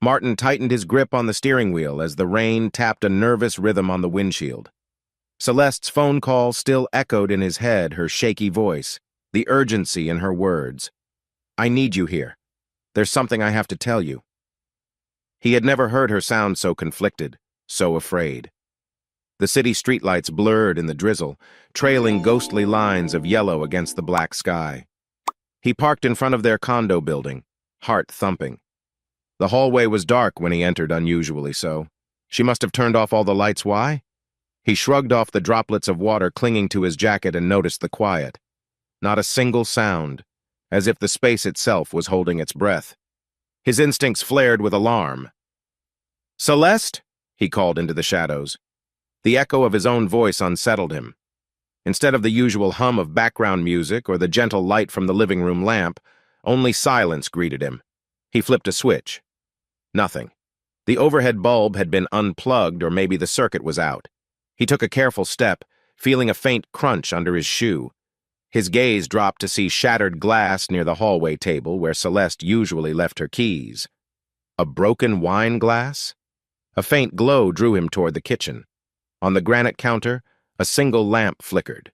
Martin tightened his grip on the steering wheel as the rain tapped a nervous rhythm on the windshield. Celeste's phone call still echoed in his head, her shaky voice, the urgency in her words. "I need you here. There's something I have to tell you." He had never heard her sound so conflicted, so afraid. The city streetlights blurred in the drizzle, trailing ghostly lines of yellow against the black sky. He parked in front of their condo building, heart thumping. The hallway was dark when he entered, unusually so. She must have turned off all the lights. Why? He shrugged off the droplets of water clinging to his jacket and noticed the quiet. Not a single sound, as if the space itself was holding its breath. His instincts flared with alarm. "Celeste?" he called into the shadows. The echo of his own voice unsettled him. Instead of the usual hum of background music or the gentle light from the living room lamp, only silence greeted him. He flipped a switch. Nothing. The overhead bulb had been unplugged, or maybe the circuit was out. He took a careful step, feeling a faint crunch under his shoe. His gaze dropped to see shattered glass near the hallway table where Celeste usually left her keys. A broken wine glass? A faint glow drew him toward the kitchen. On the granite counter, a single lamp flickered.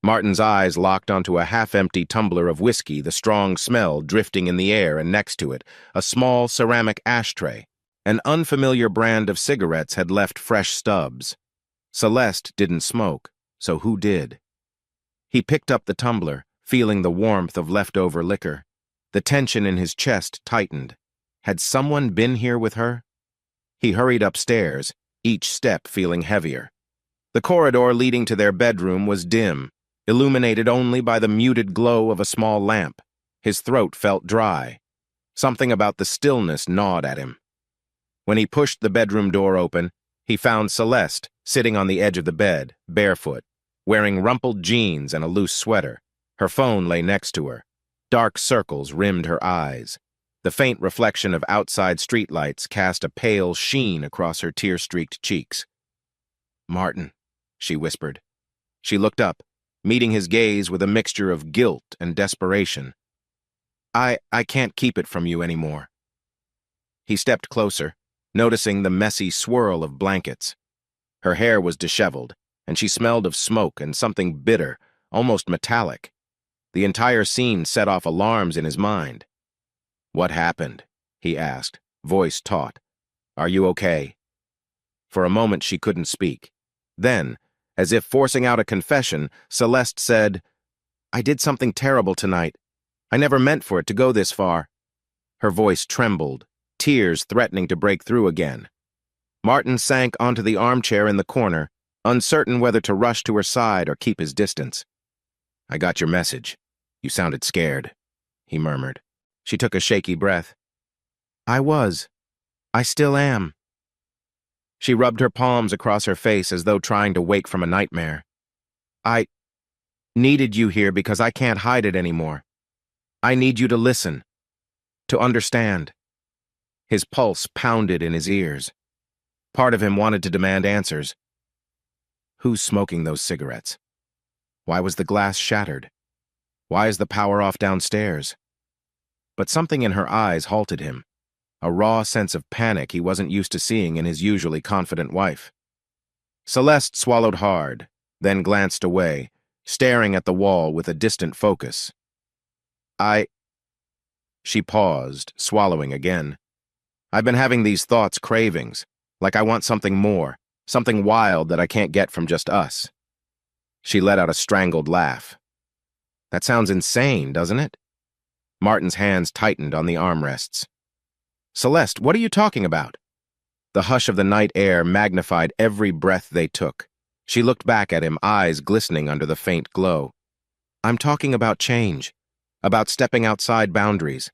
Martin's eyes locked onto a half-empty tumbler of whiskey, the strong smell drifting in the air, and next to it, a small ceramic ashtray. An unfamiliar brand of cigarettes had left fresh stubs. Celeste didn't smoke, so who did? He picked up the tumbler, feeling the warmth of leftover liquor. The tension in his chest tightened. Had someone been here with her? He hurried upstairs, each step feeling heavier. The corridor leading to their bedroom was dim, illuminated only by the muted glow of a small lamp. His throat felt dry. Something about the stillness gnawed at him. When he pushed the bedroom door open, he found Celeste sitting on the edge of the bed, barefoot, wearing rumpled jeans and a loose sweater. Her phone lay next to her. Dark circles rimmed her eyes. The faint reflection of outside streetlights cast a pale sheen across her tear-streaked cheeks. "Martin," she whispered. She looked up, meeting his gaze with a mixture of guilt and desperation. I can't keep it from you anymore." He stepped closer, noticing the messy swirl of blankets. Her hair was disheveled, and she smelled of smoke and something bitter, almost metallic. The entire scene set off alarms in his mind. "What happened?" he asked, voice taut. "Are you okay?" For a moment she couldn't speak. Then, as if forcing out a confession, Celeste said, "I did something terrible tonight. I never meant for it to go this far." Her voice trembled, tears threatening to break through again. Martin sank onto the armchair in the corner, uncertain whether to rush to her side or keep his distance. "I got your message. You sounded scared," he murmured. She took a shaky breath. I still am." She rubbed her palms across her face as though trying to wake from a nightmare. "I needed you here because I can't hide it anymore. I need you to listen, to understand." His pulse pounded in his ears. Part of him wanted to demand answers. Who's smoking those cigarettes? Why was the glass shattered? Why is the power off downstairs? But something in her eyes halted him, a raw sense of panic he wasn't used to seeing in his usually confident wife. Celeste swallowed hard, then glanced away, staring at the wall with a distant focus. She paused, swallowing again. "I've been having these thoughts, cravings, like I want something more, something wild that I can't get from just us." She let out a strangled laugh. "That sounds insane, doesn't it?" Martin's hands tightened on the armrests. "Celeste, what are you talking about?" The hush of the night air magnified every breath they took. She looked back at him, eyes glistening under the faint glow. "I'm talking about change, about stepping outside boundaries,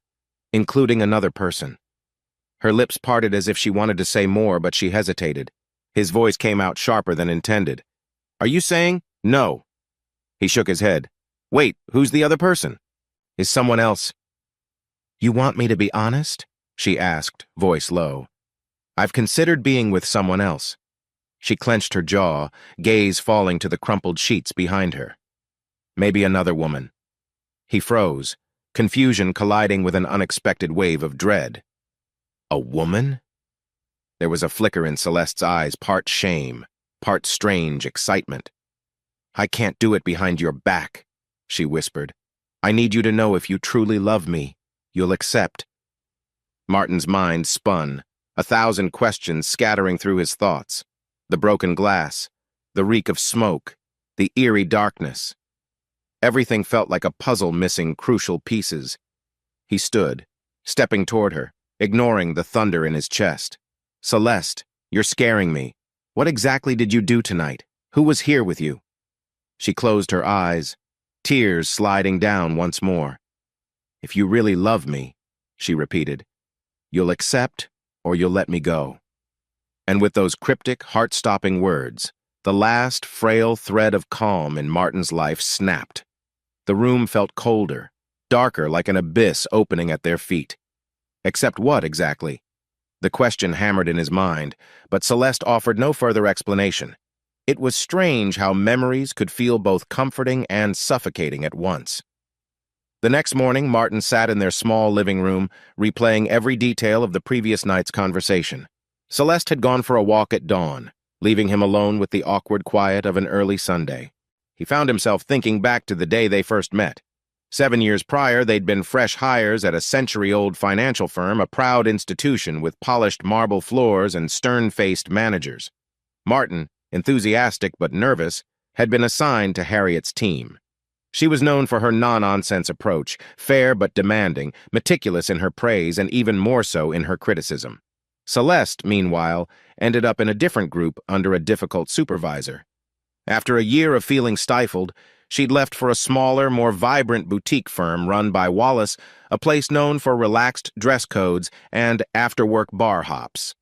including another person." Her lips parted as if she wanted to say more, but she hesitated. His voice came out sharper than intended. "Are you saying no?" He shook his head. "Wait, who's the other person? Is someone else?" "You want me to be honest?" she asked, voice low. "I've considered being with someone else." She clenched her jaw, gaze falling to the crumpled sheets behind her. "Maybe another woman." He froze, confusion colliding with an unexpected wave of dread. A woman? There was a flicker in Celeste's eyes, part shame, part strange excitement. "I can't do it behind your back," she whispered. "I need you to know if you truly love me, you'll accept." Martin's mind spun, 1,000 questions scattering through his thoughts. The broken glass, the reek of smoke, the eerie darkness. Everything felt like a puzzle missing crucial pieces. He stood, stepping toward her, ignoring the thunder in his chest. "Celeste, you're scaring me. What exactly did you do tonight? Who was here with you?" She closed her eyes, tears sliding down once more. "If you really love me," she repeated, "you'll accept or you'll let me go." And with those cryptic, heart-stopping words, the last frail thread of calm in Martin's life snapped. The room felt colder, darker, like an abyss opening at their feet. Accept what exactly? The question hammered in his mind, but Celeste offered no further explanation. It was strange how memories could feel both comforting and suffocating at once. The next morning, Martin sat in their small living room, replaying every detail of the previous night's conversation. Celeste had gone for a walk at dawn, leaving him alone with the awkward quiet of an early Sunday. He found himself thinking back to the day they first met. 7 years prior, they'd been fresh hires at a century-old financial firm, a proud institution with polished marble floors and stern-faced managers. Martin, enthusiastic but nervous, had been assigned to Harriet's team. She was known for her no-nonsense approach, fair but demanding, meticulous in her praise and even more so in her criticism. Celeste, meanwhile, ended up in a different group under a difficult supervisor. After a year of feeling stifled, she'd left for a smaller, more vibrant boutique firm run by Wallace, a place known for relaxed dress codes and after-work bar hops.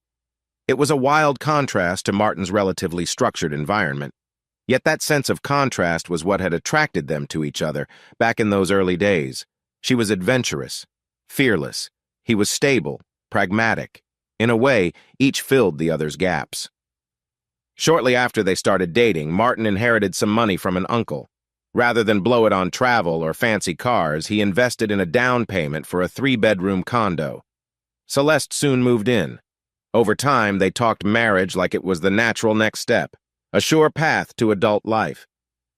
It was a wild contrast to Martin's relatively structured environment. Yet that sense of contrast was what had attracted them to each other back in those early days. She was adventurous, fearless. He was stable, pragmatic. In a way, each filled the other's gaps. Shortly after they started dating, Martin inherited some money from an uncle. Rather than blow it on travel or fancy cars, he invested in a down payment for a 3-bedroom condo. Celeste soon moved in. Over time, they talked marriage like it was the natural next step, a sure path to adult life.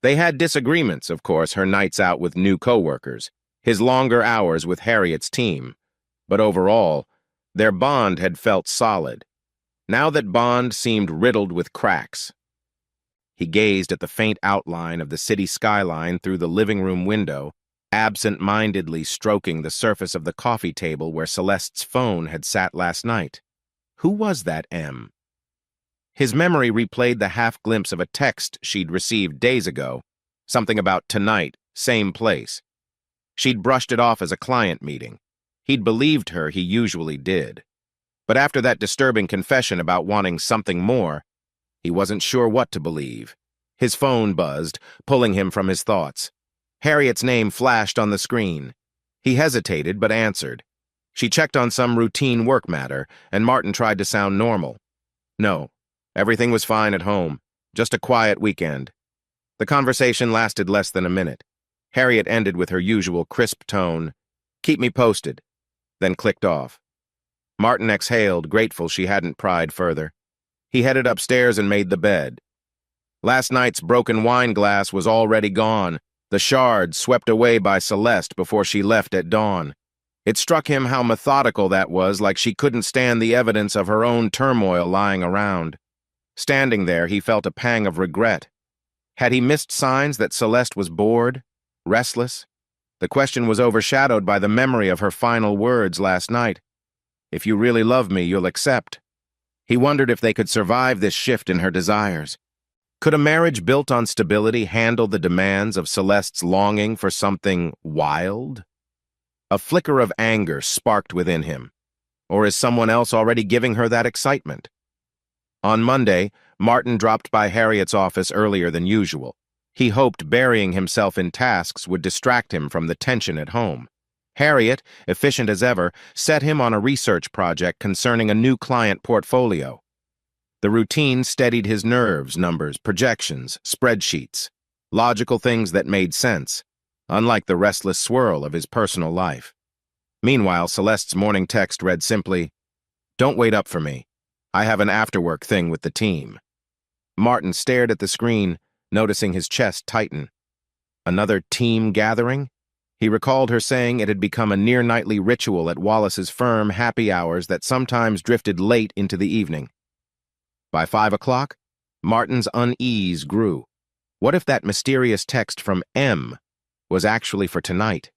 They had disagreements, of course, her nights out with new coworkers, his longer hours with Harriet's team. But overall, their bond had felt solid. Now that bond seemed riddled with cracks. He gazed at the faint outline of the city skyline through the living room window, absent-mindedly stroking the surface of the coffee table where Celeste's phone had sat last night. Who was that M? His memory replayed the half-glimpse of a text she'd received days ago, something about tonight, same place. She'd brushed it off as a client meeting. He'd believed her, he usually did. But after that disturbing confession about wanting something more, he wasn't sure what to believe. His phone buzzed, pulling him from his thoughts. Harriet's name flashed on the screen. He hesitated, but answered. She checked on some routine work matter, and Martin tried to sound normal. No, everything was fine at home. Just a quiet weekend. The conversation lasted less than a minute. Harriet ended with her usual crisp tone, "Keep me posted," then clicked off. Martin exhaled, grateful she hadn't pried further. He headed upstairs and made the bed. Last night's broken wine glass was already gone, the shards swept away by Celeste before she left at dawn. It struck him how methodical that was, like she couldn't stand the evidence of her own turmoil lying around. Standing there, he felt a pang of regret. Had he missed signs that Celeste was bored, restless? The question was overshadowed by the memory of her final words last night. "If you really love me, you'll accept." He wondered if they could survive this shift in her desires. Could a marriage built on stability handle the demands of Celeste's longing for something wild? A flicker of anger sparked within him. Or is someone else already giving her that excitement? On Monday, Martin dropped by Harriet's office earlier than usual. He hoped burying himself in tasks would distract him from the tension at home. Harriet, efficient as ever, set him on a research project concerning a new client portfolio. The routine steadied his nerves, numbers, projections, spreadsheets, logical things that made sense, unlike the restless swirl of his personal life. Meanwhile, Celeste's morning text read simply, Don't wait up for me. I have an after-work thing with the team. Martin stared at the screen, noticing his chest tighten. Another team gathering? He recalled her saying it had become a near-nightly ritual at Wallace's firm happy hours that sometimes drifted late into the evening. By 5 o'clock, Martin's unease grew. What if that mysterious text from M was actually for tonight?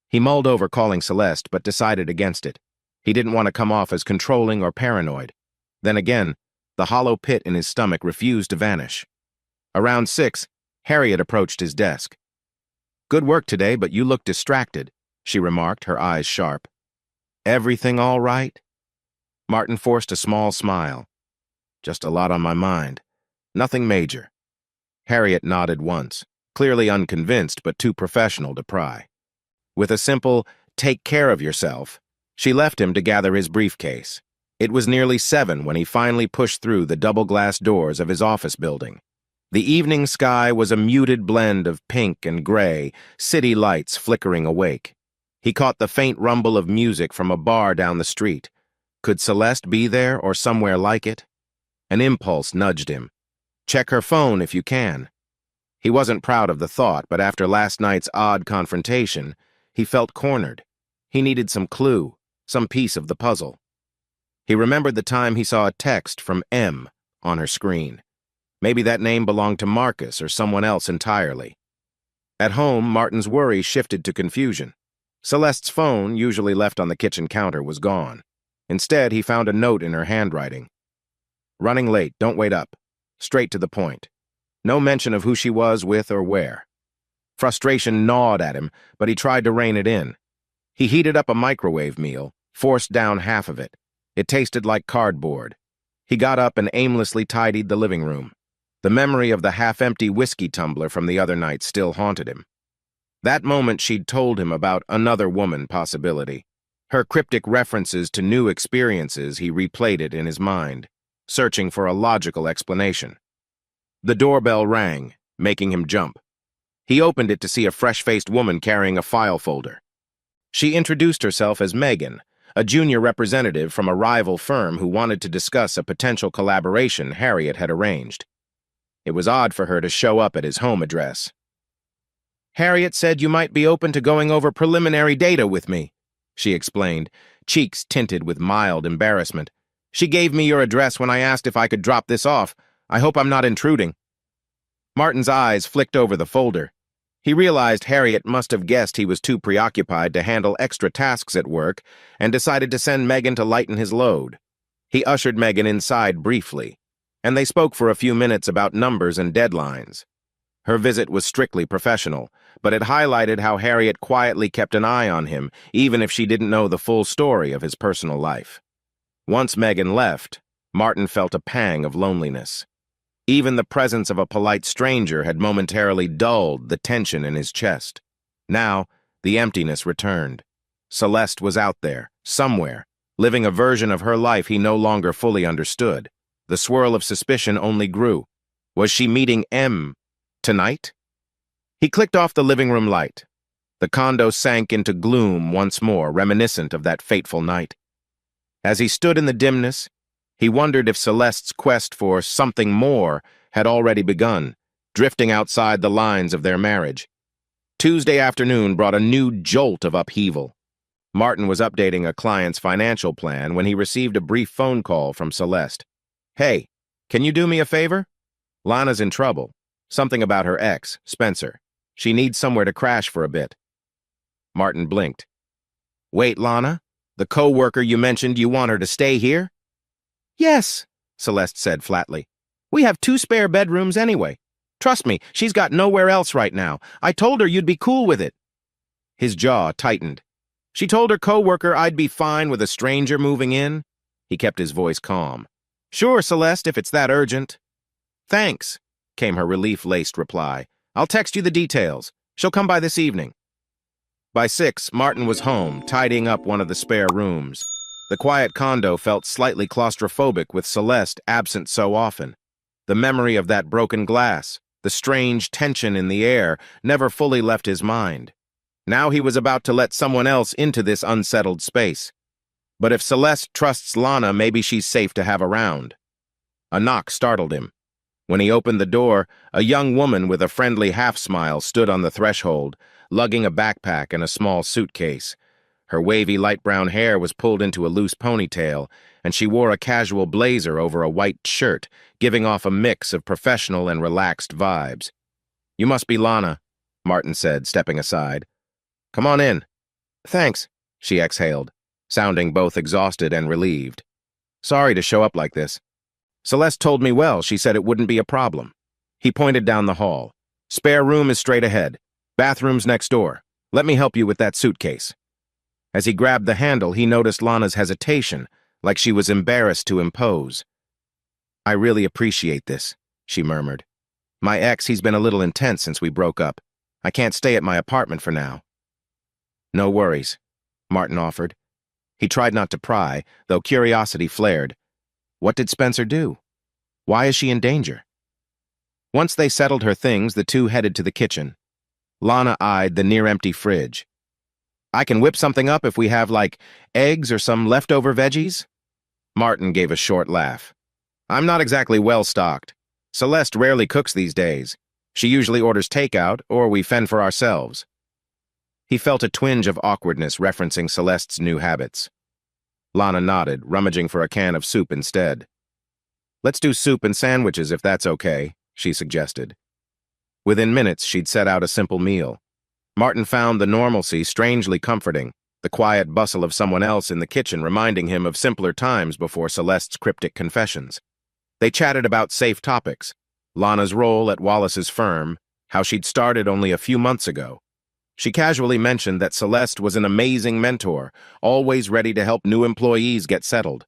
He mulled over calling Celeste, but decided against it. He didn't want to come off as controlling or paranoid. Then again, the hollow pit in his stomach refused to vanish. Around 6, Harriet approached his desk. "Good work today, but you look distracted," she remarked, her eyes sharp. "Everything all right?" Martin forced a small smile. "Just a lot on my mind. Nothing major." Harriet nodded once, clearly unconvinced but too professional to pry. With a simple, "Take care of yourself," she left him to gather his briefcase. It was nearly 7 when he finally pushed through the double-glass doors of his office building. The evening sky was a muted blend of pink and gray, city lights flickering awake. He caught the faint rumble of music from a bar down the street. Could Celeste be there or somewhere like it? An impulse nudged him. Check her phone if you can. He wasn't proud of the thought, but after last night's odd confrontation, he felt cornered. He needed some clue, some piece of the puzzle. He remembered the time he saw a text from M on her screen. Maybe that name belonged to Marcus or someone else entirely. At home, Martin's worry shifted to confusion. Celeste's phone, usually left on the kitchen counter, was gone. Instead, he found a note in her handwriting. "Running late, don't wait up. Straight to the point. No mention of who she was with or where." Frustration gnawed at him, but he tried to rein it in. He heated up a microwave meal, forced down half of it. It tasted like cardboard. He got up and aimlessly tidied the living room. The memory of the half-empty whiskey tumbler from the other night still haunted him. That moment she'd told him about another woman possibility. Her cryptic references to new experiences, he replayed it in his mind, searching for a logical explanation. The doorbell rang, making him jump. He opened it to see a fresh-faced woman carrying a file folder. She introduced herself as Megan, a junior representative from a rival firm who wanted to discuss a potential collaboration Harriet had arranged. It was odd for her to show up at his home address. "Harriet said you might be open to going over preliminary data with me," she explained, cheeks tinted with mild embarrassment. "She gave me your address when I asked if I could drop this off. I hope I'm not intruding." Martin's eyes flicked over the folder. He realized Harriet must have guessed he was too preoccupied to handle extra tasks at work and decided to send Megan to lighten his load. He ushered Megan inside briefly, and they spoke for a few minutes about numbers and deadlines. Her visit was strictly professional, but it highlighted how Harriet quietly kept an eye on him, even if she didn't know the full story of his personal life. Once Megan left, Martin felt a pang of loneliness. Even the presence of a polite stranger had momentarily dulled the tension in his chest. Now, the emptiness returned. Celeste was out there, somewhere, living a version of her life he no longer fully understood. The swirl of suspicion only grew. Was she meeting M tonight? He clicked off the living room light. The condo sank into gloom once more, reminiscent of that fateful night. As he stood in the dimness, he wondered if Celeste's quest for something more had already begun, drifting outside the lines of their marriage. Tuesday afternoon brought a new jolt of upheaval. Martin was updating a client's financial plan when he received a brief phone call from Celeste. "Hey, can you do me a favor? Lana's in trouble. Something about her ex, Spencer. She needs somewhere to crash for a bit." Martin blinked. "Wait, Lana? The co-worker you mentioned you want her to stay here?" "Yes," Celeste said flatly. "We have 2 spare bedrooms anyway. Trust me, she's got nowhere else right now. I told her you'd be cool with it." His jaw tightened. "She told her co-worker I'd be fine with a stranger moving in?" He kept his voice calm. "Sure, Celeste, if it's that urgent." "Thanks," came her relief-laced reply. "I'll text you the details. She'll come by this evening." By 6, Martin was home, tidying up one of the spare rooms. The quiet condo felt slightly claustrophobic with Celeste absent so often. The memory of that broken glass, the strange tension in the air, never fully left his mind. Now he was about to let someone else into this unsettled space. But if Celeste trusts Lana, maybe she's safe to have around. A knock startled him. When he opened the door, a young woman with a friendly half-smile stood on the threshold, lugging a backpack and a small suitcase. Her wavy light brown hair was pulled into a loose ponytail, and she wore a casual blazer over a white shirt, giving off a mix of professional and relaxed vibes. "You must be Lana," Martin said, stepping aside. "Come on in." "Thanks," she exhaled, sounding both exhausted and relieved. "Sorry to show up like this. Celeste told me well. She said it wouldn't be a problem." He pointed down the hall. "Spare room is straight ahead. Bathroom's next door. Let me help you with that suitcase." As he grabbed the handle, he noticed Lana's hesitation, like she was embarrassed to impose. "I really appreciate this," she murmured. "My ex, he's been a little intense since we broke up. I can't stay at my apartment for now." "No worries," Martin offered. He tried not to pry, though curiosity flared. What did Spencer do? Why is she in danger? Once they settled her things, the two headed to the kitchen. Lana eyed the near-empty fridge. "I can whip something up if we have, like, eggs or some leftover veggies?" Martin gave a short laugh. "I'm not exactly well-stocked. Celeste rarely cooks these days. She usually orders takeout, or we fend for ourselves." He felt a twinge of awkwardness referencing Celeste's new habits. Lana nodded, rummaging for a can of soup instead. "Let's do soup and sandwiches if that's okay," she suggested. Within minutes, she'd set out a simple meal. Martin found the normalcy strangely comforting, the quiet bustle of someone else in the kitchen reminding him of simpler times before Celeste's cryptic confessions. They chatted about safe topics, Lana's role at Wallace's firm, how she'd started only a few months ago. She casually mentioned that Celeste was an amazing mentor, always ready to help new employees get settled.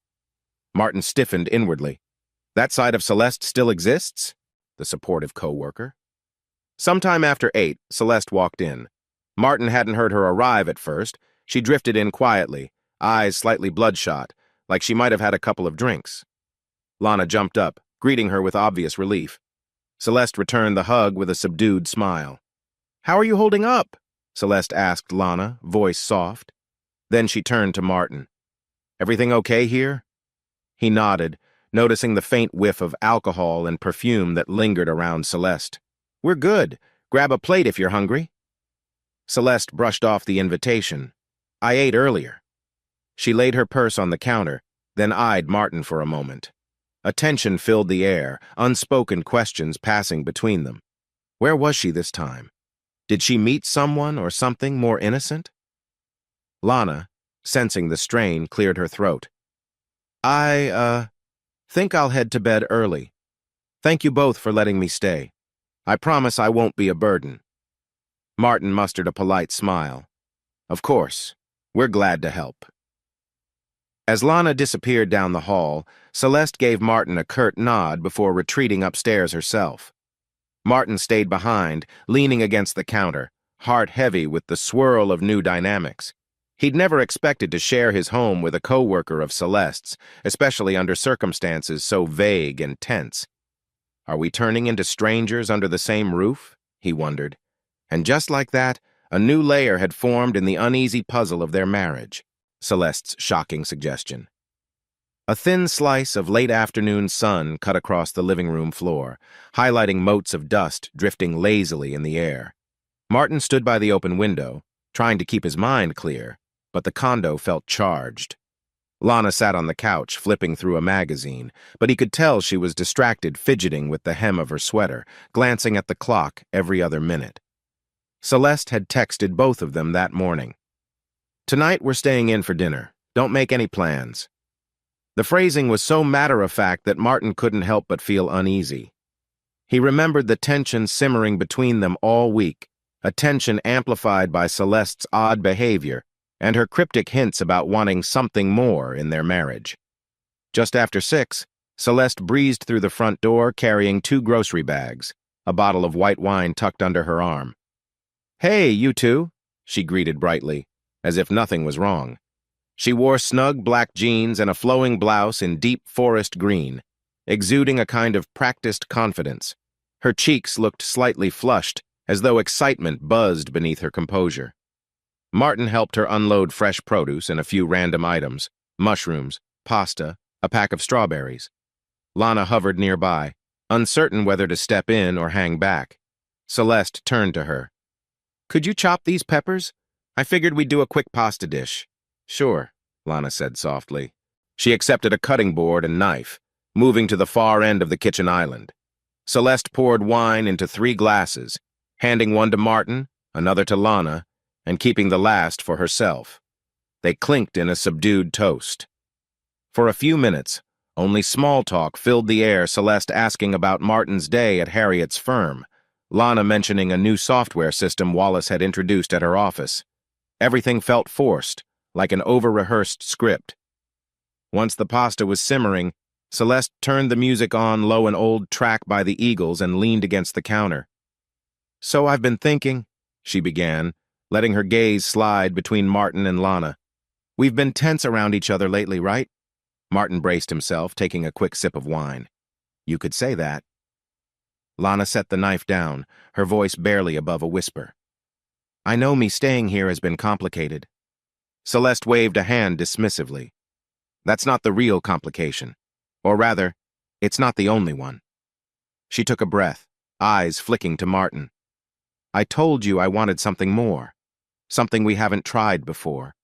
Martin stiffened inwardly. That side of Celeste still exists? The supportive co-worker? Sometime after 8, Celeste walked in. Martin hadn't heard her arrive at first. She drifted in quietly, eyes slightly bloodshot, like she might have had a couple of drinks. Lana jumped up, greeting her with obvious relief. Celeste returned the hug with a subdued smile. "How are you holding up?" Celeste asked Lana, voice soft. Then she turned to Martin. "Everything okay here?" He nodded, noticing the faint whiff of alcohol and perfume that lingered around Celeste. "We're good. Grab a plate if you're hungry." Celeste brushed off the invitation. "I ate earlier." She laid her purse on the counter, then eyed Martin for a moment. A tension filled the air, unspoken questions passing between them. Where was she this time? Did she meet someone or something more innocent? Lana, sensing the strain, cleared her throat. I think I'll head to bed early. Thank you both for letting me stay. I promise I won't be a burden." Martin mustered a polite smile. "Of course. We're glad to help." As Lana disappeared down the hall, Celeste gave Martin a curt nod before retreating upstairs herself. Martin stayed behind, leaning against the counter, heart heavy with the swirl of new dynamics. He'd never expected to share his home with a co-worker of Celeste's, especially under circumstances so vague and tense. Are we turning into strangers under the same roof? He wondered. And just like that, a new layer had formed in the uneasy puzzle of their marriage. Celeste's shocking suggestion. A thin slice of late-afternoon sun cut across the living room floor, highlighting motes of dust drifting lazily in the air. Martin stood by the open window, trying to keep his mind clear, but the condo felt charged. Lana sat on the couch, flipping through a magazine, but he could tell she was distracted, fidgeting with the hem of her sweater, glancing at the clock every other minute. Celeste had texted both of them that morning. "Tonight we're staying in for dinner. Don't make any plans." The phrasing was so matter-of-fact that Martin couldn't help but feel uneasy. He remembered the tension simmering between them all week, a tension amplified by Celeste's odd behavior and her cryptic hints about wanting something more in their marriage. Just after 6, Celeste breezed through the front door carrying 2 grocery bags, a bottle of white wine tucked under her arm. "Hey, you two," she greeted brightly, as if nothing was wrong. She wore snug black jeans and a flowing blouse in deep forest green, exuding a kind of practiced confidence. Her cheeks looked slightly flushed, as though excitement buzzed beneath her composure. Martin helped her unload fresh produce and a few random items, mushrooms, pasta, a pack of strawberries. Lana hovered nearby, uncertain whether to step in or hang back. Celeste turned to her. "Could you chop these peppers? I figured we'd do a quick pasta dish." "Sure," Lana said softly. She accepted a cutting board and knife, moving to the far end of the kitchen island. Celeste poured wine into 3 glasses, handing one to Martin, another to Lana, and keeping the last for herself. They clinked in a subdued toast. For a few minutes, only small talk filled the air, Celeste asking about Martin's day at Harriet's firm, Lana mentioning a new software system Wallace had introduced at her office. Everything felt forced, like an over-rehearsed script. Once the pasta was simmering, Celeste turned the music on low, an old track by the Eagles, and leaned against the counter. "So I've been thinking," she began, letting her gaze slide between Martin and Lana. "We've been tense around each other lately, right?" Martin braced himself, taking a quick sip of wine. "You could say that." Lana set the knife down, her voice barely above a whisper. "I know me staying here has been complicated." Celeste waved a hand dismissively. "That's not the real complication. Or rather, it's not the only one." She took a breath, eyes flicking to Martin. "I told you I wanted something more. Something we haven't tried before."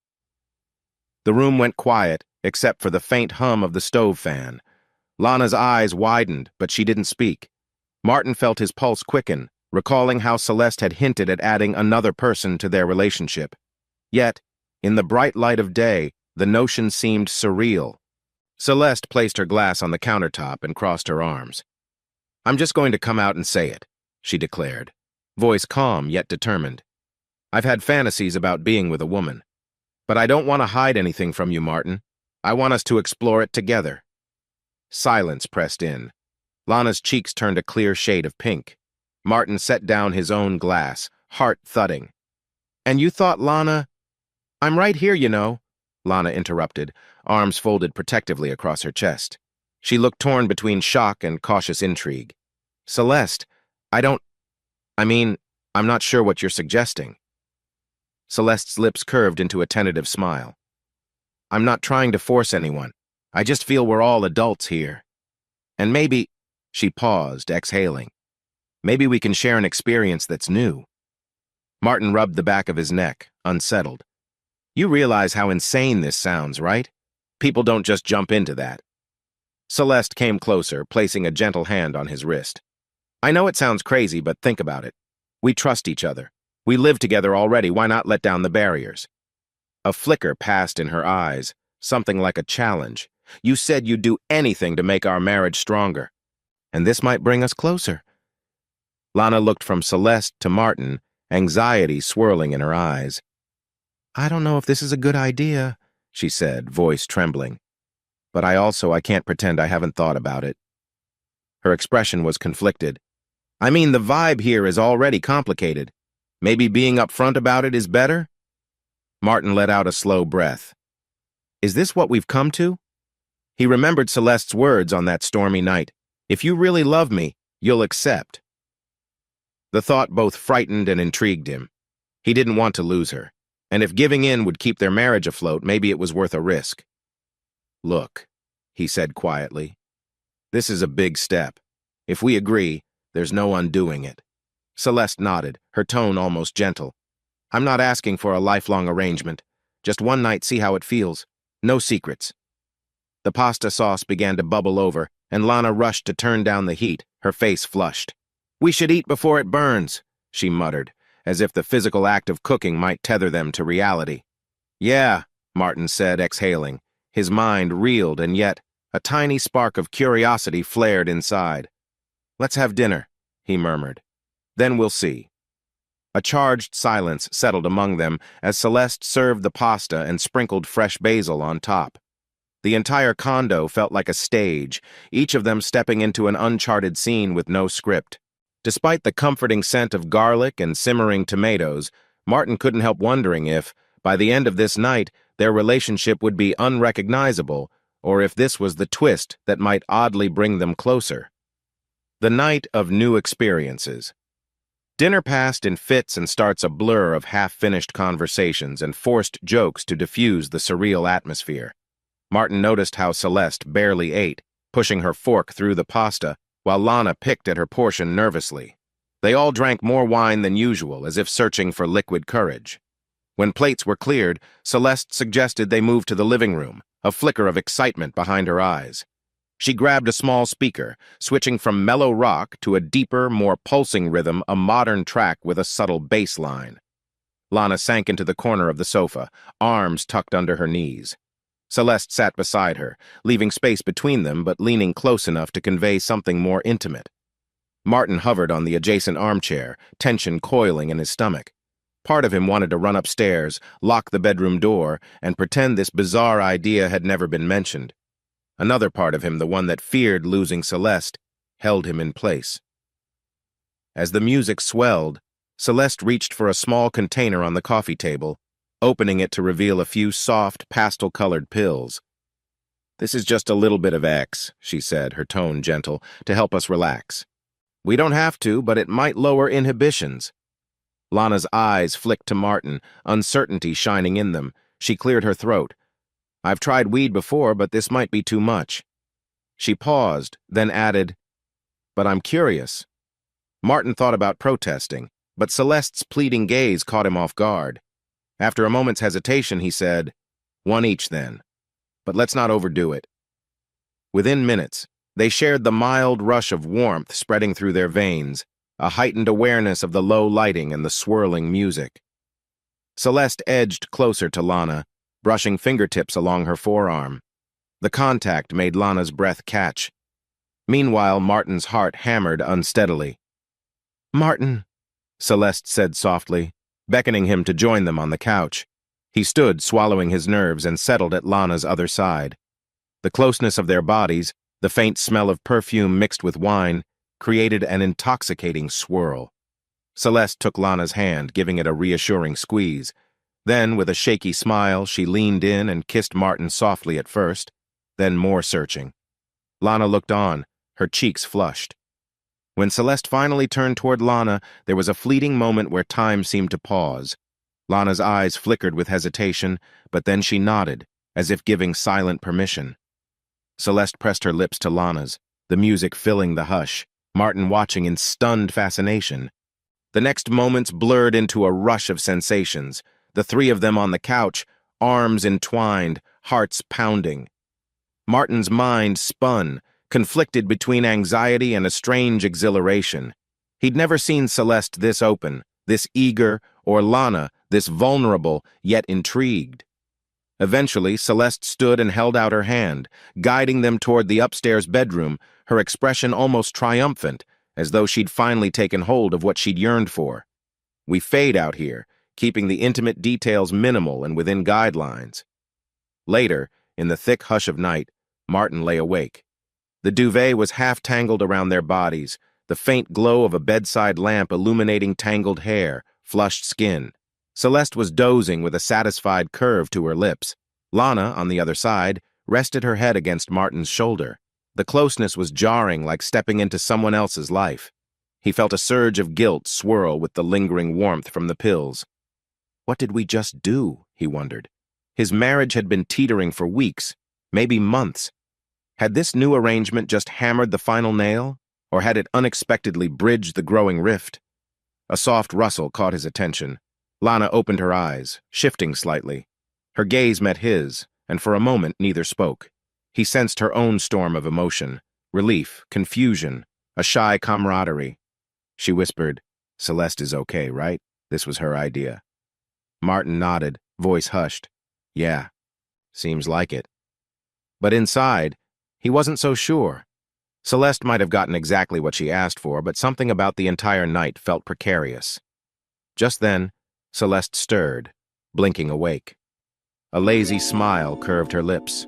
The room went quiet, except for the faint hum of the stove fan. Lana's eyes widened, but she didn't speak. Martin felt his pulse quicken, recalling how Celeste had hinted at adding another person to their relationship. Yet, in the bright light of day, the notion seemed surreal. Celeste placed her glass on the countertop and crossed her arms. "I'm just going to come out and say it," she declared, voice calm yet determined. "I've had fantasies about being with a woman. But I don't want to hide anything from you, Martin. I want us to explore it together." Silence pressed in. Lana's cheeks turned a clear shade of pink. Martin set down his own glass, heart thudding. "And you thought, Lana—" "I'm right here, you know," Lana interrupted, arms folded protectively across her chest. She looked torn between shock and cautious intrigue. "Celeste, I'm not sure what you're suggesting." Celeste's lips curved into a tentative smile. "I'm not trying to force anyone. I just feel we're all adults here. And maybe—" she paused, exhaling. "Maybe we can share an experience that's new." Martin rubbed the back of his neck, unsettled. "You realize how insane this sounds, right? People don't just jump into that." Celeste came closer, placing a gentle hand on his wrist. "I know it sounds crazy, but think about it. We trust each other. We live together already. Why not let down the barriers?" A flicker passed in her eyes, something like a challenge. "You said you'd do anything to make our marriage stronger. And this might bring us closer." Lana looked from Celeste to Martin, anxiety swirling in her eyes. "I don't know if this is a good idea," she said, voice trembling. "But I can't pretend I haven't thought about it." Her expression was conflicted. "I mean, the vibe here is already complicated. Maybe being upfront about it is better?" Martin let out a slow breath. "Is this what we've come to?" He remembered Celeste's words on that stormy night. "If you really love me, you'll accept." The thought both frightened and intrigued him. He didn't want to lose her, and if giving in would keep their marriage afloat, maybe it was worth a risk. "Look," he said quietly, "this is a big step. If we agree, there's no undoing it." Celeste nodded, her tone almost gentle. "I'm not asking for a lifelong arrangement. Just one night, see how it feels. No secrets." The pasta sauce began to bubble over, and Lana rushed to turn down the heat, her face flushed. "We should eat before it burns," she muttered, as if the physical act of cooking might tether them to reality. "Yeah," Martin said, exhaling. His mind reeled, and yet a tiny spark of curiosity flared inside. "Let's have dinner," he murmured. "Then we'll see." A charged silence settled among them as Celeste served the pasta and sprinkled fresh basil on top. The entire condo felt like a stage, each of them stepping into an uncharted scene with no script. Despite the comforting scent of garlic and simmering tomatoes, Martin couldn't help wondering if, by the end of this night, their relationship would be unrecognizable, or if this was the twist that might oddly bring them closer. The night of new experiences. Dinner passed in fits and starts, a blur of half-finished conversations and forced jokes to diffuse the surreal atmosphere. Martin noticed how Celeste barely ate, pushing her fork through the pasta, while Lana picked at her portion nervously. They all drank more wine than usual, as if searching for liquid courage. When plates were cleared, Celeste suggested they move to the living room, a flicker of excitement behind her eyes. She grabbed a small speaker, switching from mellow rock to a deeper, more pulsing rhythm, a modern track with a subtle bass line. Lana sank into the corner of the sofa, arms tucked under her knees. Celeste sat beside her, leaving space between them but leaning close enough to convey something more intimate. Martin hovered on the adjacent armchair, tension coiling in his stomach. Part of him wanted to run upstairs, lock the bedroom door, and pretend this bizarre idea had never been mentioned. Another part of him, the one that feared losing Celeste, held him in place. As the music swelled, Celeste reached for a small container on the coffee table, opening it to reveal a few soft, pastel-colored pills. "This is just a little bit of X," she said, her tone gentle, "to help us relax. We don't have to, but it might lower inhibitions." Lana's eyes flicked to Martin, uncertainty shining in them. She cleared her throat. "I've tried weed before, but this might be too much." She paused, then added, "But I'm curious." Martin thought about protesting, but Celeste's pleading gaze caught him off guard. After a moment's hesitation, he said, "One each, then. But let's not overdo it." Within minutes, they shared the mild rush of warmth spreading through their veins, a heightened awareness of the low lighting and the swirling music. Celeste edged closer to Lana, brushing fingertips along her forearm. The contact made Lana's breath catch. Meanwhile, Martin's heart hammered unsteadily. "Martin," Celeste said softly, beckoning him to join them on the couch. He stood, swallowing his nerves, and settled at Lana's other side. The closeness of their bodies, the faint smell of perfume mixed with wine, created an intoxicating swirl. Celeste took Lana's hand, giving it a reassuring squeeze. Then, with a shaky smile, she leaned in and kissed Martin softly at first, then more searching. Lana looked on, her cheeks flushed. When Celeste finally turned toward Lana, there was a fleeting moment where time seemed to pause. Lana's eyes flickered with hesitation, but then she nodded, as if giving silent permission. Celeste pressed her lips to Lana's, the music filling the hush, Martin watching in stunned fascination. The next moments blurred into a rush of sensations, the three of them on the couch, arms entwined, hearts pounding. Martin's mind spun, conflicted between anxiety and a strange exhilaration. He'd never seen Celeste this open, this eager, or Lana this vulnerable, yet intrigued. Eventually, Celeste stood and held out her hand, guiding them toward the upstairs bedroom, her expression almost triumphant, as though she'd finally taken hold of what she'd yearned for. We fade out here, keeping the intimate details minimal and within guidelines. Later, in the thick hush of night, Martin lay awake. The duvet was half-tangled around their bodies, the faint glow of a bedside lamp illuminating tangled hair, flushed skin. Celeste was dozing with a satisfied curve to her lips. Lana, on the other side, rested her head against Martin's shoulder. The closeness was jarring, like stepping into someone else's life. He felt a surge of guilt swirl with the lingering warmth from the pills. What did we just do, he wondered. His marriage had been teetering for weeks, maybe months. Had this new arrangement just hammered the final nail, or had it unexpectedly bridged the growing rift? A soft rustle caught his attention. Lana opened her eyes, shifting slightly. Her gaze met his, and for a moment neither spoke. He sensed her own storm of emotion, relief, confusion, a shy camaraderie. She whispered, "Celeste is okay, right? This was her idea." Martin nodded, voice hushed. "Yeah, seems like it." But inside, he wasn't so sure. Celeste might have gotten exactly what she asked for, but something about the entire night felt precarious. Just then, Celeste stirred, blinking awake. A lazy smile curved her lips.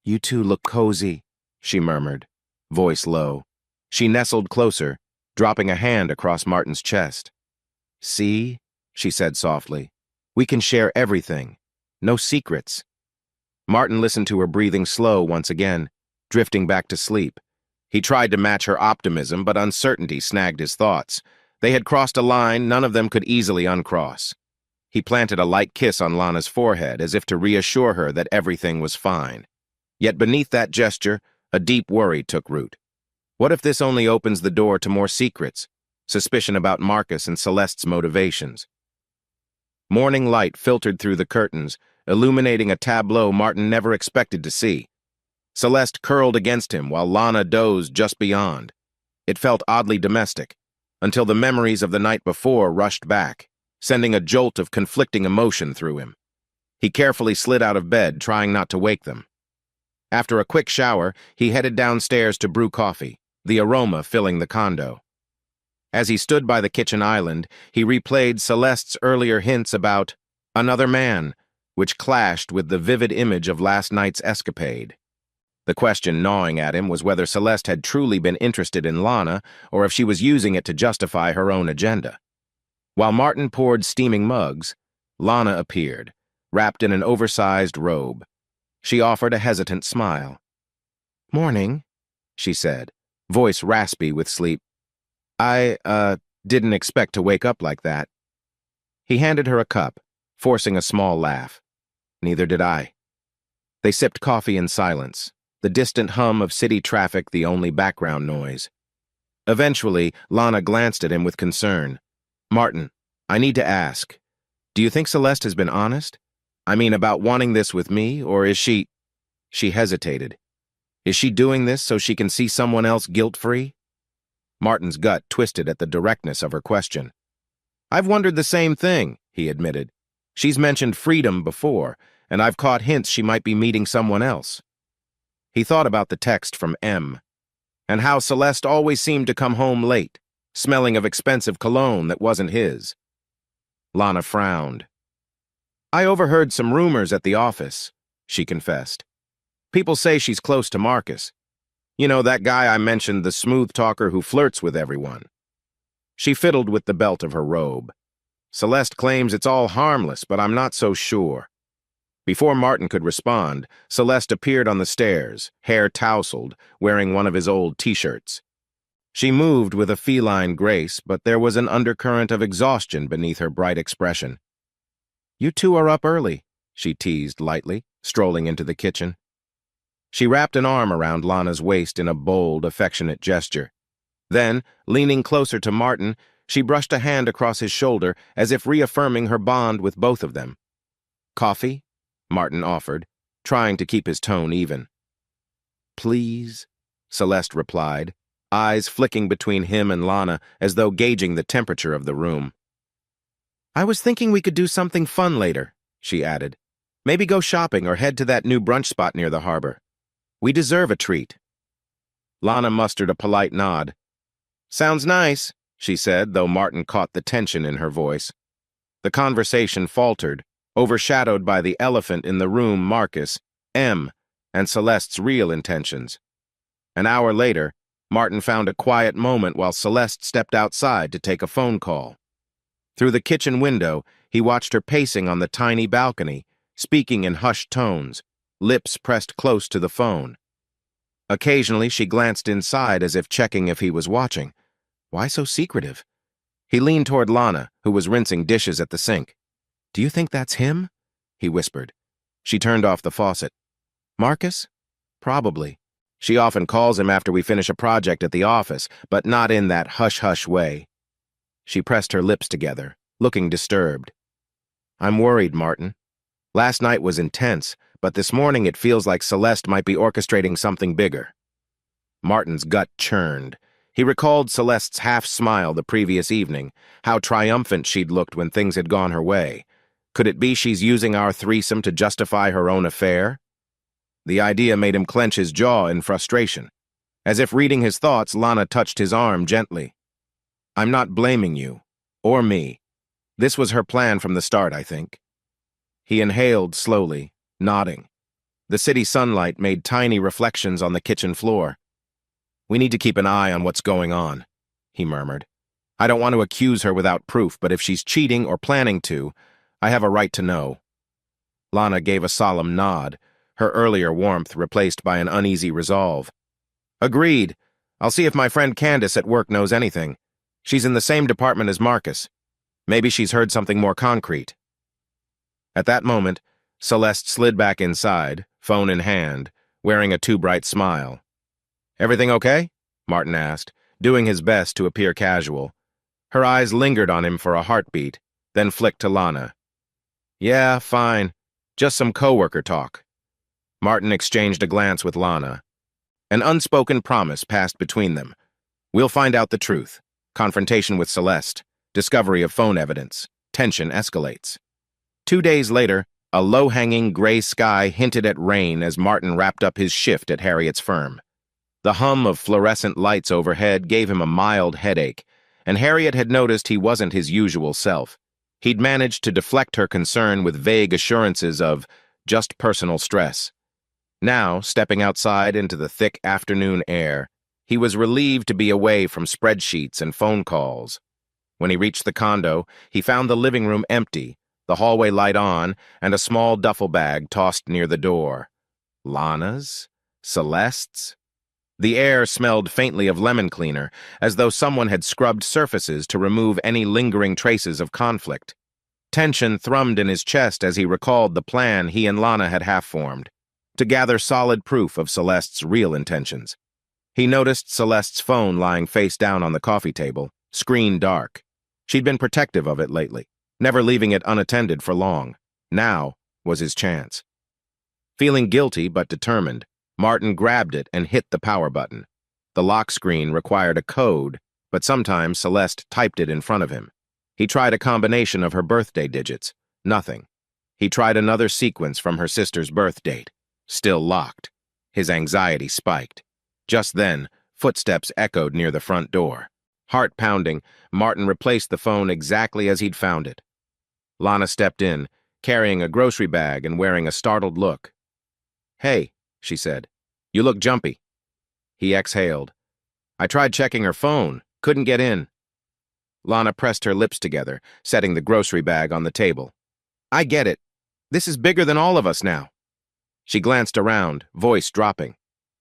"You two look cozy," she murmured, voice low. She nestled closer, dropping a hand across Martin's chest. "See?" she said softly. "We can share everything. No secrets." Martin listened to her breathing slow once again, drifting back to sleep. He tried to match her optimism, but uncertainty snagged his thoughts. They had crossed a line none of them could easily uncross. He planted a light kiss on Lana's forehead as if to reassure her that everything was fine. Yet beneath that gesture, a deep worry took root. What if this only opens the door to more secrets, suspicion about Marcus and Celeste's motivations? Morning light filtered through the curtains, illuminating a tableau Martin never expected to see. Celeste curled against him while Lana dozed just beyond. It felt oddly domestic, until the memories of the night before rushed back, sending a jolt of conflicting emotion through him. He carefully slid out of bed, trying not to wake them. After a quick shower, he headed downstairs to brew coffee, the aroma filling the condo. As he stood by the kitchen island, he replayed Celeste's earlier hints about another man, which clashed with the vivid image of last night's escapade. The question gnawing at him was whether Celeste had truly been interested in Lana or if she was using it to justify her own agenda. While Martin poured steaming mugs, Lana appeared, wrapped in an oversized robe. She offered a hesitant smile. "Morning," she said, voice raspy with sleep. I didn't expect to wake up like that." He handed her a cup, forcing a small laugh. "Neither did I." They sipped coffee in silence, the distant hum of city traffic the only background noise. Eventually, Lana glanced at him with concern. "Martin, I need to ask. Do you think Celeste has been honest? I mean, about wanting this with me, or is she—" She hesitated. "Is she doing this so she can see someone else guilt-free?" Martin's gut twisted at the directness of her question. "I've wondered the same thing," he admitted. "She's mentioned freedom before, and I've caught hints she might be meeting someone else." He thought about the text from M, and how Celeste always seemed to come home late, smelling of expensive cologne that wasn't his. Lana frowned. "I overheard some rumors at the office," she confessed. "People say she's close to Marcus. You know, that guy I mentioned, the smooth talker who flirts with everyone." She fiddled with the belt of her robe. "Celeste claims it's all harmless, but I'm not so sure." Before Martin could respond, Celeste appeared on the stairs, hair tousled, wearing one of his old t-shirts. She moved with a feline grace, but there was an undercurrent of exhaustion beneath her bright expression. "You two are up early," she teased lightly, strolling into the kitchen. She wrapped an arm around Lana's waist in a bold, affectionate gesture. Then, leaning closer to Martin, she brushed a hand across his shoulder as if reaffirming her bond with both of them. "Coffee?" Martin offered, trying to keep his tone even. "Please," Celeste replied, eyes flicking between him and Lana as though gauging the temperature of the room. "I was thinking we could do something fun later," she added. "Maybe go shopping or head to that new brunch spot near the harbor. We deserve a treat." Lana mustered a polite nod. "Sounds nice," she said, though Martin caught the tension in her voice. The conversation faltered, overshadowed by the elephant in the room, Marcus, M, and Celeste's real intentions. An hour later, Martin found a quiet moment while Celeste stepped outside to take a phone call. Through the kitchen window, he watched her pacing on the tiny balcony, speaking in hushed tones, lips pressed close to the phone. Occasionally, she glanced inside as if checking if he was watching. Why so secretive? He leaned toward Lana, who was rinsing dishes at the sink. "Do you think that's him?" he whispered. She turned off the faucet. "Marcus? Probably. She often calls him after we finish a project at the office, but not in that hush-hush way." She pressed her lips together, looking disturbed. "I'm worried, Martin. Last night was intense, but this morning it feels like Celeste might be orchestrating something bigger." Martin's gut churned. He recalled Celeste's half-smile the previous evening, how triumphant she'd looked when things had gone her way. Could it be she's using our threesome to justify her own affair? The idea made him clench his jaw in frustration. As if reading his thoughts, Lana touched his arm gently. "I'm not blaming you, or me. This was her plan from the start, I think." He inhaled slowly, nodding. The city sunlight made tiny reflections on the kitchen floor. "We need to keep an eye on what's going on," he murmured. "I don't want to accuse her without proof, but if she's cheating or planning to, I have a right to know." Lana gave a solemn nod, her earlier warmth replaced by an uneasy resolve. "Agreed. I'll see if my friend Candace at work knows anything. She's in the same department as Marcus. Maybe she's heard something more concrete." At that moment, Celeste slid back inside, phone in hand, wearing a too-bright smile. "Everything okay?" Martin asked, doing his best to appear casual. Her eyes lingered on him for a heartbeat, then flicked to Lana. "Yeah, fine. Just some coworker talk." Martin exchanged a glance with Lana. An unspoken promise passed between them. We'll find out the truth. Confrontation with Celeste. Discovery of phone evidence. Tension escalates. 2 days later, a low-hanging gray sky hinted at rain as Martin wrapped up his shift at Harriet's firm. The hum of fluorescent lights overhead gave him a mild headache, and Harriet had noticed he wasn't his usual self. He'd managed to deflect her concern with vague assurances of just personal stress. Now, stepping outside into the thick afternoon air, he was relieved to be away from spreadsheets and phone calls. When he reached the condo, he found the living room empty, the hallway light on, and a small duffel bag tossed near the door. Lana's? Celeste's? The air smelled faintly of lemon cleaner, as though someone had scrubbed surfaces to remove any lingering traces of conflict. Tension thrummed in his chest as he recalled the plan he and Lana had half-formed, to gather solid proof of Celeste's real intentions. He noticed Celeste's phone lying face down on the coffee table, screen dark. She'd been protective of it lately, never leaving it unattended for long. Now was his chance. Feeling guilty but determined, Martin grabbed it and hit the power button. The lock screen required a code, but sometimes Celeste typed it in front of him. He tried a combination of her birthday digits. Nothing. He tried another sequence from her sister's birth date. Still locked. His anxiety spiked. Just then, footsteps echoed near the front door. Heart pounding, Martin replaced the phone exactly as he'd found it. Lana stepped in, carrying a grocery bag and wearing a startled look. "Hey," she said. "You look jumpy." He exhaled. "I tried checking her phone. Couldn't get in." Lana pressed her lips together, setting the grocery bag on the table. "I get it. This is bigger than all of us now." She glanced around, voice dropping.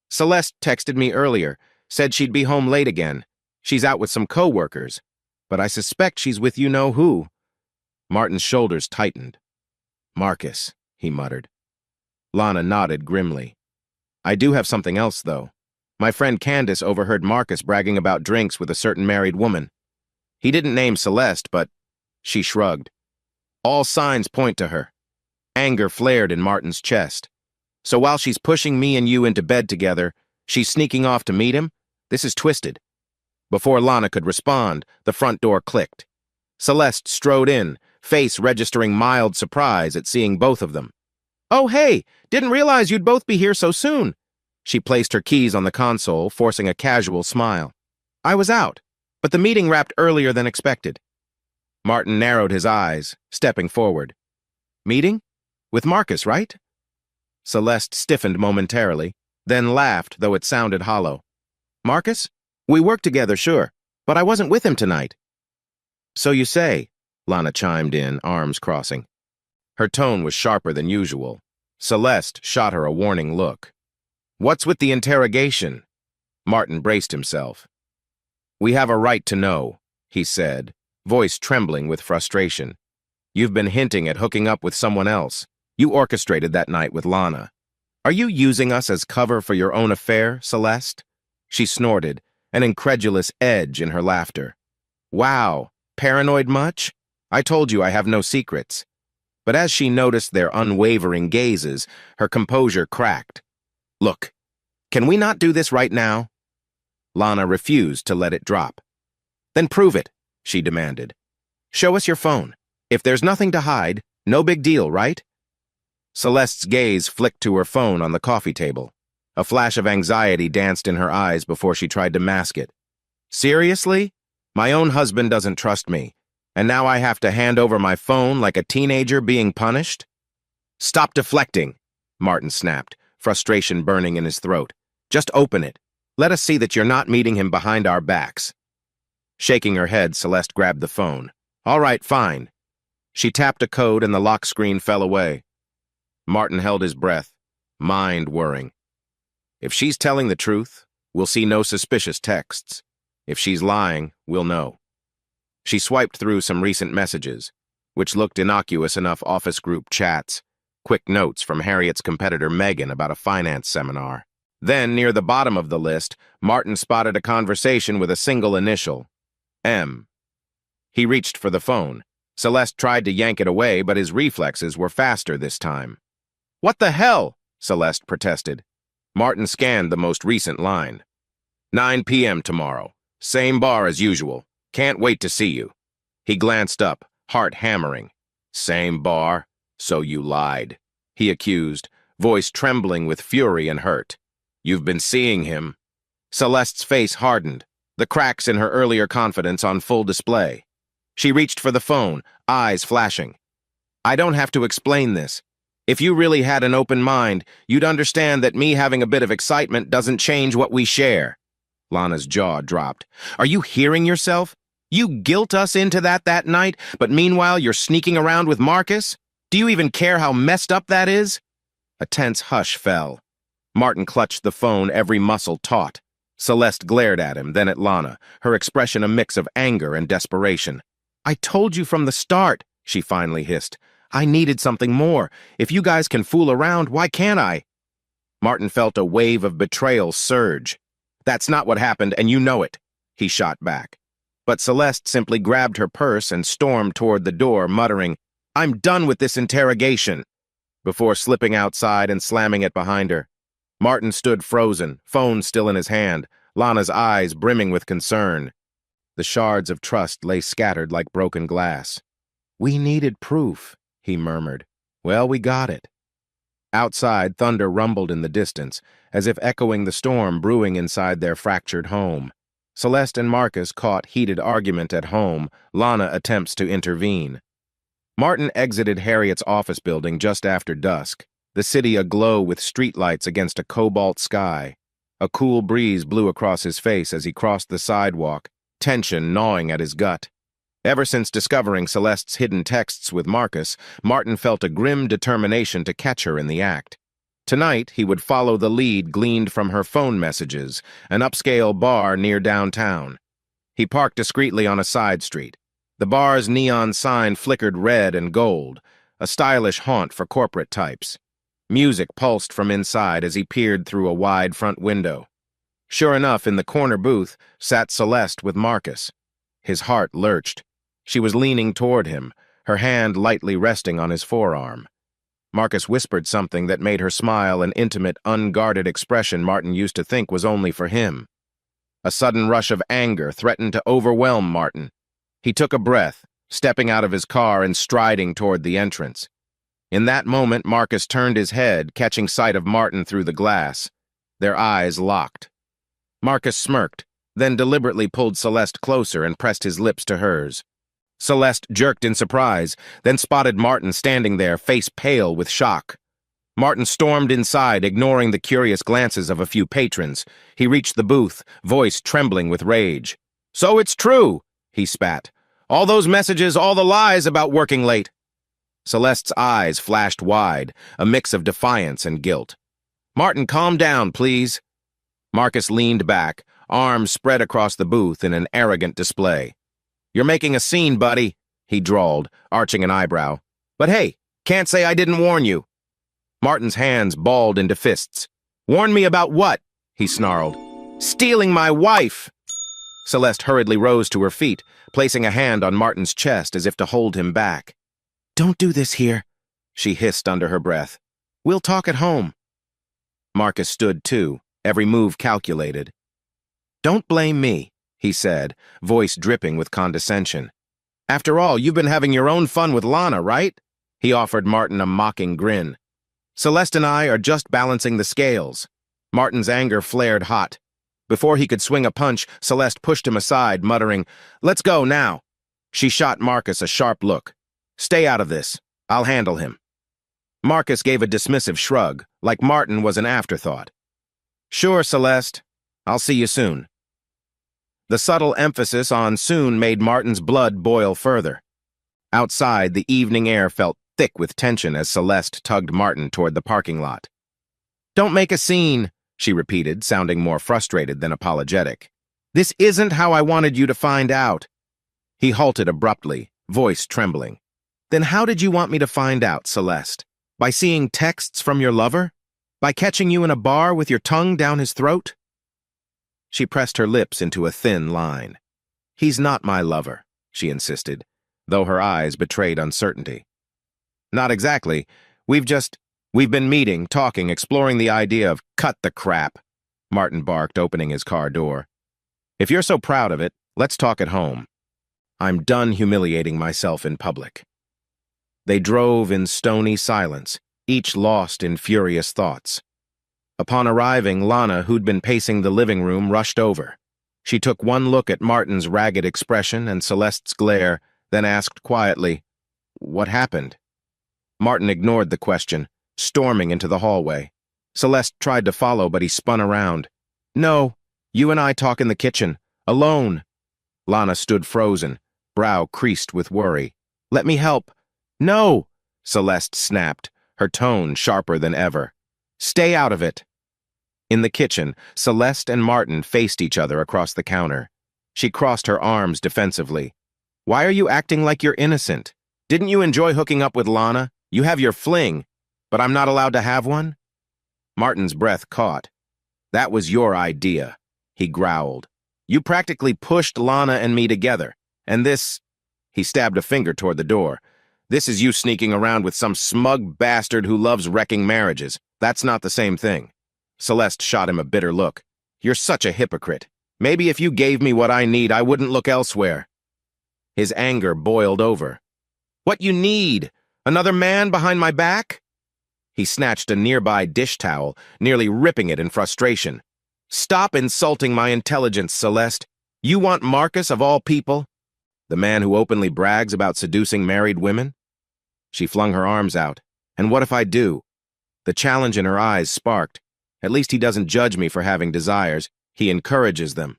"Celeste texted me earlier, said she'd be home late again. She's out with some co-workers, but I suspect she's with you-know-who." Martin's shoulders tightened. "Marcus," he muttered. Lana nodded grimly. "I do have something else, though. My friend Candace overheard Marcus bragging about drinks with a certain married woman. He didn't name Celeste, but..." She shrugged. "All signs point to her." Anger flared in Martin's chest. "So while she's pushing me and you into bed together, she's sneaking off to meet him? This is twisted." Before Lana could respond, the front door clicked. Celeste strode in, face registering mild surprise at seeing both of them. "Oh, hey! Didn't realize you'd both be here so soon." She placed her keys on the console, forcing a casual smile. "I was out, but the meeting wrapped earlier than expected." Martin narrowed his eyes, stepping forward. "Meeting? With Marcus, right?" Celeste stiffened momentarily, then laughed, though it sounded hollow. "Marcus? We worked together, sure, but I wasn't with him tonight." "So you say," Lana chimed in, arms crossing. Her tone was sharper than usual. Celeste shot her a warning look. "What's with the interrogation?" Martin braced himself. "We have a right to know," he said, voice trembling with frustration. "You've been hinting at hooking up with someone else. You orchestrated that night with Lana. Are you using us as cover for your own affair, Celeste?" She snorted, an incredulous edge in her laughter. "Wow, paranoid much? I told you I have no secrets." But as she noticed their unwavering gazes, her composure cracked. "Look, can we not do this right now?" Lana refused to let it drop. "Then prove it," she demanded. "Show us your phone. If there's nothing to hide, no big deal, right?" Celeste's gaze flicked to her phone on the coffee table. A flash of anxiety danced in her eyes before she tried to mask it. "Seriously? My own husband doesn't trust me, and now I have to hand over my phone like a teenager being punished?" "Stop deflecting," Martin snapped, frustration burning in his throat. "Just open it. Let us see that you're not meeting him behind our backs." Shaking her head, Celeste grabbed the phone. "All right, fine." She tapped a code and the lock screen fell away. Martin held his breath, mind whirring. If she's telling the truth, we'll see no suspicious texts. If she's lying, we'll know. She swiped through some recent messages. which looked innocuous enough office group chats, quick notes from Harriet's competitor Megan about a finance seminar. Then, near the bottom of the list, Martin spotted a conversation with a single initial, M. He reached for the phone. Celeste tried to yank it away, but his reflexes were faster this time. "What the hell?" Celeste protested. Martin scanned the most recent line. 9 p.m. tomorrow. Same bar as usual. Can't wait to see you." He glanced up, heart hammering. "Same bar? So you lied," he accused, voice trembling with fury and hurt. "You've been seeing him." Celeste's face hardened, the cracks in her earlier confidence on full display. She reached for the phone, eyes flashing. "I don't have to explain this. If you really had an open mind, you'd understand that me having a bit of excitement doesn't change what we share." Lana's jaw dropped. "Are you hearing yourself? You guilt us into that night, but meanwhile you're sneaking around with Marcus? Do you even care how messed up that is?" A tense hush fell. Martin clutched the phone, every muscle taut. Celeste glared at him, then at Lana, her expression a mix of anger and desperation. "I told you from the start," she finally hissed. "I needed something more. If you guys can fool around, why can't I?" Martin felt a wave of betrayal surge. "That's not what happened, and you know it," he shot back. But Celeste simply grabbed her purse and stormed toward the door, muttering, "I'm done with this interrogation," before slipping outside and slamming it behind her. Martin stood frozen, phone still in his hand, Lana's eyes brimming with concern. The shards of trust lay scattered like broken glass. "We needed proof," he murmured. "Well, we got it." Outside, thunder rumbled in the distance, as if echoing the storm brewing inside their fractured home. Celeste and Marcus caught heated argument at home, Lana attempts to intervene. Martin exited Harriet's office building just after dusk, the city aglow with streetlights against a cobalt sky. A cool breeze blew across his face as he crossed the sidewalk, tension gnawing at his gut. Ever since discovering Celeste's hidden texts with Marcus, Martin felt a grim determination to catch her in the act. Tonight, he would follow the lead gleaned from her phone messages, an upscale bar near downtown. He parked discreetly on a side street. The bar's neon sign flickered red and gold, a stylish haunt for corporate types. Music pulsed from inside as he peered through a wide front window. Sure enough, in the corner booth sat Celeste with Marcus. His heart lurched. She was leaning toward him, her hand lightly resting on his forearm. Marcus whispered something that made her smile, an intimate, unguarded expression Martin used to think was only for him. A sudden rush of anger threatened to overwhelm Martin. He took a breath, stepping out of his car and striding toward the entrance. In that moment, Marcus turned his head, catching sight of Martin through the glass. Their eyes locked. Marcus smirked, then deliberately pulled Celeste closer and pressed his lips to hers. Celeste jerked in surprise, then spotted Martin standing there, face pale with shock. Martin stormed inside, ignoring the curious glances of a few patrons. He reached the booth, voice trembling with rage. "So it's true," he spat. "All those messages, all the lies about working late." Celeste's eyes flashed wide, a mix of defiance and guilt. "Martin, calm down, please." Marcus leaned back, arms spread across the booth in an arrogant display. "You're making a scene, buddy," he drawled, arching an eyebrow. "But hey, can't say I didn't warn you." Martin's hands balled into fists. "Warn me about what?" he snarled. "Stealing my wife!" Celeste hurriedly rose to her feet, placing a hand on Martin's chest as if to hold him back. "Don't do this here," she hissed under her breath. "We'll talk at home." Marcus stood too, every move calculated. "Don't blame me," he said, voice dripping with condescension. "After all, you've been having your own fun with Lana, right?" He offered Martin a mocking grin. "Celeste and I are just balancing the scales." Martin's anger flared hot. Before he could swing a punch, Celeste pushed him aside, muttering, "Let's go now." She shot Marcus a sharp look. "Stay out of this. I'll handle him." Marcus gave a dismissive shrug, like Martin was an afterthought. "Sure, Celeste. I'll see you soon." The subtle emphasis on soon made Martin's blood boil further. Outside, the evening air felt thick with tension as Celeste tugged Martin toward the parking lot. "Don't make a scene," she repeated, sounding more frustrated than apologetic. "This isn't how I wanted you to find out." He halted abruptly, voice trembling. Then how did you want me to find out, Celeste? By seeing texts from your lover? By catching you in a bar with your tongue down his throat? She pressed her lips into a thin line. He's not my lover, she insisted, though her eyes betrayed uncertainty. Not exactly. We've been meeting, talking, exploring the idea of cut the crap, Martin barked, opening his car door. If you're so proud of it, let's talk at home. I'm done humiliating myself in public. They drove in stony silence, each lost in furious thoughts. Upon arriving, Lana, who'd been pacing the living room, rushed over. She took one look at Martin's ragged expression and Celeste's glare, then asked quietly, "What happened?" Martin ignored the question, storming into the hallway. Celeste tried to follow, but he spun around. "No, you and I talk in the kitchen, alone." Lana stood frozen, brow creased with worry. "Let me help." "No," Celeste snapped, her tone sharper than ever. "Stay out of it." In the kitchen, Celeste and Martin faced each other across the counter. She crossed her arms defensively. "Why are you acting like you're innocent? Didn't you enjoy hooking up with Lana? You have your fling, but I'm not allowed to have one?" Martin's breath caught. "That was your idea," he growled. "You practically pushed Lana and me together, and this—" He stabbed a finger toward the door. "This is you sneaking around with some smug bastard who loves wrecking marriages. That's not the same thing." Celeste shot him a bitter look. "You're such a hypocrite. Maybe if you gave me what I need, I wouldn't look elsewhere." His anger boiled over. "What you need? Another man behind my back?" He snatched a nearby dish towel, nearly ripping it in frustration. "Stop insulting my intelligence, Celeste. You want Marcus of all people? The man who openly brags about seducing married women?" She flung her arms out. "And what if I do?" The challenge in her eyes sparked. "At least he doesn't judge me for having desires. He encourages them."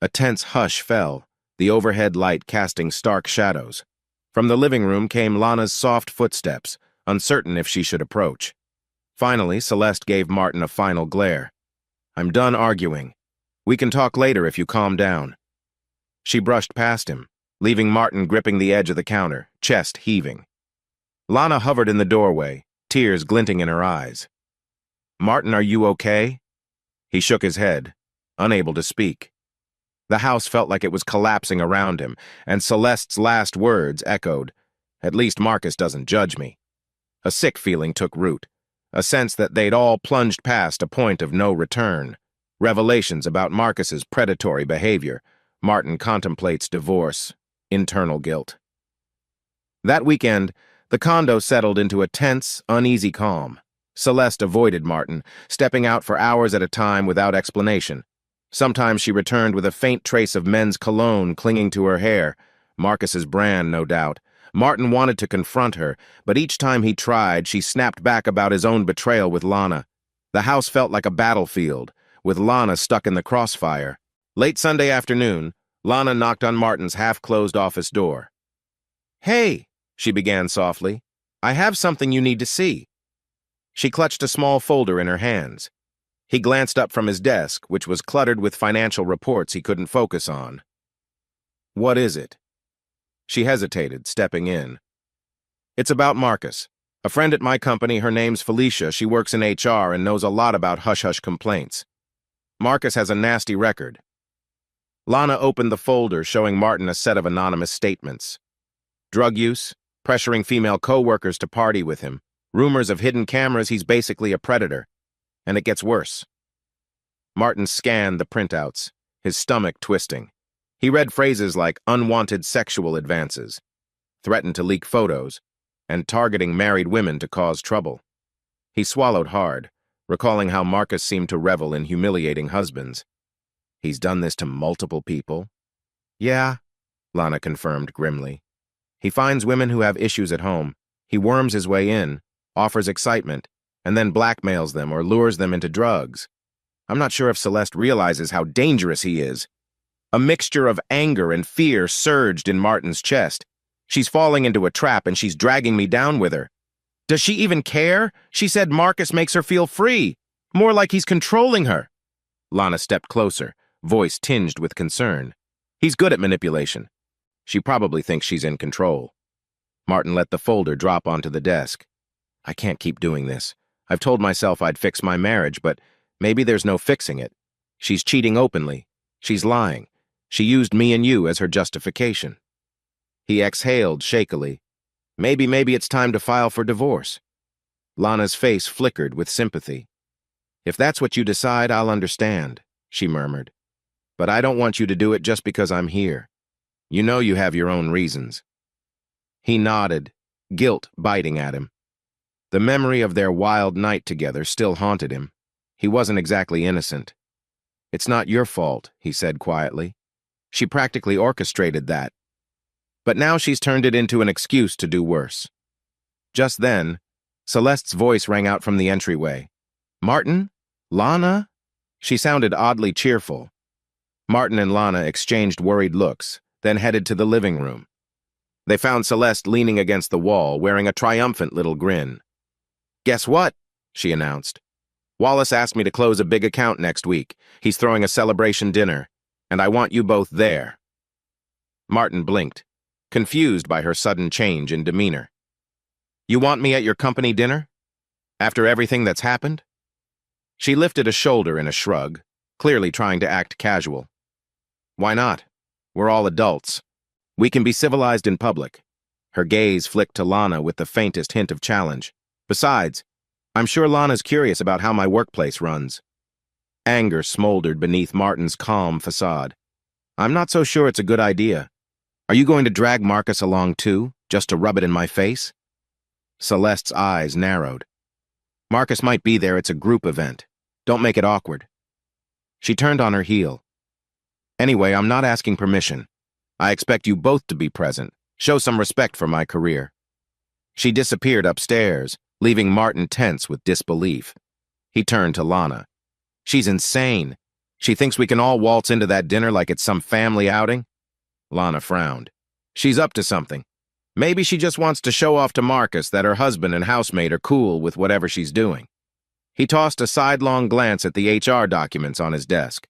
A tense hush fell, the overhead light casting stark shadows. From the living room came Lana's soft footsteps, uncertain if she should approach. Finally, Celeste gave Martin a final glare. "I'm done arguing. We can talk later if you calm down." She brushed past him, leaving Martin gripping the edge of the counter, chest heaving. Lana hovered in the doorway, tears glinting in her eyes. "Martin, are you okay?" He shook his head, unable to speak. The house felt like it was collapsing around him, and Celeste's last words echoed, "At least Marcus doesn't judge me." A sick feeling took root, a sense that they'd all plunged past a point of no return. Revelations about Marcus's predatory behavior. Martin contemplates divorce. Internal guilt. That weekend, the condo settled into a tense, uneasy calm. Celeste avoided Martin, stepping out for hours at a time without explanation. Sometimes she returned with a faint trace of men's cologne clinging to her hair. Marcus's brand, no doubt. Martin wanted to confront her, but each time he tried, she snapped back about his own betrayal with Lana. The house felt like a battlefield, with Lana stuck in the crossfire. Late Sunday afternoon, Lana knocked on Martin's half-closed office door. "Hey," she began softly, "I have something you need to see." She clutched a small folder in her hands. He glanced up from his desk, which was cluttered with financial reports he couldn't focus on. "What is it?" She hesitated, stepping in. "It's about Marcus. A friend at my company, her name's Felicia. She works in HR and knows a lot about hush-hush complaints. Marcus has a nasty record." Lana opened the folder, showing Martin a set of anonymous statements. Drug use, pressuring female co-workers to party with him, rumors of hidden cameras. He's basically a predator. And it gets worse. Martin scanned the printouts, his stomach twisting. He read phrases like unwanted sexual advances, threatened to leak photos, and targeting married women to cause trouble. He swallowed hard, recalling how Marcus seemed to revel in humiliating husbands. "He's done this to multiple people?" "Yeah," Lana confirmed grimly. "He finds women who have issues at home. He worms his way in, offers excitement, and then blackmails them or lures them into drugs. I'm not sure if Celeste realizes how dangerous he is." A mixture of anger and fear surged in Martin's chest. "She's falling into a trap and she's dragging me down with her. Does she even care? She said Marcus makes her feel free. More like he's controlling her." Lana stepped closer, voice tinged with concern. "He's good at manipulation. She probably thinks she's in control." Martin let the folder drop onto the desk. I can't keep doing this. I've told myself I'd fix my marriage, but maybe there's no fixing it. She's cheating openly. She's lying. She used me and you as her justification. He exhaled shakily. Maybe it's time to file for divorce. Lana's face flickered with sympathy. If that's what you decide, I'll understand, she murmured. But I don't want you to do it just because I'm here. You know you have your own reasons. He nodded, guilt biting at him. The memory of their wild night together still haunted him. He wasn't exactly innocent. It's not your fault, he said quietly. She practically orchestrated that. But now she's turned it into an excuse to do worse. Just then, Celeste's voice rang out from the entryway. Martin? Lana? She sounded oddly cheerful. Martin and Lana exchanged worried looks, then headed to the living room. They found Celeste leaning against the wall, wearing a triumphant little grin. Guess what? She announced. Wallace asked me to close a big account next week. He's throwing a celebration dinner, and I want you both there. Martin blinked, confused by her sudden change in demeanor. You want me at your company dinner? After everything that's happened? She lifted a shoulder in a shrug, clearly trying to act casual. Why not? We're all adults. We can be civilized in public. Her gaze flicked to Lana with the faintest hint of challenge. Besides, I'm sure Lana's curious about how my workplace runs. Anger smoldered beneath Martin's calm facade. I'm not so sure it's a good idea. Are you going to drag Marcus along too, just to rub it in my face? Celeste's eyes narrowed. Marcus might be there, it's a group event. Don't make it awkward. She turned on her heel. Anyway, I'm not asking permission. I expect you both to be present. Show some respect for my career. She disappeared upstairs, leaving Martin tense with disbelief. He turned to Lana. She's insane. She thinks we can all waltz into that dinner like it's some family outing? Lana frowned. She's up to something. Maybe she just wants to show off to Marcus that her husband and housemate are cool with whatever she's doing. He tossed a sidelong glance at the HR documents on his desk.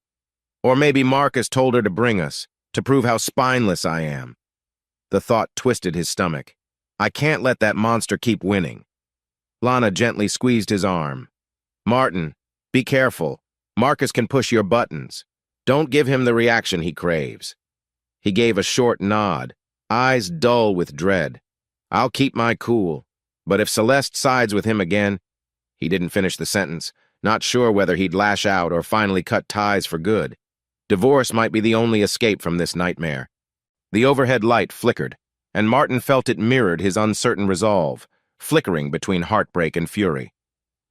Or maybe Marcus told her to bring us, to prove how spineless I am. The thought twisted his stomach. I can't let that monster keep winning. Lana gently squeezed his arm. Martin, be careful. Marcus can push your buttons. Don't give him the reaction he craves. He gave a short nod, eyes dull with dread. I'll keep my cool, but if Celeste sides with him again— He didn't finish the sentence, not sure whether he'd lash out or finally cut ties for good. Divorce might be the only escape from this nightmare. The overhead light flickered, and Martin felt it mirrored his uncertain resolve, flickering between heartbreak and fury.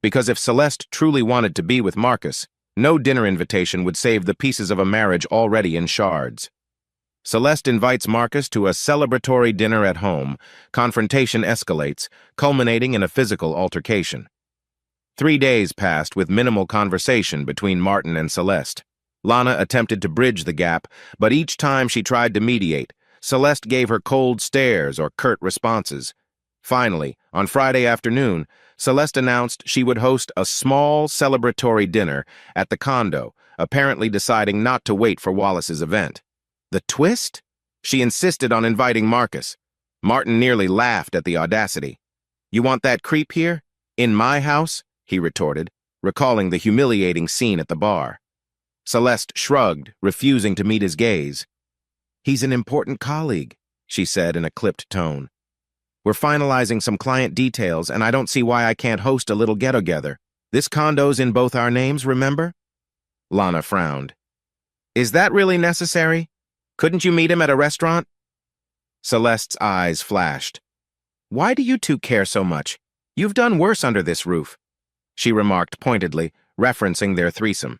Because if Celeste truly wanted to be with Marcus, no dinner invitation would save the pieces of a marriage already in shards. Celeste invites Marcus to a celebratory dinner at home. Confrontation escalates, culminating in a physical altercation. 3 days passed with minimal conversation between Martin and Celeste. Lana attempted to bridge the gap, but each time she tried to mediate, Celeste gave her cold stares or curt responses. Finally, on Friday afternoon, Celeste announced she would host a small celebratory dinner at the condo, apparently deciding not to wait for Wallace's event. The twist? She insisted on inviting Marcus. Martin nearly laughed at the audacity. You want that creep here? In my house? He retorted, recalling the humiliating scene at the bar. Celeste shrugged, refusing to meet his gaze. He's an important colleague, she said in a clipped tone. We're finalizing some client details, and I don't see why I can't host a little get-together. This condo's in both our names, remember? Lana frowned. Is that really necessary? Couldn't you meet him at a restaurant? Celeste's eyes flashed. Why do you two care so much? You've done worse under this roof, she remarked pointedly, referencing their threesome.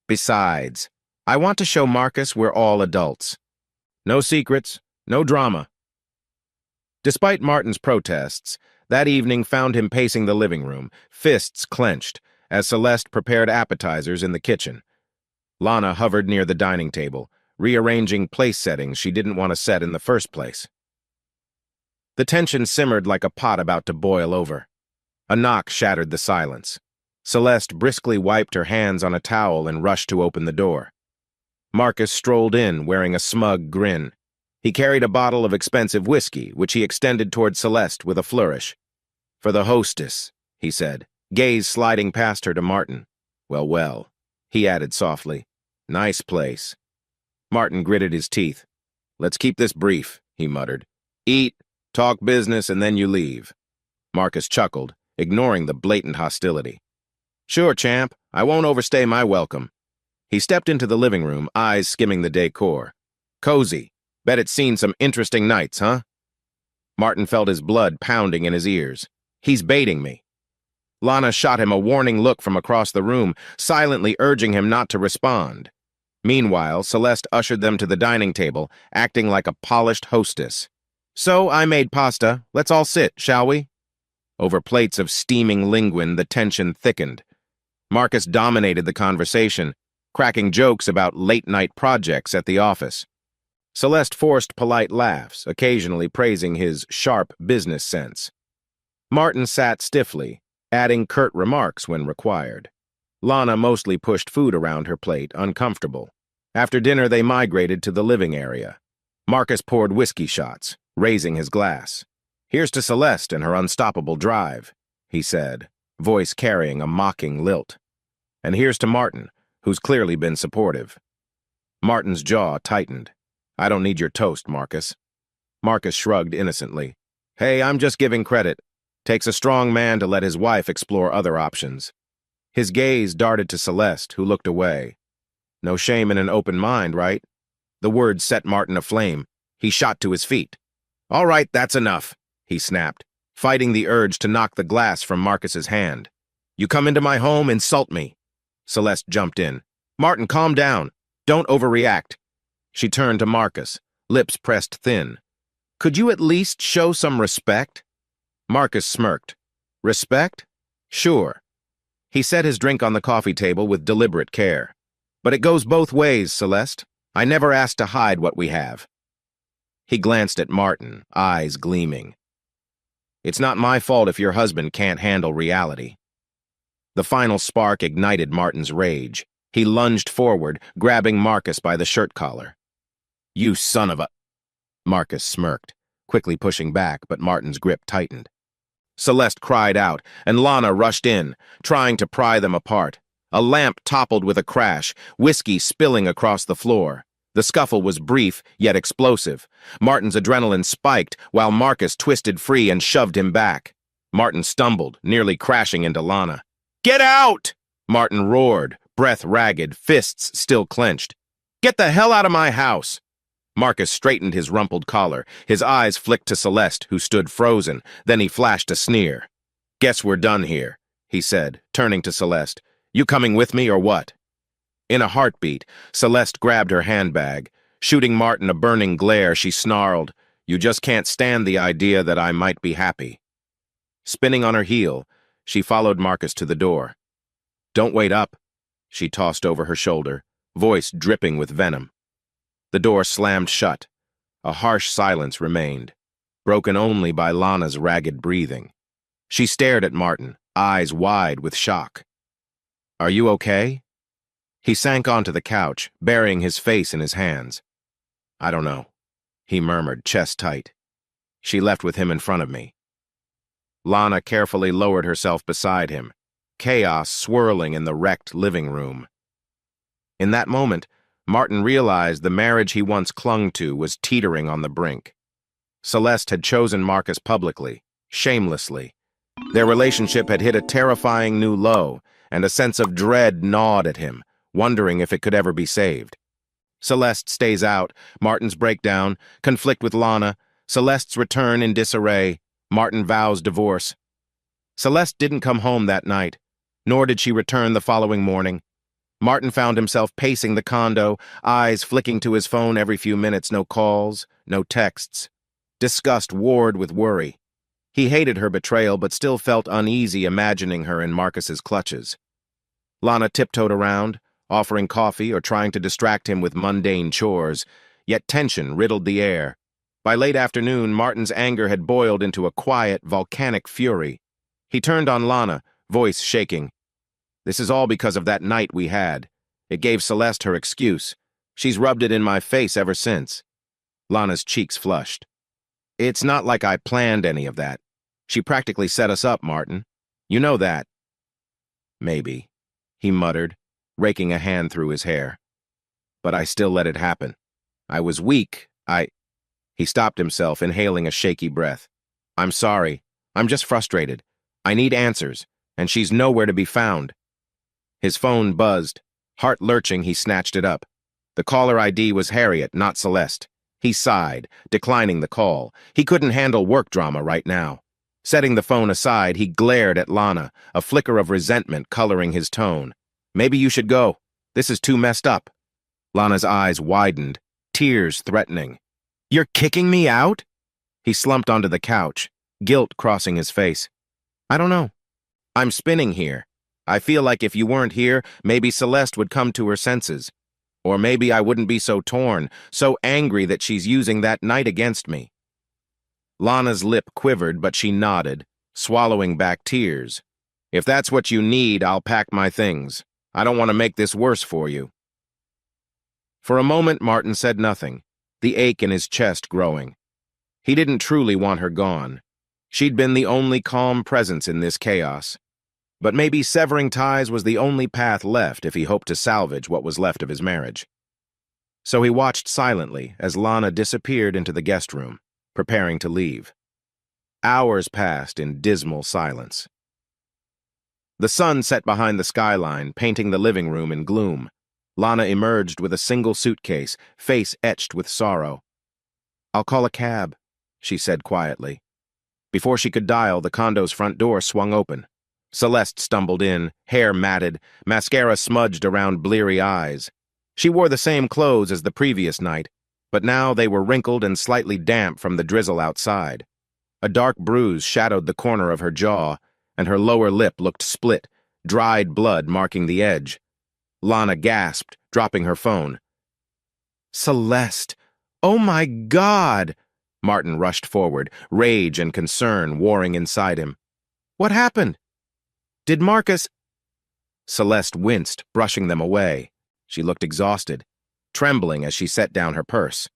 Besides, I want to show Marcus we're all adults. No secrets, no drama. Despite Martin's protests, that evening found him pacing the living room, fists clenched, as Celeste prepared appetizers in the kitchen. Lana hovered near the dining table, rearranging place settings she didn't want to set in the first place. The tension simmered like a pot about to boil over. A knock shattered the silence. Celeste briskly wiped her hands on a towel and rushed to open the door. Marcus strolled in, wearing a smug grin. He carried a bottle of expensive whiskey, which he extended toward Celeste with a flourish. "For the hostess," he said, gaze sliding past her to Martin. "Well, well," he added softly. "Nice place." Martin gritted his teeth. "Let's keep this brief," he muttered. "Eat, talk business, and then you leave." Marcus chuckled, ignoring the blatant hostility. "Sure, champ. I won't overstay my welcome." He stepped into the living room, eyes skimming the decor. "Cozy. Bet it's seen some interesting nights, huh?" Martin felt his blood pounding in his ears. "He's baiting me." Lana shot him a warning look from across the room, silently urging him not to respond. Meanwhile, Celeste ushered them to the dining table, acting like a polished hostess. "So I made pasta. Let's all sit, shall we?" Over plates of steaming linguine, the tension thickened. Marcus dominated the conversation, cracking jokes about late-night projects at the office. Celeste forced polite laughs, occasionally praising his sharp business sense. Martin sat stiffly, adding curt remarks when required. Lana mostly pushed food around her plate, uncomfortable. After dinner, they migrated to the living area. Marcus poured whiskey shots, raising his glass. "Here's to Celeste and her unstoppable drive," he said, voice carrying a mocking lilt. "And here's to Martin, who's clearly been supportive." Martin's jaw tightened. "I don't need your toast, Marcus." Marcus shrugged innocently. "Hey, I'm just giving credit. Takes a strong man to let his wife explore other options." His gaze darted to Celeste, who looked away. "No shame in an open mind, right?" The words set Martin aflame. He shot to his feet. "All right, that's enough," he snapped, fighting the urge to knock the glass from Marcus's hand. "You come into my home, insult me." Celeste jumped in. "Martin, calm down. Don't overreact." She turned to Marcus, lips pressed thin. "Could you at least show some respect?" Marcus smirked. "Respect? Sure." He set his drink on the coffee table with deliberate care. "But it goes both ways, Celeste. I never asked to hide what we have." He glanced at Martin, eyes gleaming. "It's not my fault if your husband can't handle reality." The final spark ignited Martin's rage. He lunged forward, grabbing Marcus by the shirt collar. "You son of a—" Marcus smirked, quickly pushing back, but Martin's grip tightened. Celeste cried out, and Lana rushed in, trying to pry them apart. A lamp toppled with a crash, whiskey spilling across the floor. The scuffle was brief, yet explosive. Martin's adrenaline spiked, while Marcus twisted free and shoved him back. Martin stumbled, nearly crashing into Lana. "Get out!" Martin roared, breath ragged, fists still clenched. "Get the hell out of my house!" Marcus straightened his rumpled collar. His eyes flicked to Celeste, who stood frozen. Then he flashed a sneer. "Guess we're done here," he said, turning to Celeste. "You coming with me or what?" In a heartbeat, Celeste grabbed her handbag. Shooting Martin a burning glare, she snarled, "You just can't stand the idea that I might be happy." Spinning on her heel, she followed Marcus to the door. "Don't wait up," she tossed over her shoulder, voice dripping with venom. The door slammed shut. A harsh silence remained, broken only by Lana's ragged breathing. She stared at Martin, eyes wide with shock. "Are you okay?" He sank onto the couch, burying his face in his hands. "I don't know," he murmured, chest tight. "She left with him in front of me." Lana carefully lowered herself beside him, chaos swirling in the wrecked living room. In that moment, Martin realized the marriage he once clung to was teetering on the brink. Celeste had chosen Marcus publicly, shamelessly. Their relationship had hit a terrifying new low, and a sense of dread gnawed at him, wondering if it could ever be saved. Celeste stays out, Martin's breakdown, conflict with Lana, Celeste's return in disarray, Martin vows divorce. Celeste didn't come home that night, nor did she return the following morning. Martin found himself pacing the condo, eyes flicking to his phone every few minutes, no calls, no texts. Disgust warred with worry. He hated her betrayal, but still felt uneasy imagining her in Marcus's clutches. Lana tiptoed around, offering coffee or trying to distract him with mundane chores, yet tension riddled the air. By late afternoon, Martin's anger had boiled into a quiet, volcanic fury. He turned on Lana, voice shaking. "This is all because of that night we had. It gave Celeste her excuse. She's rubbed it in my face ever since." Lana's cheeks flushed. It's not like I planned any of that. She practically set us up, Martin. You know that. Maybe, he muttered, raking a hand through his hair. But I still let it happen. I was weak. He stopped himself, inhaling a shaky breath. I'm sorry. I'm just frustrated. I need answers, and she's nowhere to be found. His phone buzzed. Heart lurching, he snatched it up. The caller ID was Harriet, not Celeste. He sighed, declining the call. He couldn't handle work drama right now. Setting the phone aside, he glared at Lana, a flicker of resentment coloring his tone. Maybe you should go. This is too messed up. Lana's eyes widened, tears threatening. You're kicking me out? He slumped onto the couch, guilt crossing his face. I don't know. I'm spinning here. I feel like if you weren't here, maybe Celeste would come to her senses. Or maybe I wouldn't be so torn, so angry that she's using that night against me. Lana's lip quivered, but she nodded, swallowing back tears. If that's what you need, I'll pack my things. I don't want to make this worse for you. For a moment, Martin said nothing, the ache in his chest growing. He didn't truly want her gone. She'd been the only calm presence in this chaos. But maybe severing ties was the only path left if he hoped to salvage what was left of his marriage. So he watched silently as Lana disappeared into the guest room, preparing to leave. Hours passed in dismal silence. The sun set behind the skyline, painting the living room in gloom. Lana emerged with a single suitcase, face etched with sorrow. I'll call a cab, she said quietly. Before she could dial, the condo's front door swung open. Celeste stumbled in, hair matted, mascara smudged around bleary eyes. She wore the same clothes as the previous night, but now they were wrinkled and slightly damp from the drizzle outside. A dark bruise shadowed the corner of her jaw, and her lower lip looked split, dried blood marking the edge. Lana gasped, dropping her phone. Celeste! Oh my God! Martin rushed forward, rage and concern warring inside him. What happened? Did Marcus... Celeste winced, brushing them away. She looked exhausted, trembling as she set down her purse.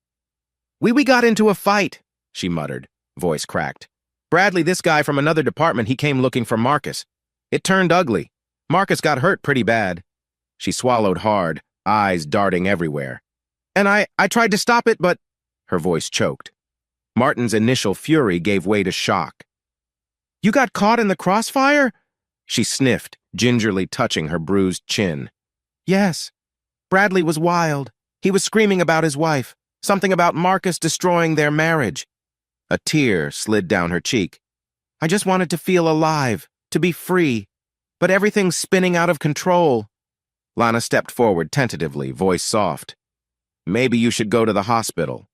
We got into a fight, she muttered, voice cracked. Bradley, this guy from another department, he came looking for Marcus. It turned ugly. Marcus got hurt pretty bad. She swallowed hard, eyes darting everywhere. And I tried to stop it, but... Her voice choked. Martin's initial fury gave way to shock. You got caught in the crossfire? She sniffed, gingerly touching her bruised chin. Yes. Bradley was wild. He was screaming about his wife, something about Marcus destroying their marriage. A tear slid down her cheek. I just wanted to feel alive, to be free, but everything's spinning out of control. Lana stepped forward tentatively, voice soft. Maybe you should go to the hospital.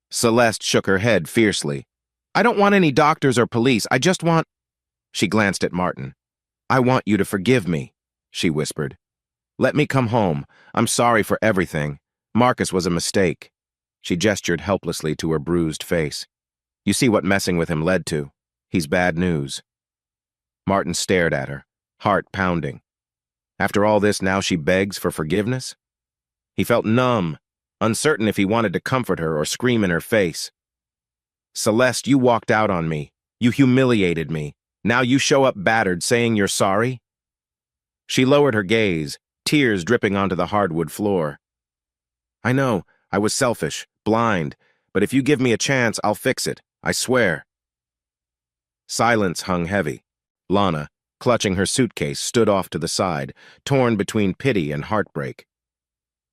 Celeste shook her head fiercely. I don't want any doctors or police, I just want... She glanced at Martin. I want you to forgive me, she whispered. Let me come home. I'm sorry for everything. Marcus was a mistake. She gestured helplessly to her bruised face. You see what messing with him led to. He's bad news. Martin stared at her, heart pounding. After all this, now she begs for forgiveness? He felt numb, uncertain if he wanted to comfort her or scream in her face. Celeste, you walked out on me. You humiliated me. Now you show up battered, saying you're sorry? She lowered her gaze, tears dripping onto the hardwood floor. I know, I was selfish, blind, but if you give me a chance, I'll fix it, I swear. Silence hung heavy. Lana, clutching her suitcase, stood off to the side, torn between pity and heartbreak.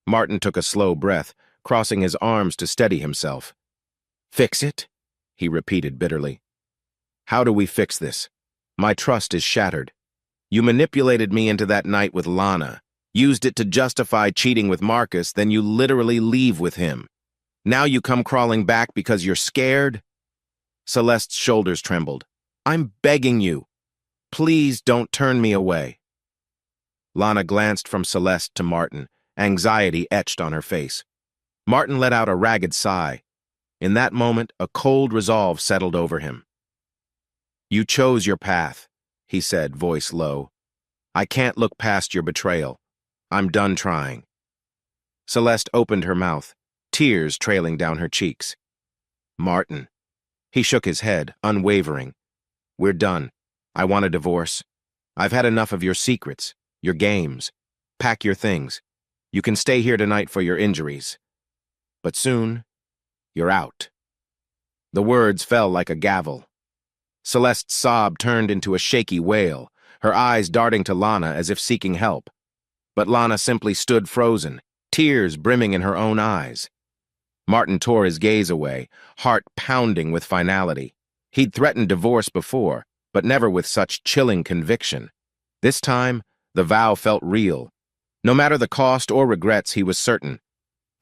Martin took a slow breath, crossing his arms to steady himself. Fix it? He repeated bitterly. How do we fix this? My trust is shattered. You manipulated me into that night with Lana, used it to justify cheating with Marcus, then you literally leave with him. Now you come crawling back because you're scared? Celeste's shoulders trembled. I'm begging you. Please don't turn me away. Lana glanced from Celeste to Martin, anxiety etched on her face. Martin let out a ragged sigh. In that moment, a cold resolve settled over him. You chose your path, he said, voice low. I can't look past your betrayal. I'm done trying. Celeste opened her mouth, tears trailing down her cheeks. "Martin." He shook his head, unwavering. "We're done. I want a divorce. I've had enough of your secrets, your games. Pack your things. You can stay here tonight for your injuries. But soon, you're out." The words fell like a gavel. Celeste's sob turned into a shaky wail, her eyes darting to Lana as if seeking help. But Lana simply stood frozen, tears brimming in her own eyes. Martin tore his gaze away, heart pounding with finality. He'd threatened divorce before, but never with such chilling conviction. This time, the vow felt real. No matter the cost or regrets, he was certain.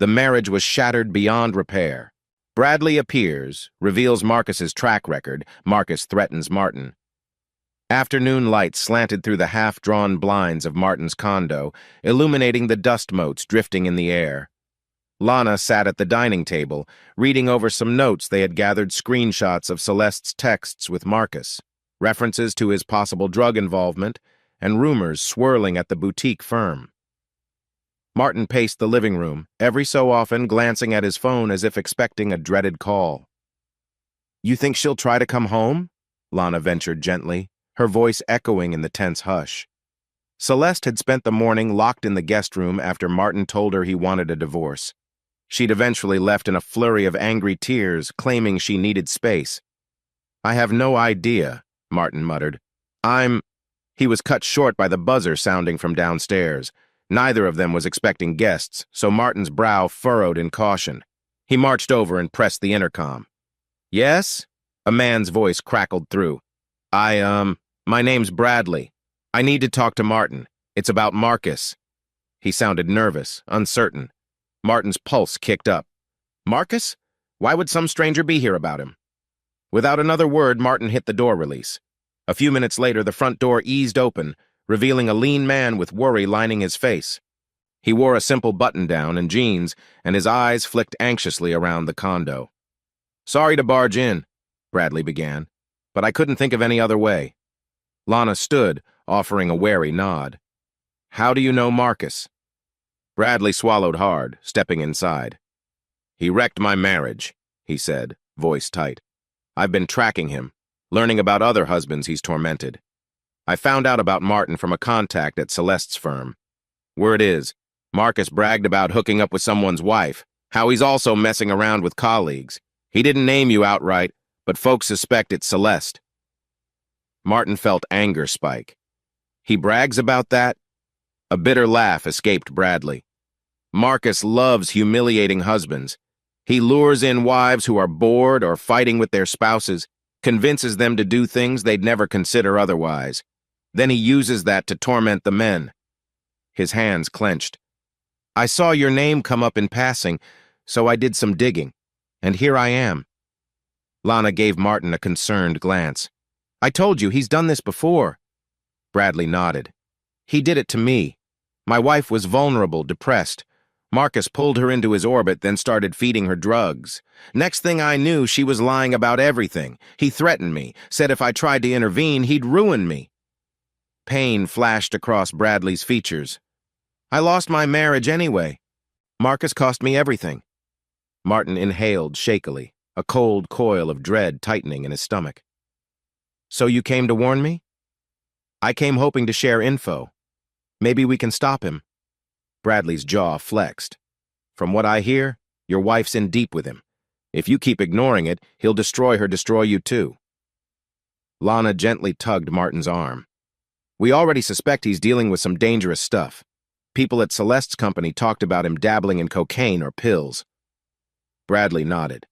The marriage was shattered beyond repair. Bradley appears, reveals Marcus's track record. Marcus threatens Martin. Afternoon light slanted through the half-drawn blinds of Martin's condo, illuminating the dust motes drifting in the air. Lana sat at the dining table, reading over some notes they had gathered, screenshots of Celeste's texts with Marcus, references to his possible drug involvement, and rumors swirling at the boutique firm. Martin paced the living room, every so often glancing at his phone as if expecting a dreaded call. "You think she'll try to come home?" Lana ventured gently, her voice echoing in the tense hush. Celeste had spent the morning locked in the guest room after Martin told her he wanted a divorce. She'd eventually left in a flurry of angry tears, claiming she needed space. "I have no idea," Martin muttered. He was cut short by the buzzer sounding from downstairs. Neither of them was expecting guests, so Martin's brow furrowed in caution. He marched over and pressed the intercom. "Yes?" A man's voice crackled through. My name's Bradley. I need to talk to Martin. It's about Marcus." He sounded nervous, uncertain. Martin's pulse kicked up. "Marcus? Why would some stranger be here about him?" Without another word, Martin hit the door release. A few minutes later, the front door eased open, revealing a lean man with worry lining his face. He wore a simple button-down and jeans, and his eyes flicked anxiously around the condo. "Sorry to barge in," Bradley began, "but I couldn't think of any other way." Lana stood, offering a wary nod. "How do you know Marcus?" Bradley swallowed hard, stepping inside. "He wrecked my marriage," he said, voice tight. "I've been tracking him, learning about other husbands he's tormented. I found out about Martin from a contact at Celeste's firm. Word is, Marcus bragged about hooking up with someone's wife, how he's also messing around with colleagues. He didn't name you outright, but folks suspect it's Celeste." Martin felt anger spike. "He brags about that?" A bitter laugh escaped Bradley. "Marcus loves humiliating husbands. He lures in wives who are bored or fighting with their spouses, convinces them to do things they'd never consider otherwise. Then he uses that to torment the men." His hands clenched. "I saw your name come up in passing, so I did some digging. And here I am." Lana gave Martin a concerned glance. "I told you, he's done this before." Bradley nodded. "He did it to me. My wife was vulnerable, depressed. Marcus pulled her into his orbit, then started feeding her drugs. Next thing I knew, she was lying about everything. He threatened me, said if I tried to intervene, he'd ruin me." Pain flashed across Bradley's features. "I lost my marriage anyway. Marcus cost me everything." Martin inhaled shakily, a cold coil of dread tightening in his stomach. "So you came to warn me?" "I came hoping to share info. Maybe we can stop him." Bradley's jaw flexed. "From what I hear, your wife's in deep with him. If you keep ignoring it, he'll destroy you too." Lana gently tugged Martin's arm. "We already suspect he's dealing with some dangerous stuff. People at Celeste's company talked about him dabbling in cocaine or pills." Bradley nodded.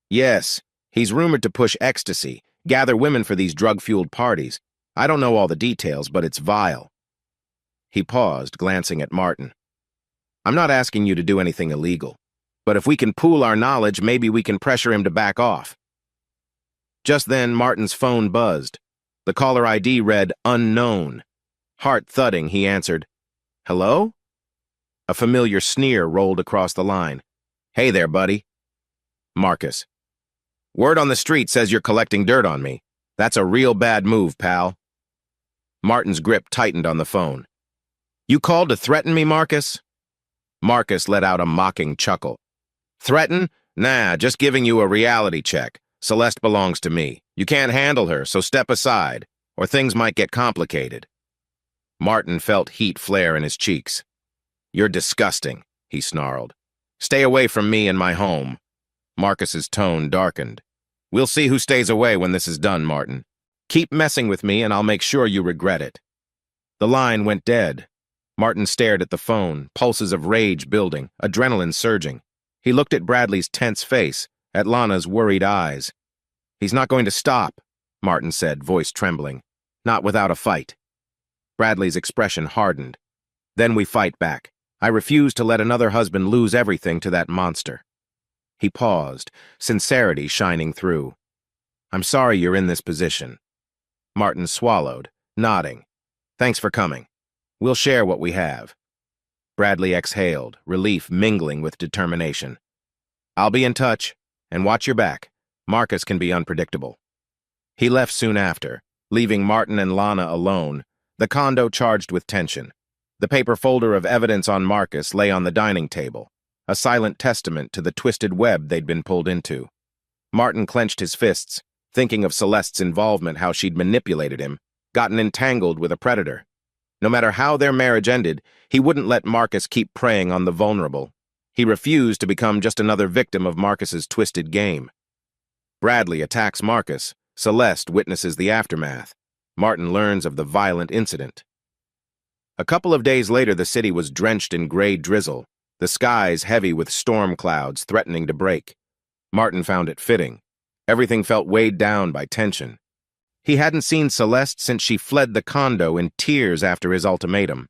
"Yes, he's rumored to push ecstasy, gather women for these drug-fueled parties. I don't know all the details, but it's vile." He paused, glancing at Martin. "I'm not asking you to do anything illegal, but if we can pool our knowledge, maybe we can pressure him to back off." Just then, Martin's phone buzzed. The caller ID read, "Unknown." Heart thudding, he answered, "Hello?" A familiar sneer rolled across the line. "Hey there, buddy." Marcus. "Word on the street says you're collecting dirt on me. That's a real bad move, pal." Martin's grip tightened on the phone. "You called to threaten me, Marcus?" Marcus let out a mocking chuckle. Threaten? Nah, just giving you a reality check. Celeste belongs to me. You can't handle her, so step aside, or things might get complicated. Martin felt heat flare in his cheeks. You're disgusting, he snarled. Stay away from me and my home. Marcus's tone darkened. We'll see who stays away when this is done, Martin. Keep messing with me and I'll make sure you regret it. The line went dead. Martin stared at the phone, pulses of rage building, adrenaline surging. He looked at Bradley's tense face, at Lana's worried eyes. He's not going to stop, Martin said, voice trembling. Not without a fight. Bradley's expression hardened. Then we fight back. I refuse to let another husband lose everything to that monster. He paused, sincerity shining through. I'm sorry you're in this position. Martin swallowed, nodding. Thanks for coming. We'll share what we have. Bradley exhaled, relief mingling with determination. I'll be in touch, and watch your back. Marcus can be unpredictable. He left soon after, leaving Martin and Lana alone, the condo charged with tension. The paper folder of evidence on Marcus lay on the dining table, a silent testament to the twisted web they'd been pulled into. Martin clenched his fists, thinking of Celeste's involvement, how she'd manipulated him, gotten entangled with a predator. No matter how their marriage ended, he wouldn't let Marcus keep preying on the vulnerable. He refused to become just another victim of Marcus's twisted game. Bradley attacks Marcus. Celeste witnesses the aftermath. Martin learns of the violent incident. A couple of days later, the city was drenched in gray drizzle, the skies heavy with storm clouds threatening to break. Martin found it fitting. Everything felt weighed down by tension. He hadn't seen Celeste since she fled the condo in tears after his ultimatum.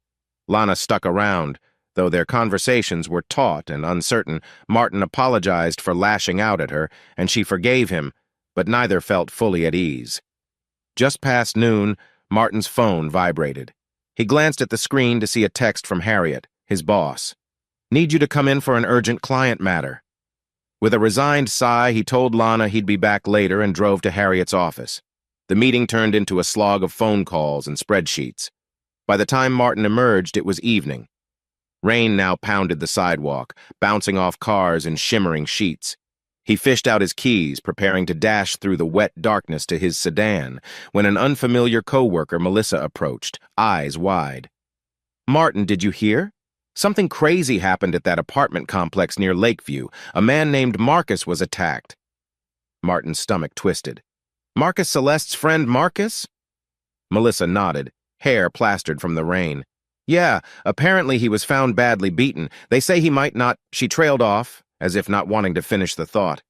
Lana stuck around. Though their conversations were taut and uncertain, Martin apologized for lashing out at her, and she forgave him, but neither felt fully at ease. Just past noon, Martin's phone vibrated. He glanced at the screen to see a text from Harriet, his boss. Need you to come in for an urgent client matter. With a resigned sigh, he told Lana he'd be back later and drove to Harriet's office. The meeting turned into a slog of phone calls and spreadsheets. By the time Martin emerged, it was evening. Rain now pounded the sidewalk, bouncing off cars and shimmering sheets. He fished out his keys, preparing to dash through the wet darkness to his sedan, when an unfamiliar co-worker, Melissa, approached, eyes wide. Martin, did you hear? Something crazy happened at that apartment complex near Lakeview. A man named Marcus was attacked. Martin's stomach twisted. Marcus Celeste's friend Marcus? Melissa nodded, hair plastered from the rain. Yeah, apparently he was found badly beaten. They say he might not. She trailed off, as if not wanting to finish the thought.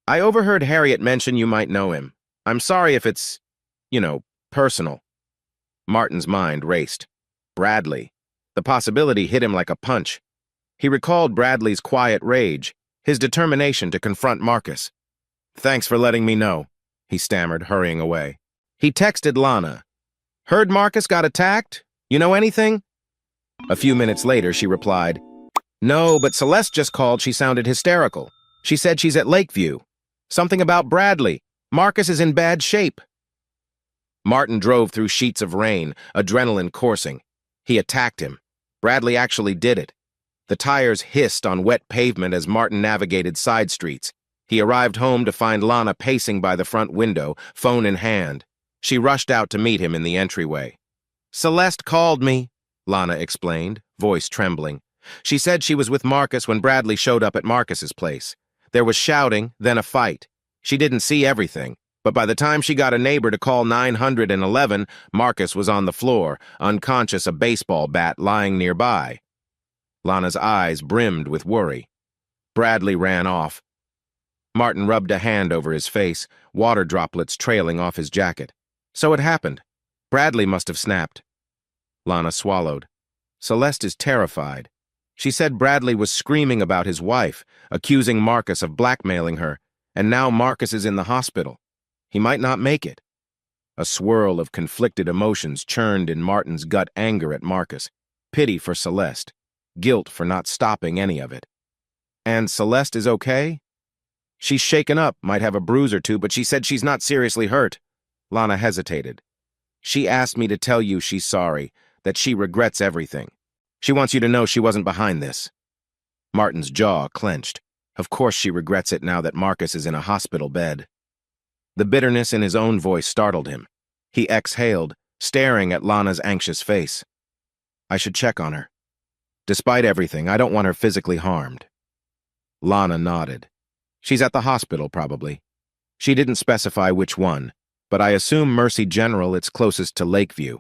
I overheard Harriet mention you might know him. I'm sorry if it's, personal. Martin's mind raced. Bradley. The possibility hit him like a punch. He recalled Bradley's quiet rage, his determination to confront Marcus. Thanks for letting me know, he stammered, hurrying away. He texted Lana. Heard Marcus got attacked? You know anything? A few minutes later, she replied, No, but Celeste just called. She sounded hysterical. She said she's at Lakeview. Something about Bradley. Marcus is in bad shape. Martin drove through sheets of rain, adrenaline coursing. He attacked him. Bradley actually did it. The tires hissed on wet pavement as Martin navigated side streets. He arrived home to find Lana pacing by the front window, phone in hand. She rushed out to meet him in the entryway. Celeste called me, Lana explained, voice trembling. She said she was with Marcus when Bradley showed up at Marcus's place. There was shouting, then a fight. She didn't see everything, but by the time she got a neighbor to call 911, Marcus was on the floor, unconscious, a baseball bat lying nearby. Lana's eyes brimmed with worry. Bradley ran off. Martin rubbed a hand over his face, water droplets trailing off his jacket. So it happened. Bradley must have snapped. Lana swallowed. Celeste is terrified. She said Bradley was screaming about his wife, accusing Marcus of blackmailing her, and now Marcus is in the hospital. He might not make it. A swirl of conflicted emotions churned in Martin's gut: anger at Marcus, pity for Celeste, guilt for not stopping any of it. And Celeste is okay? She's shaken up, might have a bruise or two, but she said she's not seriously hurt. Lana hesitated. She asked me to tell you she's sorry, that she regrets everything. She wants you to know she wasn't behind this. Martin's jaw clenched. Of course she regrets it now that Marcus is in a hospital bed. The bitterness in his own voice startled him. He exhaled, staring at Lana's anxious face. I should check on her. Despite everything, I don't want her physically harmed. Lana nodded. She's at the hospital, probably. She didn't specify which one, but I assume Mercy General it's closest to Lakeview.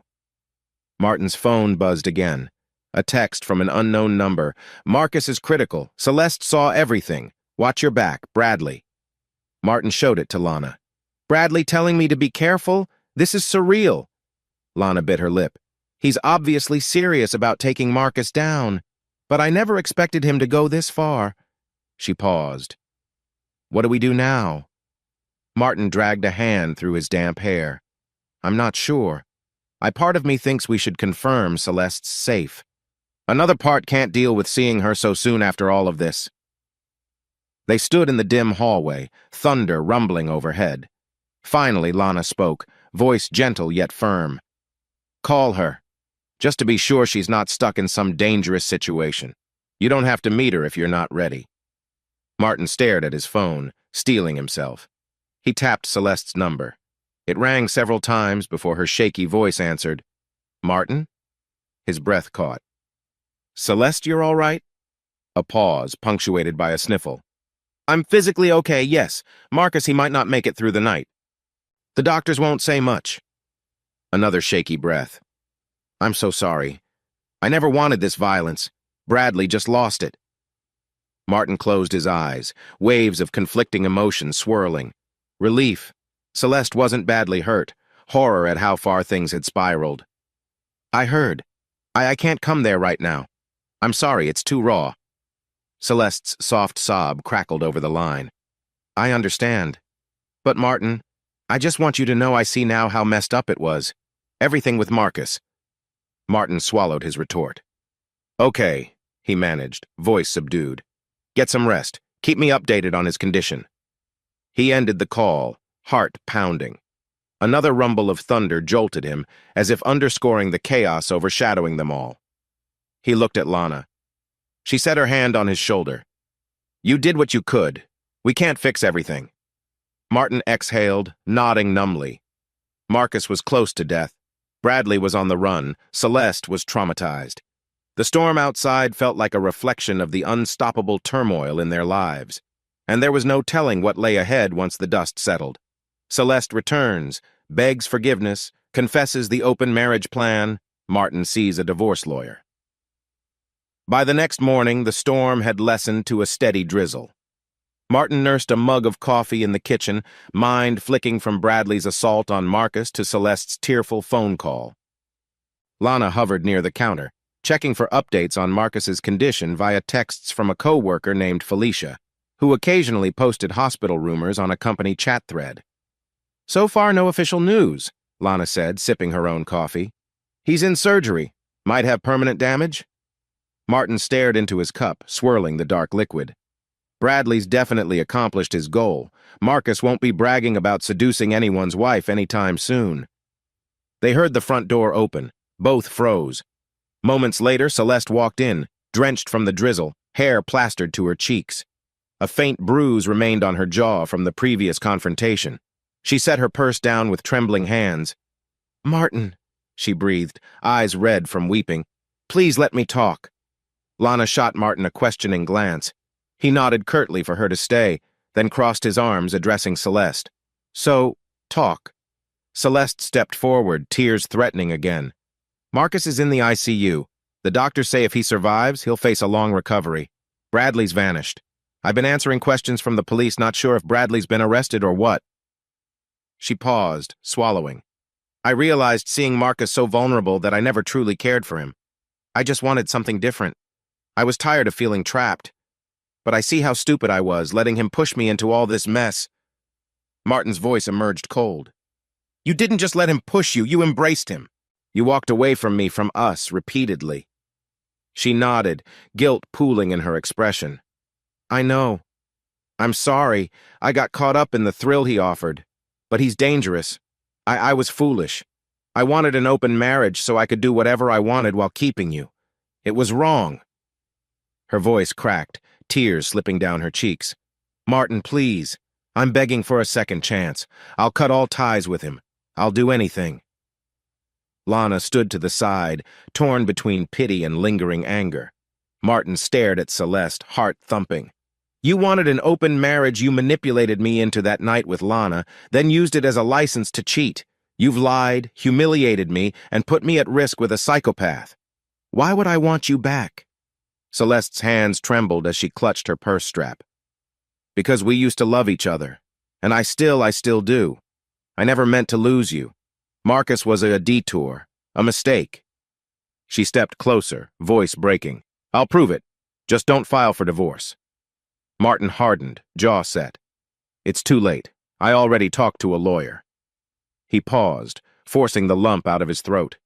Martin's phone buzzed again. A text from an unknown number. Marcus is critical. Celeste saw everything. Watch your back, Bradley. Martin showed it to Lana. Bradley telling me to be careful? This is surreal. Lana bit her lip. He's obviously serious about taking Marcus down, but I never expected him to go this far. She paused. What do we do now? Martin dragged a hand through his damp hair. I'm not sure. Part of me thinks we should confirm Celeste's safe. Another part can't deal with seeing her so soon after all of this. They stood in the dim hallway, thunder rumbling overhead. Finally, Lana spoke, voice gentle yet firm. Call her, just to be sure she's not stuck in some dangerous situation. You don't have to meet her if you're not ready. Martin stared at his phone, steeling himself. He tapped Celeste's number. It rang several times before her shaky voice answered. Martin? His breath caught. Celeste, you're all right? A pause, punctuated by a sniffle. I'm physically okay, yes. Marcus, he might not make it through the night. The doctors won't say much. Another shaky breath. I'm so sorry. I never wanted this violence. Bradley just lost it. Martin closed his eyes, waves of conflicting emotions swirling. Relief. Celeste wasn't badly hurt. Horror at how far things had spiraled. I heard. I can't come there right now. I'm sorry, it's too raw. Celeste's soft sob crackled over the line. I understand. But Martin, I just want you to know I see now how messed up it was. Everything with Marcus. Martin swallowed his retort. Okay, he managed, voice subdued. Get some rest. Keep me updated on his condition. He ended the call, heart pounding. Another rumble of thunder jolted him, as if underscoring the chaos overshadowing them all. He looked at Lana. She set her hand on his shoulder. You did what you could. We can't fix everything. Martin exhaled, nodding numbly. Marcus was close to death. Bradley was on the run. Celeste was traumatized. The storm outside felt like a reflection of the unstoppable turmoil in their lives, and there was no telling what lay ahead once the dust settled. Celeste returns, begs forgiveness, confesses the open marriage plan. Martin sees a divorce lawyer. By the next morning, the storm had lessened to a steady drizzle. Martin nursed a mug of coffee in the kitchen, mind flicking from Bradley's assault on Marcus to Celeste's tearful phone call. Lana hovered near the counter, checking for updates on Marcus's condition via texts from a co-worker named Felicia, who occasionally posted hospital rumors on a company chat thread. So far, no official news, Lana said, sipping her own coffee. He's in surgery. Might have permanent damage? Martin stared into his cup, swirling the dark liquid. Bradley's definitely accomplished his goal. Marcus won't be bragging about seducing anyone's wife anytime soon. They heard the front door open. Both froze. Moments later, Celeste walked in, drenched from the drizzle, hair plastered to her cheeks. A faint bruise remained on her jaw from the previous confrontation. She set her purse down with trembling hands. Martin, she breathed, eyes red from weeping. Please let me talk. Lana shot Martin a questioning glance. He nodded curtly for her to stay, then crossed his arms, addressing Celeste. So, talk. Celeste stepped forward, tears threatening again. Marcus is in the ICU. The doctors say if he survives, he'll face a long recovery. Bradley's vanished. I've been answering questions from the police, not sure if Bradley's been arrested or what. She paused, swallowing. I realized seeing Marcus so vulnerable that I never truly cared for him. I just wanted something different. I was tired of feeling trapped. But I see how stupid I was, letting him push me into all this mess. Martin's voice emerged cold. You didn't just let him push you, you embraced him. You walked away from me, from us, repeatedly. She nodded, guilt pooling in her expression. I know. I'm sorry. I got caught up in the thrill he offered. But he's dangerous. I was foolish. I wanted an open marriage so I could do whatever I wanted while keeping you. It was wrong. Her voice cracked, tears slipping down her cheeks. "Martin, please. I'm begging for a second chance. I'll cut all ties with him. I'll do anything." Lana stood to the side, torn between pity and lingering anger. Martin stared at Celeste, heart thumping. "You wanted an open marriage. You manipulated me into that night with Lana, then used it as a license to cheat. You've lied, humiliated me, and put me at risk with a psychopath. Why would I want you back?" Celeste's hands trembled as she clutched her purse strap. "Because we used to love each other, and I still do. I never meant to lose you. Marcus was a detour, a mistake." She stepped closer, voice breaking. "I'll prove it. Just don't file for divorce." Martin hardened, jaw set. "It's too late. I already talked to a lawyer." He paused, forcing the lump out of his throat.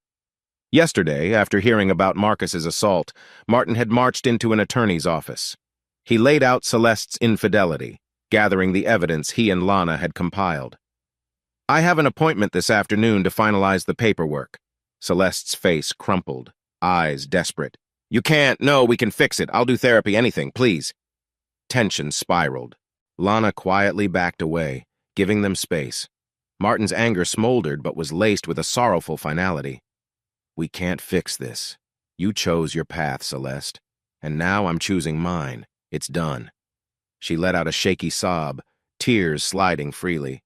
Yesterday, after hearing about Marcus's assault, Martin had marched into an attorney's office. He laid out Celeste's infidelity, gathering the evidence he and Lana had compiled. "I have an appointment this afternoon to finalize the paperwork." Celeste's face crumpled, eyes desperate. "You can't. No, we can fix it. I'll do therapy, anything, please." Tension spiraled. Lana quietly backed away, giving them space. Martin's anger smoldered but was laced with a sorrowful finality. "We can't fix this. You chose your path, Celeste, and now I'm choosing mine. It's done." She let out a shaky sob, tears sliding freely.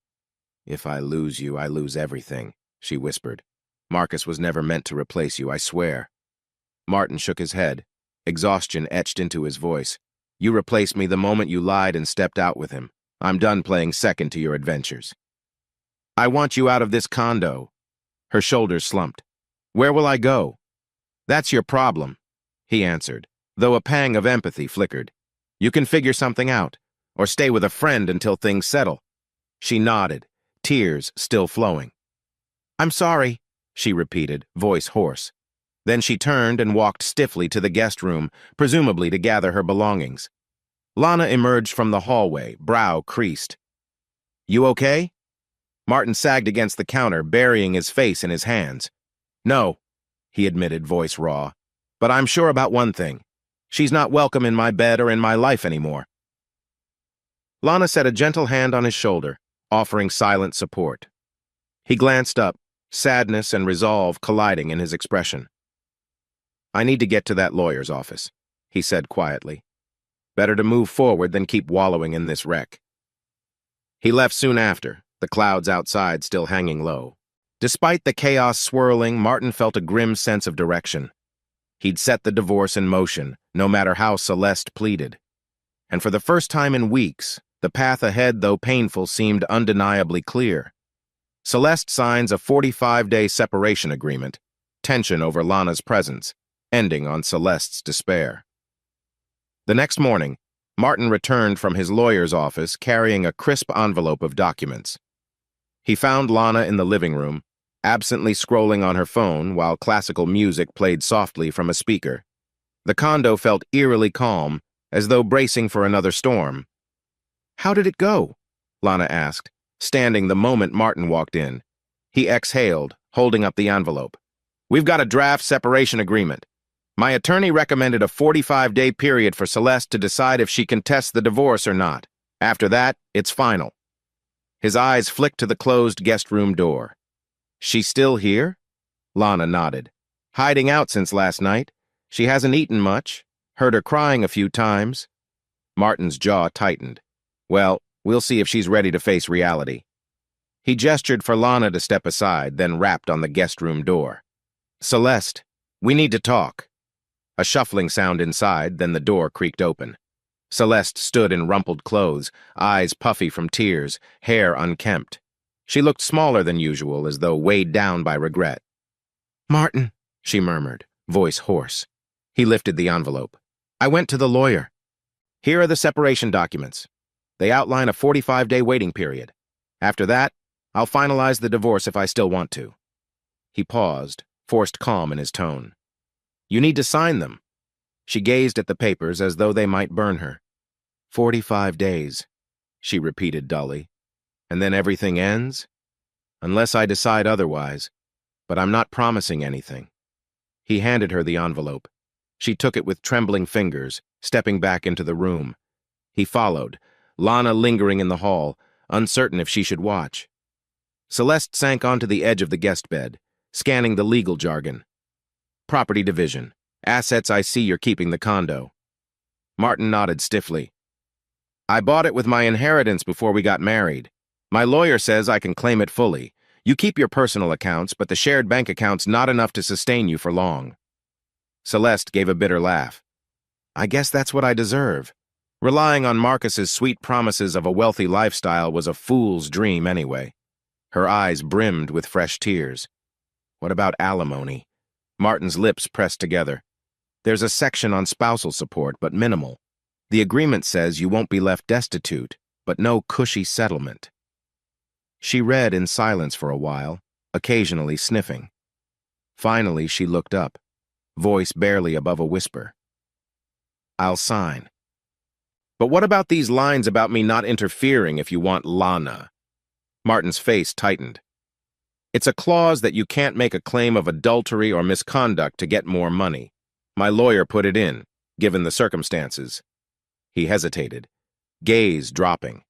"If I lose you, I lose everything," she whispered. "Marcus was never meant to replace you, I swear." Martin shook his head, exhaustion etched into his voice. "You replaced me the moment you lied and stepped out with him. I'm done playing second to your adventures." "I want you out of this condo." Her shoulders slumped. "Where will I go?" "That's your problem," he answered, though a pang of empathy flickered. "You can figure something out, or stay with a friend until things settle." She nodded, tears still flowing. "I'm sorry," she repeated, voice hoarse. Then she turned and walked stiffly to the guest room, presumably to gather her belongings. Lana emerged from the hallway, brow creased. "You okay?" Martin sagged against the counter, burying his face in his hands. "No," he admitted, voice raw. "But I'm sure about one thing. She's not welcome in my bed or in my life anymore." Lana set a gentle hand on his shoulder, offering silent support. He glanced up, sadness and resolve colliding in his expression. "I need to get to that lawyer's office," he said quietly. "Better to move forward than keep wallowing in this wreck." He left soon after, the clouds outside still hanging low. Despite the chaos swirling, Martin felt a grim sense of direction. He'd set the divorce in motion, no matter how Celeste pleaded. And for the first time in weeks, the path ahead, though painful, seemed undeniably clear. Celeste signs a 45-day separation agreement, tension over Lana's presence, ending on Celeste's despair. The next morning, Martin returned from his lawyer's office carrying a crisp envelope of documents. He found Lana in the living room, absently scrolling on her phone while classical music played softly from a speaker. The condo felt eerily calm, as though bracing for another storm. "How did it go?" Lana asked, standing the moment Martin walked in. He exhaled, holding up the envelope. "We've got a draft separation agreement. My attorney recommended a 45-day period for Celeste to decide if she contests the divorce or not. After that, it's final." His eyes flicked to the closed guest room door. "She's still here?" Lana nodded. "Hiding out since last night. She hasn't eaten much. Heard her crying a few times." Martin's jaw tightened. "Well, we'll see if she's ready to face reality." He gestured for Lana to step aside, then rapped on the guest room door. "Celeste, we need to talk." A shuffling sound inside, then the door creaked open. Celeste stood in rumpled clothes, eyes puffy from tears, hair unkempt. She looked smaller than usual, as though weighed down by regret. "Martin," she murmured, voice hoarse. He lifted the envelope. "I went to the lawyer. Here are the separation documents. They outline a 45-day waiting period. After that, I'll finalize the divorce if I still want to." He paused, forced calm in his tone. "You need to sign them." She gazed at the papers as though they might burn her. 45 days, she repeated dully. "And then everything ends? Unless I decide otherwise. But I'm not promising anything." He handed her the envelope. She took it with trembling fingers, stepping back into the room. He followed, Lana lingering in the hall, uncertain if she should watch. Celeste sank onto the edge of the guest bed, scanning the legal jargon. Property division. Assets, I see you're keeping the condo. Martin nodded stiffly. I bought it with my inheritance before we got married. My lawyer says I can claim it fully. You keep your personal accounts, but the shared bank account's not enough to sustain you for long. Celeste gave a bitter laugh. I guess that's what I deserve. Relying on Marcus's sweet promises of a wealthy lifestyle was a fool's dream anyway. Her eyes brimmed with fresh tears. What about alimony? Martin's lips pressed together. There's a section on spousal support, but minimal. The agreement says you won't be left destitute, but no cushy settlement. She read in silence for a while, occasionally sniffing. Finally, she looked up, voice barely above a whisper. I'll sign. But what about these lines about me not interfering if you want Lana? Martin's face tightened. It's a clause that you can't make a claim of adultery or misconduct to get more money. My lawyer put it in, given the circumstances. He hesitated, gaze dropping.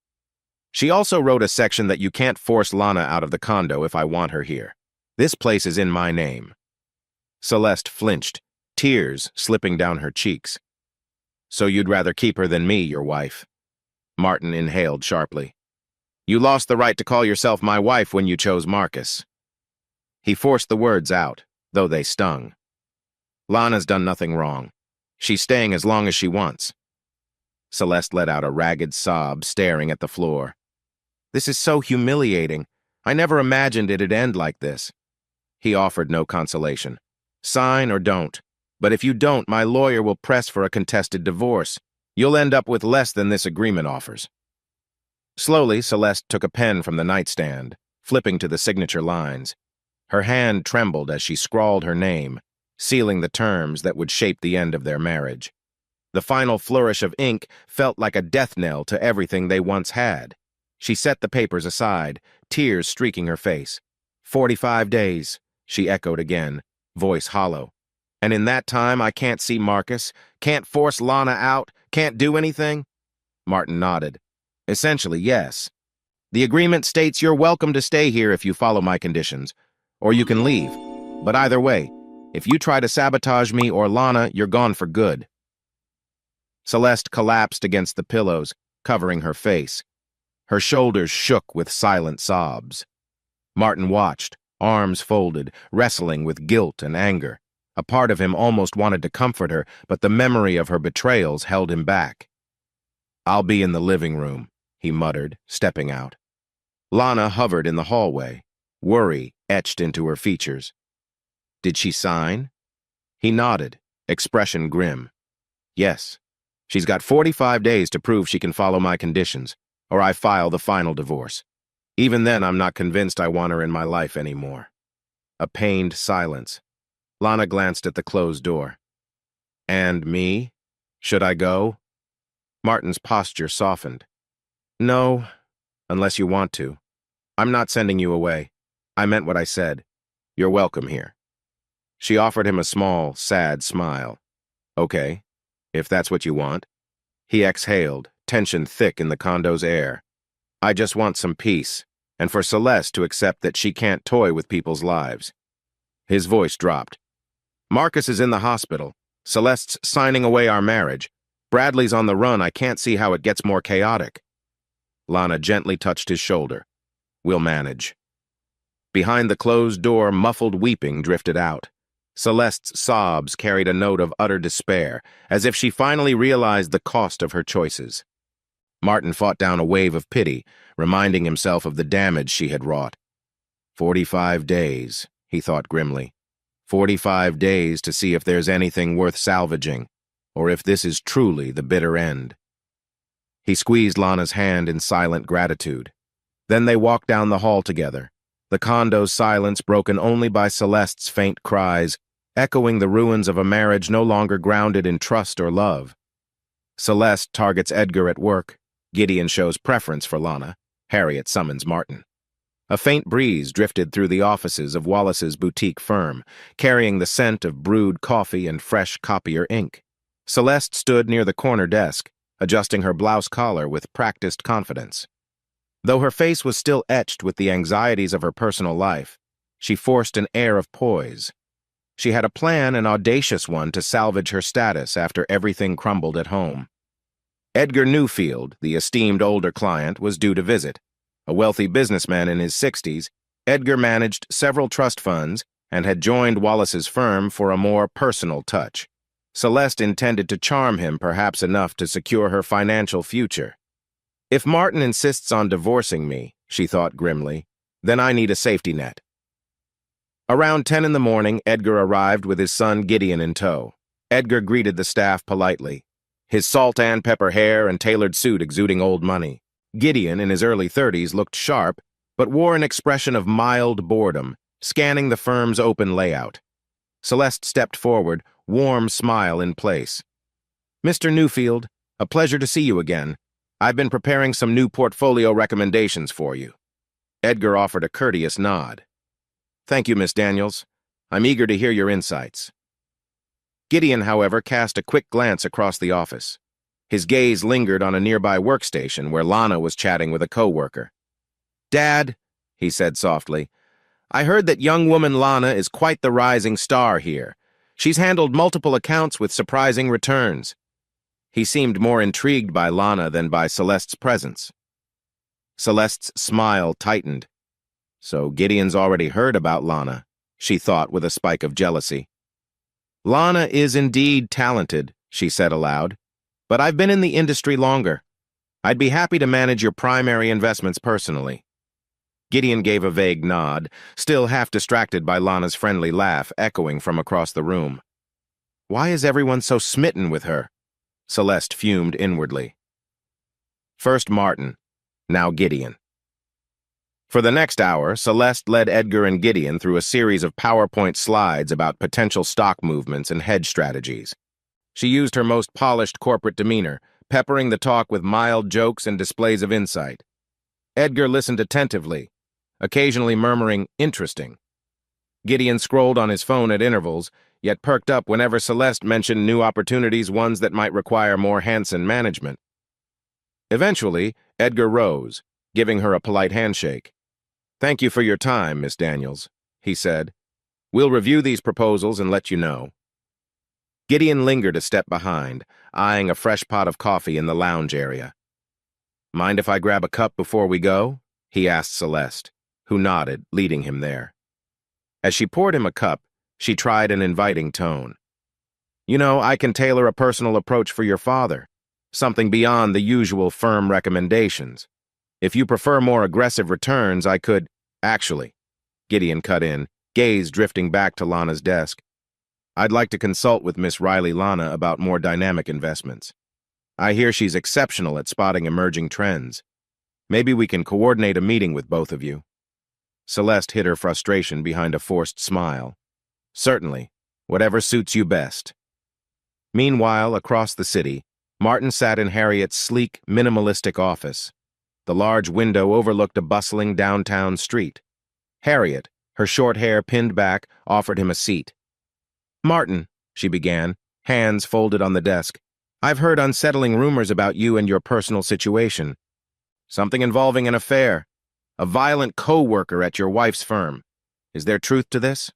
She also wrote a section that you can't force Lana out of the condo if I want her here. This place is in my name. Celeste flinched, tears slipping down her cheeks. So you'd rather keep her than me, your wife? Martin inhaled sharply. You lost the right to call yourself my wife when you chose Marcus. He forced the words out, though they stung. Lana's done nothing wrong. She's staying as long as she wants. Celeste let out a ragged sob, staring at the floor. This is so humiliating. I never imagined it'd end like this. He offered no consolation. Sign or don't. But if you don't, my lawyer will press for a contested divorce. You'll end up with less than this agreement offers. Slowly, Celeste took a pen from the nightstand, flipping to the signature lines. Her hand trembled as she scrawled her name, sealing the terms that would shape the end of their marriage. The final flourish of ink felt like a death knell to everything they once had. She set the papers aside, tears streaking her face. 45 days, she echoed again, voice hollow. And in that time I can't see Marcus, can't force Lana out, can't do anything? Martin nodded. Essentially, yes. The agreement states you're welcome to stay here if you follow my conditions, or you can leave. But either way, if you try to sabotage me or Lana, you're gone for good. Celeste collapsed against the pillows, covering her face. Her shoulders shook with silent sobs. Martin watched, arms folded, wrestling with guilt and anger. A part of him almost wanted to comfort her, but the memory of her betrayals held him back. I'll be in the living room, he muttered, stepping out. Lana hovered in the hallway, worry etched into her features. Did she sign? He nodded, expression grim. Yes. She's got 45 days to prove she can follow my conditions, or I file the final divorce. Even then, I'm not convinced I want her in my life anymore. A pained silence. Lana glanced at the closed door. And me? Should I go? Martin's posture softened. No, unless you want to. I'm not sending you away. I meant what I said. You're welcome here. She offered him a small, sad smile. Okay, if that's what you want. He exhaled, tension thick in the condo's air. I just want some peace, and for Celeste to accept that she can't toy with people's lives. His voice dropped. Marcus is in the hospital. Celeste's signing away our marriage. Bradley's on the run. I can't see how it gets more chaotic. Lana gently touched his shoulder. We'll manage. Behind the closed door, muffled weeping drifted out. Celeste's sobs carried a note of utter despair, as if she finally realized the cost of her choices. Martin fought down a wave of pity, reminding himself of the damage she had wrought. 45 days, he thought grimly. 45 days to see if there's anything worth salvaging, or if this is truly the bitter end. He squeezed Lana's hand in silent gratitude. Then they walked down the hall together, the condo's silence broken only by Celeste's faint cries, echoing the ruins of a marriage no longer grounded in trust or love. Celeste targets Edgar at work. Gideon shows preference for Lana. Harriet summons Martin. A faint breeze drifted through the offices of Wallace's boutique firm, carrying the scent of brewed coffee and fresh copier ink. Celeste stood near the corner desk, adjusting her blouse collar with practiced confidence. Though her face was still etched with the anxieties of her personal life, she forced an air of poise. She had a plan, an audacious one, to salvage her status after everything crumbled at home. Edgar Newfield, the esteemed older client, was due to visit. A wealthy businessman in his 60s, Edgar managed several trust funds and had joined Wallace's firm for a more personal touch. Celeste intended to charm him perhaps enough to secure her financial future. If Martin insists on divorcing me, she thought grimly, then I need a safety net. Around 10 in the morning, Edgar arrived with his son Gideon in tow. Edgar greeted the staff politely, his salt and pepper hair and tailored suit exuding old money. Gideon, in his early 30s, looked sharp, but wore an expression of mild boredom, scanning the firm's open layout. Celeste stepped forward, warm smile in place. "Mr. Newfield, a pleasure to see you again. I've been preparing some new portfolio recommendations for you." Edgar offered a courteous nod. "Thank you, Miss Daniels. I'm eager to hear your insights." Gideon, however, cast a quick glance across the office. His gaze lingered on a nearby workstation where Lana was chatting with a coworker. "Dad," he said softly, "I heard that young woman Lana is quite the rising star here. She's handled multiple accounts with surprising returns." He seemed more intrigued by Lana than by Celeste's presence. Celeste's smile tightened. So Gideon's already heard about Lana, she thought with a spike of jealousy. "Lana is indeed talented," she said aloud, "but I've been in the industry longer. I'd be happy to manage your primary investments personally." Gideon gave a vague nod, still half distracted by Lana's friendly laugh echoing from across the room. "Why is everyone so smitten with her?" Celeste fumed inwardly. First Martin, now Gideon. For the next hour, Celeste led Edgar and Gideon through a series of PowerPoint slides about potential stock movements and hedge strategies. She used her most polished corporate demeanor, peppering the talk with mild jokes and displays of insight. Edgar listened attentively, occasionally murmuring, "Interesting." Gideon scrolled on his phone at intervals, yet perked up whenever Celeste mentioned new opportunities, ones that might require more Hansen management. Eventually, Edgar rose, giving her a polite handshake. "Thank you for your time, Miss Daniels," he said. "We'll review these proposals and let you know." Gideon lingered a step behind, eyeing a fresh pot of coffee in the lounge area. "Mind if I grab a cup before we go?" he asked Celeste, who nodded, leading him there. As she poured him a cup, she tried an inviting tone. "You know, I can tailor a personal approach for your father, something beyond the usual firm recommendations. If you prefer more aggressive returns, I could—" "Actually," Gideon cut in, gaze drifting back to Lana's desk, "I'd like to consult with Miss Riley Lana about more dynamic investments. I hear she's exceptional at spotting emerging trends. Maybe we can coordinate a meeting with both of you." Celeste hid her frustration behind a forced smile. "Certainly, whatever suits you best." Meanwhile, across the city, Martin sat in Harriet's sleek, minimalistic office. The large window overlooked a bustling downtown street. Harriet, her short hair pinned back, offered him a seat. "Martin," she began, hands folded on the desk, "I've heard unsettling rumors about you and your personal situation. Something involving an affair. A violent co-worker at your wife's firm. Is there truth to this?"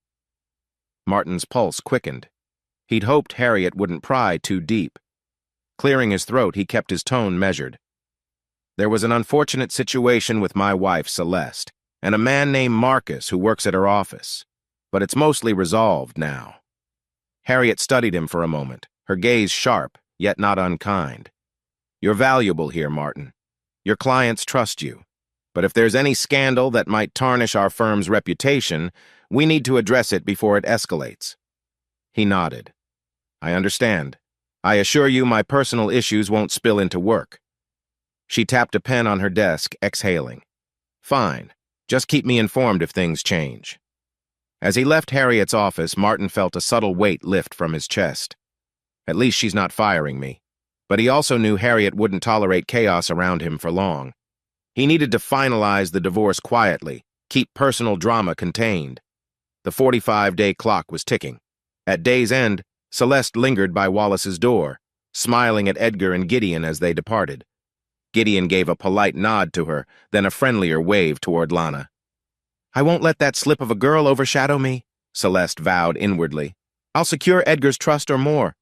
Martin's pulse quickened. He'd hoped Harriet wouldn't pry too deep. Clearing his throat, he kept his tone measured. "There was an unfortunate situation with my wife, Celeste, and a man named Marcus who works at her office. But it's mostly resolved now." Harriet studied him for a moment, her gaze sharp, yet not unkind. "You're valuable here, Martin. Your clients trust you. But if there's any scandal that might tarnish our firm's reputation, we need to address it before it escalates." He nodded. "I understand. I assure you my personal issues won't spill into work." She tapped a pen on her desk, exhaling. "Fine. Just keep me informed if things change." As he left Harriet's office, Martin felt a subtle weight lift from his chest. At least she's not firing me. But he also knew Harriet wouldn't tolerate chaos around him for long. He needed to finalize the divorce quietly, Keep personal drama contained. The 45-day clock was ticking. At day's end, Celeste lingered by Wallace's door, smiling at Edgar and Gideon as they departed. Gideon gave a polite nod to her, then a friendlier wave toward Lana. "I won't let that slip of a girl overshadow me," Celeste vowed inwardly. "I'll secure Edgar's trust or more."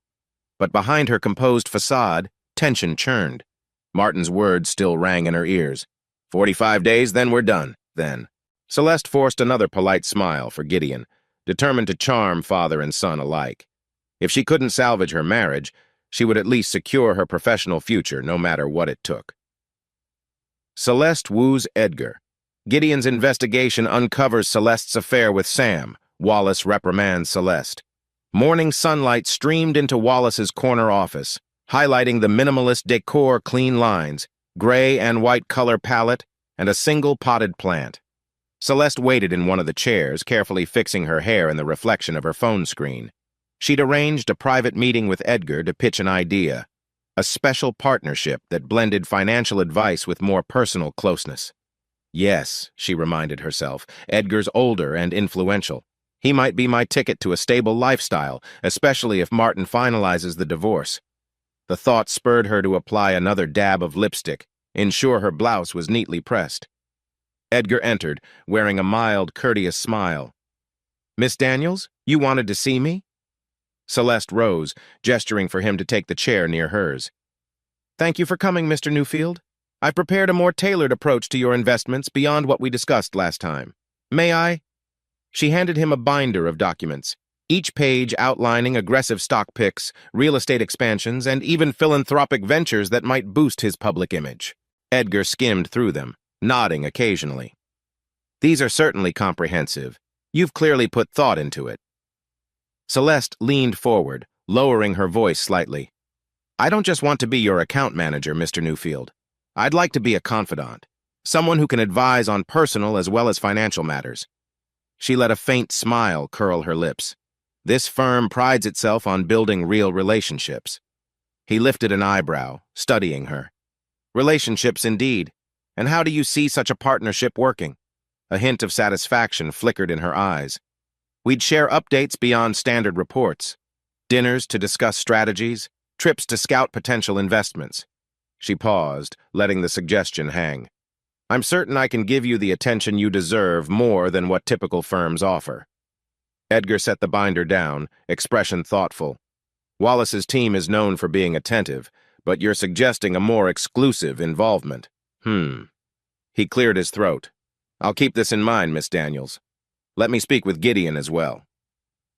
But behind her composed facade, tension churned. Martin's words still rang in her ears. 45 days, then we're done, then. Celeste forced another polite smile for Gideon, determined to charm father and son alike. If she couldn't salvage her marriage, she would at least secure her professional future, no matter what it took. Celeste woos Edgar. Gideon's investigation uncovers Celeste's affair with Sam. Wallace reprimands Celeste. Morning sunlight streamed into Wallace's corner office, highlighting the minimalist decor, clean lines, gray and white color palette, and a single potted plant. Celeste waited in one of the chairs, carefully fixing her hair in the reflection of her phone screen. She'd arranged a private meeting with Edgar to pitch an idea, a special partnership that blended financial advice with more personal closeness. Yes, she reminded herself, Edgar's older and influential. He might be my ticket to a stable lifestyle, especially if Martin finalizes the divorce. The thought spurred her to apply another dab of lipstick, ensure her blouse was neatly pressed. Edgar entered, wearing a mild, courteous smile. "Miss Daniels, you wanted to see me?" Celeste rose, gesturing for him to take the chair near hers. "Thank you for coming, Mr. Newfield. I've prepared a more tailored approach to your investments beyond what we discussed last time. May I?" She handed him a binder of documents, each page outlining aggressive stock picks, real estate expansions, and even philanthropic ventures that might boost his public image. Edgar skimmed through them, nodding occasionally. "These are certainly comprehensive. You've clearly put thought into it." Celeste leaned forward, lowering her voice slightly. "I don't just want to be your account manager, Mr. Newfield. I'd like to be a confidant, someone who can advise on personal as well as financial matters." She let a faint smile curl her lips. This firm prides itself on building real relationships. He lifted an eyebrow, studying her. "Relationships indeed. And how do you see such a partnership working?" A hint of satisfaction flickered in her eyes. "We'd share updates beyond standard reports. Dinners to discuss strategies, trips to scout potential investments." She paused, letting the suggestion hang. "I'm certain I can give you the attention you deserve more than what typical firms offer." Edgar set the binder down, expression thoughtful. "Wallace's team is known for being attentive, but you're suggesting a more exclusive involvement." He cleared his throat. "I'll keep this in mind, Miss Daniels. Let me speak with Gideon as well."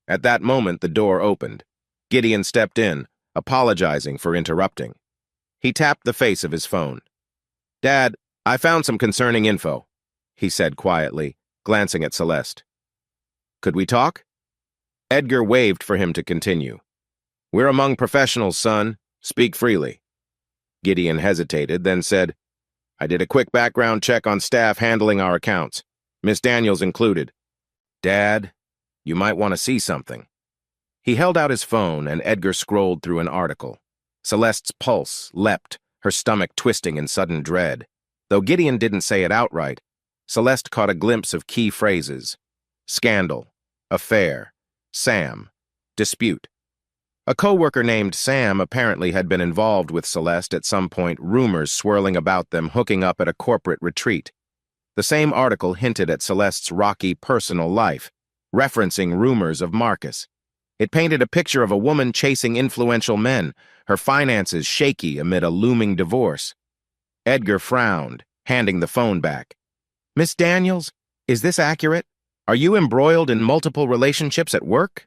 At that moment, the door opened. Gideon stepped in, apologizing for interrupting. He tapped the face of his phone. "Dad, I found some concerning info," he said quietly, glancing at Celeste. "Could we talk?" Edgar waved for him to continue. "We're among professionals, son. Speak freely." Gideon hesitated, then said, "I did a quick background check on staff handling our accounts, Miss Daniels included. Dad, you might want to see something." He held out his phone, and Edgar scrolled through an article. Celeste's pulse leapt, her stomach twisting in sudden dread. Though Gideon didn't say it outright, Celeste caught a glimpse of key phrases: scandal, affair, Sam, dispute. A co-worker named Sam apparently had been involved with Celeste at some point, rumors swirling about them hooking up at a corporate retreat. The same article hinted at Celeste's rocky personal life, referencing rumors of Marcus. It painted a picture of a woman chasing influential men, her finances shaky amid a looming divorce. Edgar frowned, handing the phone back. "Miss Daniels, is this accurate? Are you embroiled in multiple relationships at work?"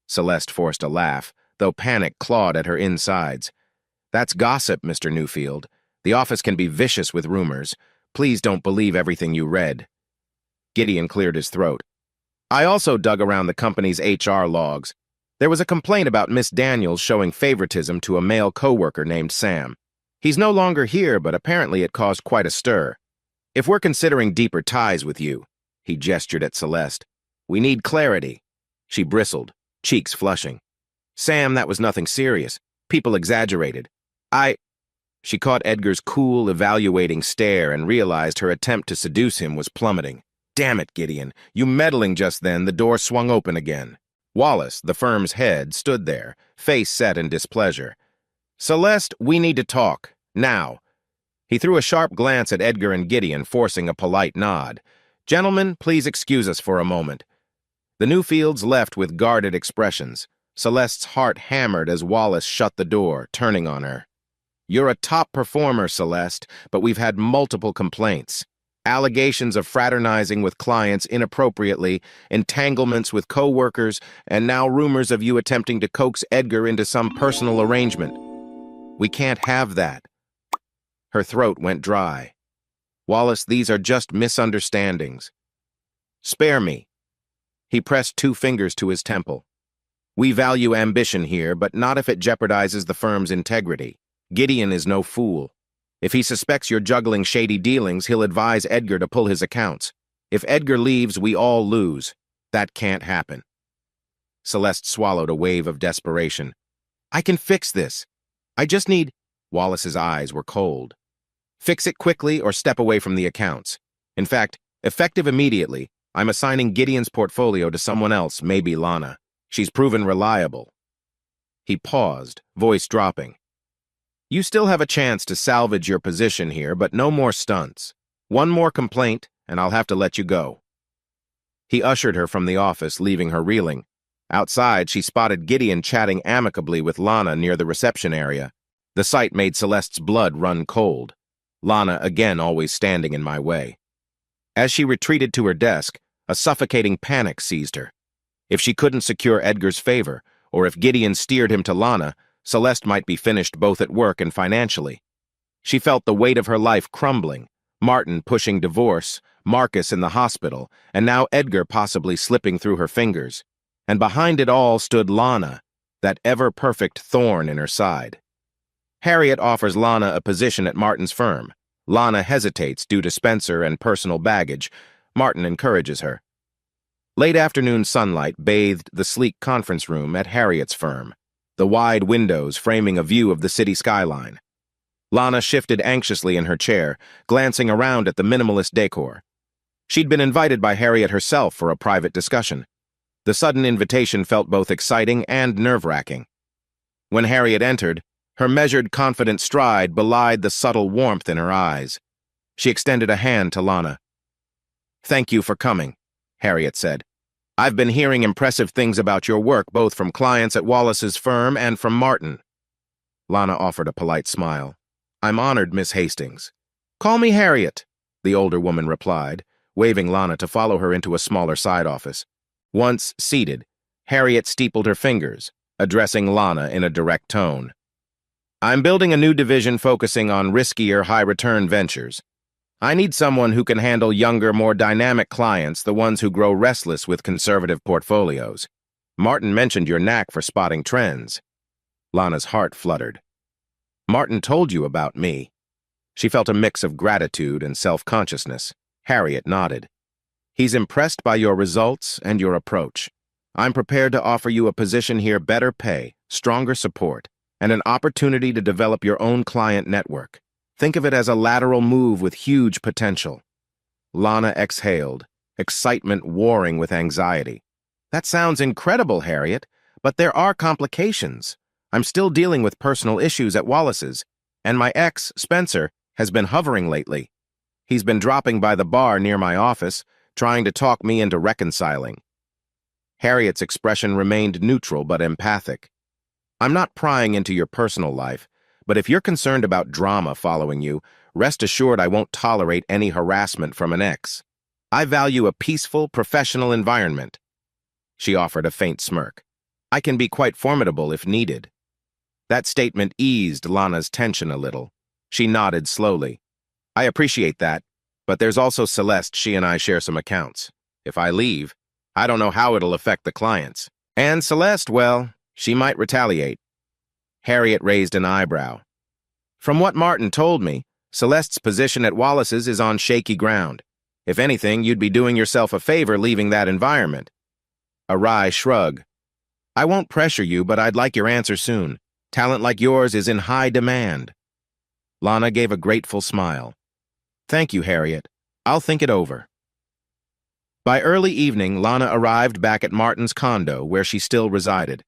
Celeste forced a laugh, though panic clawed at her insides. "That's gossip, Mr. Newfield. The office can be vicious with rumors. Please don't believe everything you read." Gideon cleared his throat. "I also dug around the company's HR logs. There was a complaint about Miss Daniels showing favoritism to a male coworker named Sam. He's no longer here, but apparently it caused quite a stir. If we're considering deeper ties with you," he gestured at Celeste, "we need clarity." She bristled, cheeks flushing. "Sam, that was nothing serious. People exaggerated. She caught Edgar's cool, evaluating stare and realized her attempt to seduce him was plummeting. Damn it, Gideon. You meddling just then, the door swung open again. Wallace, the firm's head, stood there, face set in displeasure. Celeste, we need to talk. Now. He threw a sharp glance at Edgar and Gideon, forcing a polite nod. Gentlemen, please excuse us for a moment. The Newfields left with guarded expressions. Celeste's heart hammered as Wallace shut the door, turning on her. You're a top performer, Celeste, but we've had multiple complaints. Allegations of fraternizing with clients inappropriately, entanglements with co-workers, and now rumors of you attempting to coax Edgar into some personal arrangement. We can't have that. Her throat went dry. Wallace, these are just misunderstandings. Spare me. He pressed 2 fingers to his temple. We value ambition here, but not if it jeopardizes the firm's integrity. Gideon is no fool. If he suspects you're juggling shady dealings, he'll advise Edgar to pull his accounts. If Edgar leaves, we all lose. That can't happen. Celeste swallowed a wave of desperation. I can fix this. I just need... Wallace's eyes were cold. Fix it quickly or step away from the accounts. In fact, effective immediately, I'm assigning Gideon's portfolio to someone else, maybe Lana. She's proven reliable. He paused, voice dropping. You still have a chance to salvage your position here, but no more stunts. One more complaint, and I'll have to let you go. He ushered her from the office, leaving her reeling. Outside, she spotted Gideon chatting amicably with Lana near the reception area. The sight made Celeste's blood run cold. Lana again always standing in my way. As she retreated to her desk, a suffocating panic seized her. If she couldn't secure Edgar's favor, or if Gideon steered him to Lana, Celeste might be finished both at work and financially. She felt the weight of her life crumbling, Martin pushing divorce, Marcus in the hospital, and now Edgar possibly slipping through her fingers. And behind it all stood Lana, that ever-perfect thorn in her side. Harriet offers Lana a position at Martin's firm. Lana hesitates due to Spencer and personal baggage. Martin encourages her. Late afternoon sunlight bathed the sleek conference room at Harriet's firm, the wide windows framing a view of the city skyline. Lana shifted anxiously in her chair, glancing around at the minimalist decor. She'd been invited by Harriet herself for a private discussion. The sudden invitation felt both exciting and nerve-wracking. When Harriet entered, her measured, confident stride belied the subtle warmth in her eyes. She extended a hand to Lana. Thank you for coming, Harriet said. I've been hearing impressive things about your work, both from clients at Wallace's firm and from Martin. Lana offered a polite smile. I'm honored, Miss Hastings. Call me Harriet, the older woman replied, waving Lana to follow her into a smaller side office. Once seated, Harriet steepled her fingers, addressing Lana in a direct tone. I'm building a new division focusing on riskier, high-return ventures. I need someone who can handle younger, more dynamic clients, the ones who grow restless with conservative portfolios. Martin mentioned your knack for spotting trends. Lana's heart fluttered. Martin told you about me. She felt a mix of gratitude and self-consciousness. Harriet nodded. He's impressed by your results and your approach. I'm prepared to offer you a position here, better pay, stronger support, and an opportunity to develop your own client network. Think of it as a lateral move with huge potential. Lana exhaled, excitement warring with anxiety. That sounds incredible, Harriet, but there are complications. I'm still dealing with personal issues at Wallace's, and my ex, Spencer, has been hovering lately. He's been dropping by the bar near my office, trying to talk me into reconciling. Harriet's expression remained neutral but empathic. I'm not prying into your personal life, but if you're concerned about drama following you, rest assured I won't tolerate any harassment from an ex. I value a peaceful, professional environment. She offered a faint smirk. I can be quite formidable if needed. That statement eased Lana's tension a little. She nodded slowly. I appreciate that, but there's also Celeste. She and I share some accounts. If I leave, I don't know how it'll affect the clients. And Celeste, well, she might retaliate. Harriet raised an eyebrow. From what Martin told me, Celeste's position at Wallace's is on shaky ground. If anything, you'd be doing yourself a favor leaving that environment. A wry shrug. I won't pressure you, but I'd like your answer soon. Talent like yours is in high demand. Lana gave a grateful smile. Thank you, Harriet. I'll think it over. By early evening, Lana arrived back at Martin's condo, where she still resided.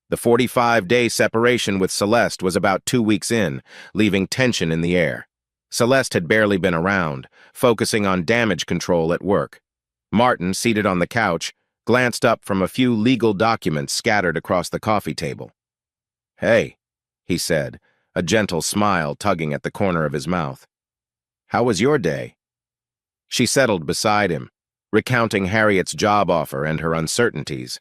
The 45-day separation with Celeste was about 2 weeks in, leaving tension in the air. Celeste had barely been around, focusing on damage control at work. Martin, seated on the couch, glanced up from a few legal documents scattered across the coffee table. "Hey," he said, a gentle smile tugging at the corner of his mouth. "How was your day?" She settled beside him, recounting Harriet's job offer and her uncertainties.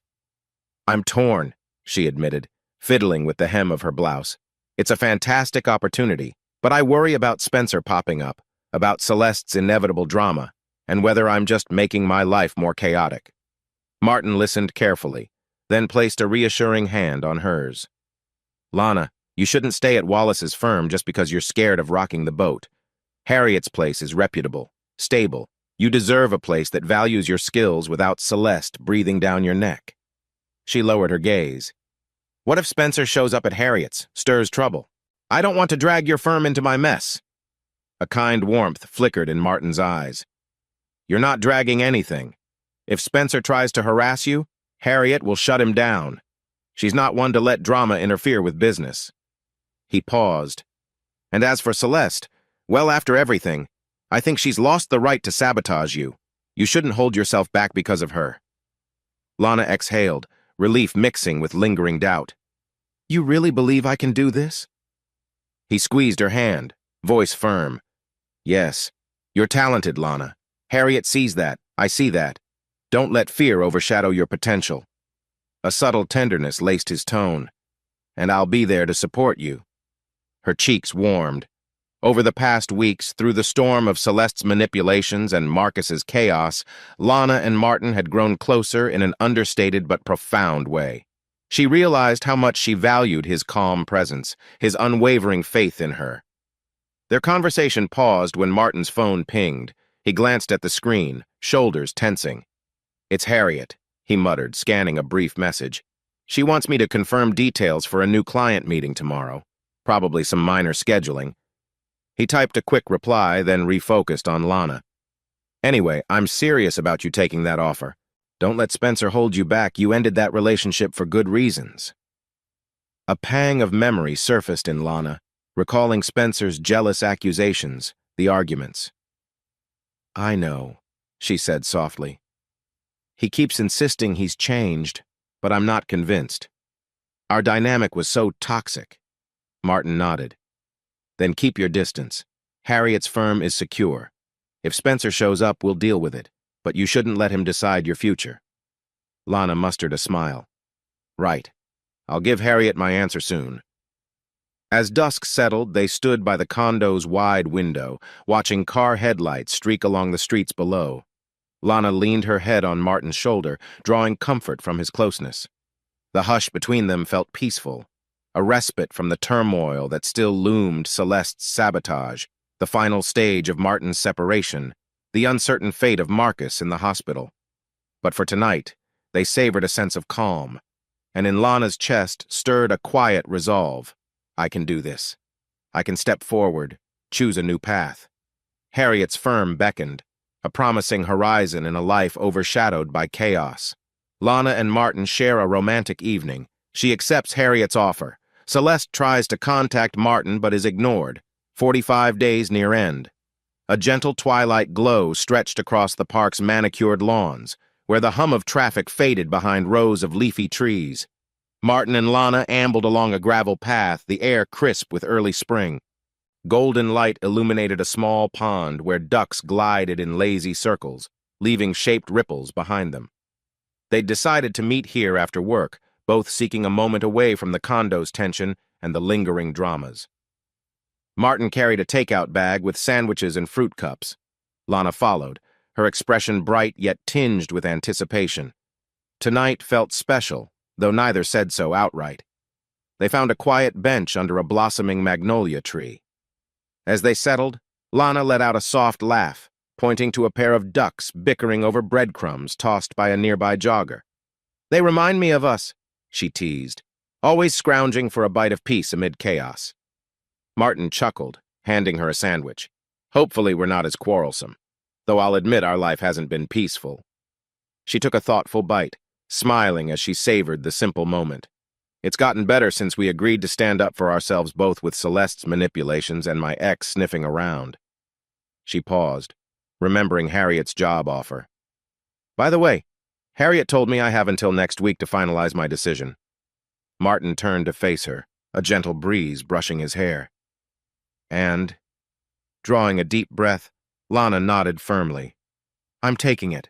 "I'm torn," she admitted, fiddling with the hem of her blouse. "It's a fantastic opportunity, but I worry about Spencer popping up, about Celeste's inevitable drama, and whether I'm just making my life more chaotic." Martin listened carefully, then placed a reassuring hand on hers. "Lana, you shouldn't stay at Wallace's firm just because you're scared of rocking the boat. Harriet's place is reputable, stable. You deserve a place that values your skills without Celeste breathing down your neck." She lowered her gaze. "What if Spencer shows up at Harriet's, stirs trouble? I don't want to drag your firm into my mess." A kind warmth flickered in Martin's eyes. "You're not dragging anything. If Spencer tries to harass you, Harriet will shut him down. She's not one to let drama interfere with business." He paused. "And as for Celeste, well, after everything, I think she's lost the right to sabotage you. You shouldn't hold yourself back because of her." Lana exhaled, relief mixing with lingering doubt. "You really believe I can do this?" He squeezed her hand, voice firm. "Yes, you're talented, Lana. Harriet sees that. I see that. Don't let fear overshadow your potential." A subtle tenderness laced his tone. "And I'll be there to support you." Her cheeks warmed. Over the past weeks, through the storm of Celeste's manipulations and Marcus's chaos, Lana and Martin had grown closer in an understated but profound way. She realized how much she valued his calm presence, his unwavering faith in her. Their conversation paused when Martin's phone pinged. He glanced at the screen, shoulders tensing. "It's Harriet," he muttered, scanning a brief message. "She wants me to confirm details for a new client meeting tomorrow. Probably some minor scheduling." He typed a quick reply, then refocused on Lana. "Anyway, I'm serious about you taking that offer. Don't let Spencer hold you back. You ended that relationship for good reasons." A pang of memory surfaced in Lana, recalling Spencer's jealous accusations, the arguments. "I know," she said softly. "He keeps insisting he's changed, but I'm not convinced. Our dynamic was so toxic." Martin nodded. "Then keep your distance. Harriet's firm is secure. If Spencer shows up, we'll deal with it, but you shouldn't let him decide your future." Lana mustered a smile. "Right. I'll give Harriet my answer soon." As dusk settled, they stood by the condo's wide window, watching car headlights streak along the streets below. Lana leaned her head on Martin's shoulder, drawing comfort from his closeness. The hush between them felt peaceful, a respite from the turmoil that still loomed Celeste's sabotage, the final stage of Martin's separation, the uncertain fate of Marcus in the hospital. But for tonight, they savored a sense of calm, and in Lana's chest stirred a quiet resolve. "I can do this. I can step forward, choose a new path." Harriet's firm beckoned, a promising horizon in a life overshadowed by chaos. Lana and Martin share a romantic evening. She accepts Harriet's offer. Celeste tries to contact Martin but is ignored. 45 days near end. A gentle twilight glow stretched across the park's manicured lawns, where the hum of traffic faded behind rows of leafy trees. Martin and Lana ambled along a gravel path, the air crisp with early spring. Golden light illuminated a small pond where ducks glided in lazy circles, leaving shaped ripples behind them. They'd decided to meet here after work, both seeking a moment away from the condo's tension and the lingering dramas. Martin carried a takeout bag with sandwiches and fruit cups. Lana followed, her expression bright yet tinged with anticipation. Tonight felt special, though neither said so outright. They found a quiet bench under a blossoming magnolia tree. As they settled, Lana let out a soft laugh, pointing to a pair of ducks bickering over breadcrumbs tossed by a nearby jogger. "They remind me of us," she teased, "always scrounging for a bite of peace amid chaos." Martin chuckled, handing her a sandwich. "Hopefully we're not as quarrelsome, though I'll admit our life hasn't been peaceful." She took a thoughtful bite, smiling as she savored the simple moment. It's gotten better since we agreed to stand up for ourselves both with Celeste's manipulations and my ex sniffing around. She paused, remembering Harriet's job offer. By the way, Harriet told me I have until next week to finalize my decision. Martin turned to face her, a gentle breeze brushing his hair. And, drawing a deep breath, Lana nodded firmly. I'm taking it.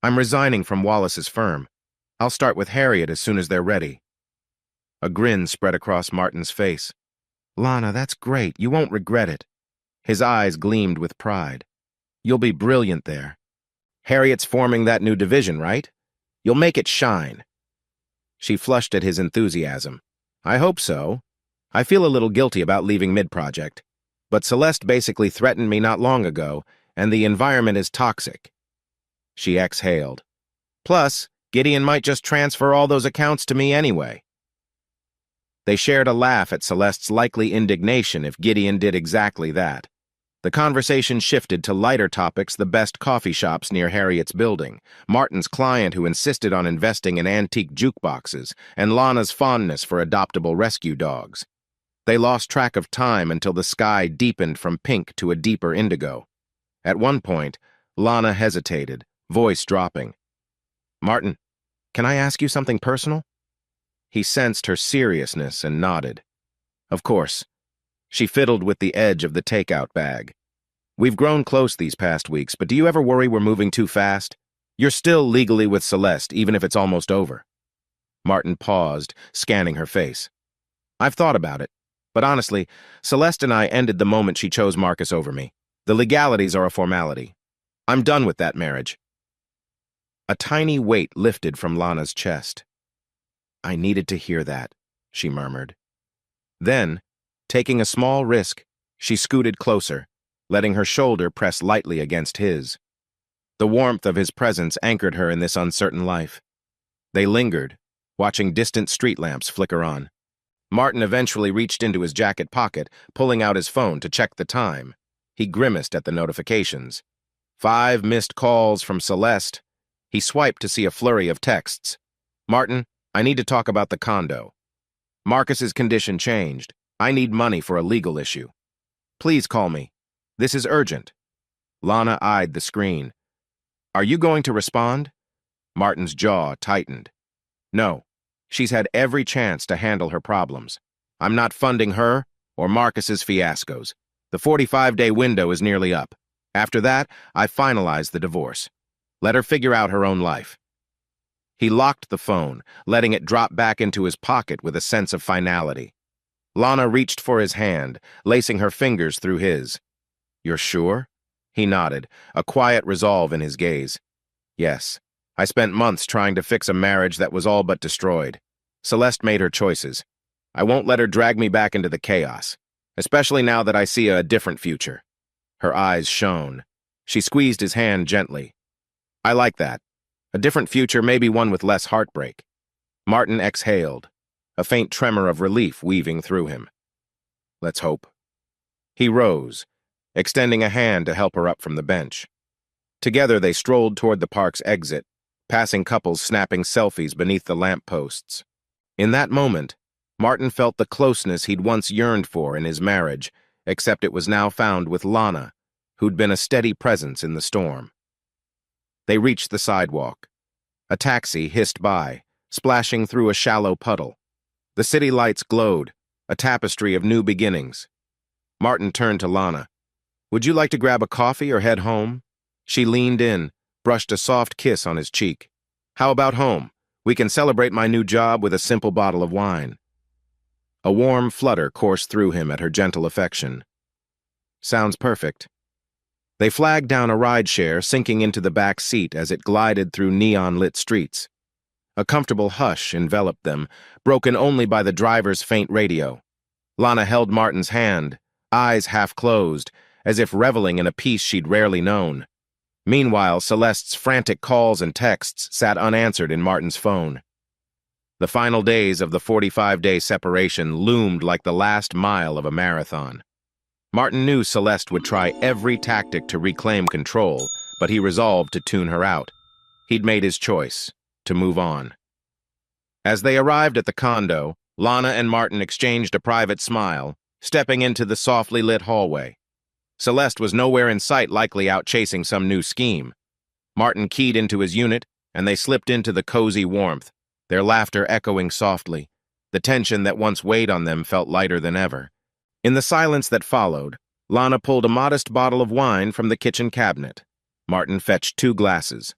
I'm resigning from Wallace's firm. I'll start with Harriet as soon as they're ready. A grin spread across Martin's face. Lana, that's great. You won't regret it. His eyes gleamed with pride. You'll be brilliant there. Harriet's forming that new division, right? You'll make it shine. She flushed at his enthusiasm. I hope so. I feel a little guilty about leaving mid-project. But Celeste basically threatened me not long ago, and the environment is toxic. She exhaled. Plus, Gideon might just transfer all those accounts to me anyway. They shared a laugh at Celeste's likely indignation if Gideon did exactly that. The conversation shifted to lighter topics: the best coffee shops near Harriet's building, Martin's client who insisted on investing in antique jukeboxes, and Lana's fondness for adoptable rescue dogs. They lost track of time until the sky deepened from pink to a deeper indigo. At one point, Lana hesitated, voice dropping. Martin, can I ask you something personal? He sensed her seriousness and nodded. Of course. She fiddled with the edge of the takeout bag. We've grown close these past weeks, but do you ever worry we're moving too fast? You're still legally with Celeste, even if it's almost over. Martin paused, scanning her face. I've thought about it, but honestly, Celeste and I ended the moment she chose Marcus over me. The legalities are a formality. I'm done with that marriage. A tiny weight lifted from Lana's chest. I needed to hear that, she murmured. Then, taking a small risk, she scooted closer, letting her shoulder press lightly against his. The warmth of his presence anchored her in this uncertain life. They lingered, watching distant street lamps flicker on. Martin eventually reached into his jacket pocket, pulling out his phone to check the time. He grimaced at the notifications. 5 missed calls from Celeste. He swiped to see a flurry of texts. Martin, I need to talk about the condo. Marcus's condition changed. I need money for a legal issue. Please call me. This is urgent. Lana eyed the screen. Are you going to respond? Martin's jaw tightened. No. She's had every chance to handle her problems. I'm not funding her or Marcus's fiascos. The 45-day window is nearly up. After that, I finalize the divorce. Let her figure out her own life. He locked the phone, letting it drop back into his pocket with a sense of finality. Lana reached for his hand, lacing her fingers through his. You're sure? He nodded, a quiet resolve in his gaze. Yes. I spent months trying to fix a marriage that was all but destroyed. Celeste made her choices. I won't let her drag me back into the chaos, especially now that I see a different future. Her eyes shone. She squeezed his hand gently. I like that. A different future, maybe one with less heartbreak. Martin exhaled, a faint tremor of relief weaving through him. Let's hope. He rose, extending a hand to help her up from the bench. Together they strolled toward the park's exit, passing couples snapping selfies beneath the lampposts. In that moment, Martin felt the closeness he'd once yearned for in his marriage, except it was now found with Lana, who'd been a steady presence in the storm. They reached the sidewalk. A taxi hissed by, splashing through a shallow puddle. The city lights glowed, a tapestry of new beginnings. Martin turned to Lana. Would you like to grab a coffee or head home? She leaned in, brushed a soft kiss on his cheek. How about home? We can celebrate my new job with a simple bottle of wine. A warm flutter coursed through him at her gentle affection. Sounds perfect. They flagged down a rideshare, sinking into the back seat as it glided through neon-lit streets. A comfortable hush enveloped them, broken only by the driver's faint radio. Lana held Martin's hand, eyes half closed, as if reveling in a peace she'd rarely known. Meanwhile, Celeste's frantic calls and texts sat unanswered in Martin's phone. The final days of the 45-day separation loomed like the last mile of a marathon. Martin knew Celeste would try every tactic to reclaim control, but he resolved to tune her out. He'd made his choice, to move on. As they arrived at the condo, Lana and Martin exchanged a private smile, stepping into the softly lit hallway. Celeste was nowhere in sight, likely out chasing some new scheme. Martin keyed into his unit, and they slipped into the cozy warmth, their laughter echoing softly. The tension that once weighed on them felt lighter than ever. In the silence that followed, Lana pulled a modest bottle of wine from the kitchen cabinet. Martin fetched 2 glasses.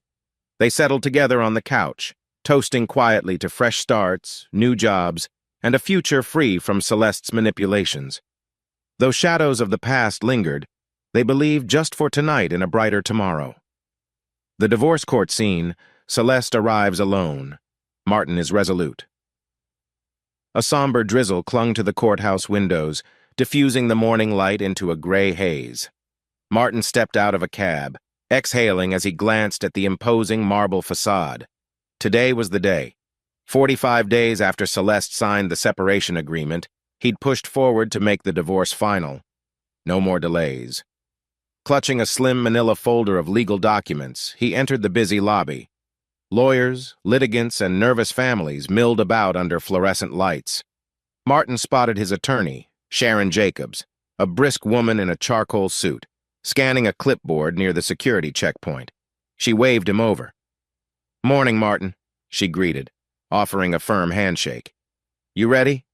They settled together on the couch, toasting quietly to fresh starts, new jobs, and a future free from Celeste's manipulations. Though shadows of the past lingered, they believed just for tonight in a brighter tomorrow. The divorce court scene, Celeste arrives alone. Martin is resolute. A somber drizzle clung to the courthouse windows, diffusing the morning light into a gray haze. Martin stepped out of a cab, exhaling as he glanced at the imposing marble facade. Today was the day. 45 days after Celeste signed the separation agreement, he'd pushed forward to make the divorce final. No more delays. Clutching a slim manila folder of legal documents, he entered the busy lobby. Lawyers, litigants, and nervous families milled about under fluorescent lights. Martin spotted his attorney, Sharon Jacobs, a brisk woman in a charcoal suit, scanning a clipboard near the security checkpoint. She waved him over. "Morning, Martin," she greeted, offering a firm handshake. "You ready?"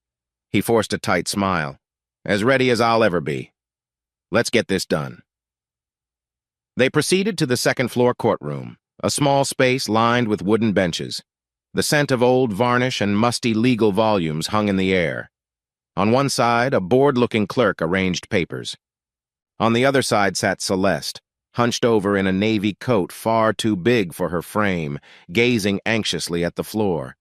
He forced a tight smile. "As ready as I'll ever be. Let's get this done." They proceeded to the second-floor courtroom, a small space lined with wooden benches. The scent of old varnish and musty legal volumes hung in the air. On one side, a bored-looking clerk arranged papers. On the other side sat Celeste, hunched over in a navy coat far too big for her frame, gazing anxiously at the floor.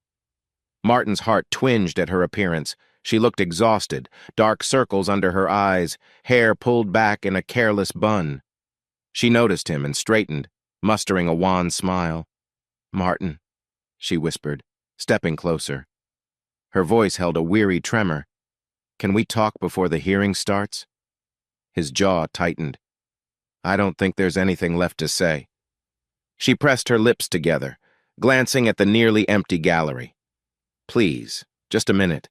Martin's heart twinged at her appearance. She looked exhausted, dark circles under her eyes, hair pulled back in a careless bun. She noticed him and straightened, mustering a wan smile. "Martin," she whispered, stepping closer. Her voice held a weary tremor. "Can we talk before the hearing starts?" His jaw tightened. "I don't think there's anything left to say." She pressed her lips together, glancing at the nearly empty gallery. "Please, just a minute."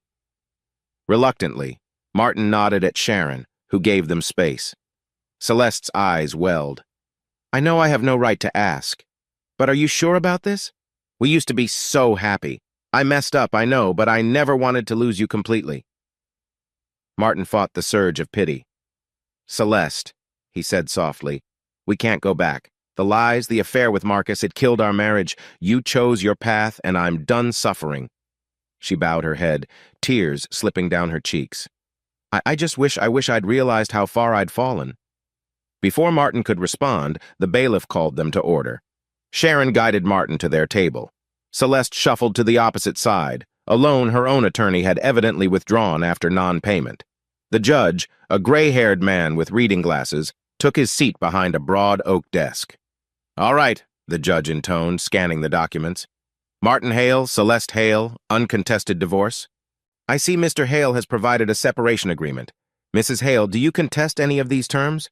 Reluctantly, Martin nodded at Sharon, who gave them space. Celeste's eyes welled. "I know I have no right to ask, but are you sure about this? We used to be so happy. I messed up, I know, but I never wanted to lose you completely." Martin fought the surge of pity. "Celeste," he said softly, "we can't go back. The lies, the affair with Marcus, it killed our marriage. You chose your path, and I'm done suffering." She bowed her head, tears slipping down her cheeks. I wish I'd realized how far I'd fallen." Before Martin could respond, the bailiff called them to order. Sharon guided Martin to their table. Celeste shuffled to the opposite side. Alone, her own attorney had evidently withdrawn after non-payment. The judge, a gray-haired man with reading glasses, took his seat behind a broad oak desk. "All right," the judge intoned, scanning the documents. "Martin Hale, Celeste Hale, uncontested divorce. I see Mr. Hale has provided a separation agreement. Mrs. Hale, do you contest any of these terms?"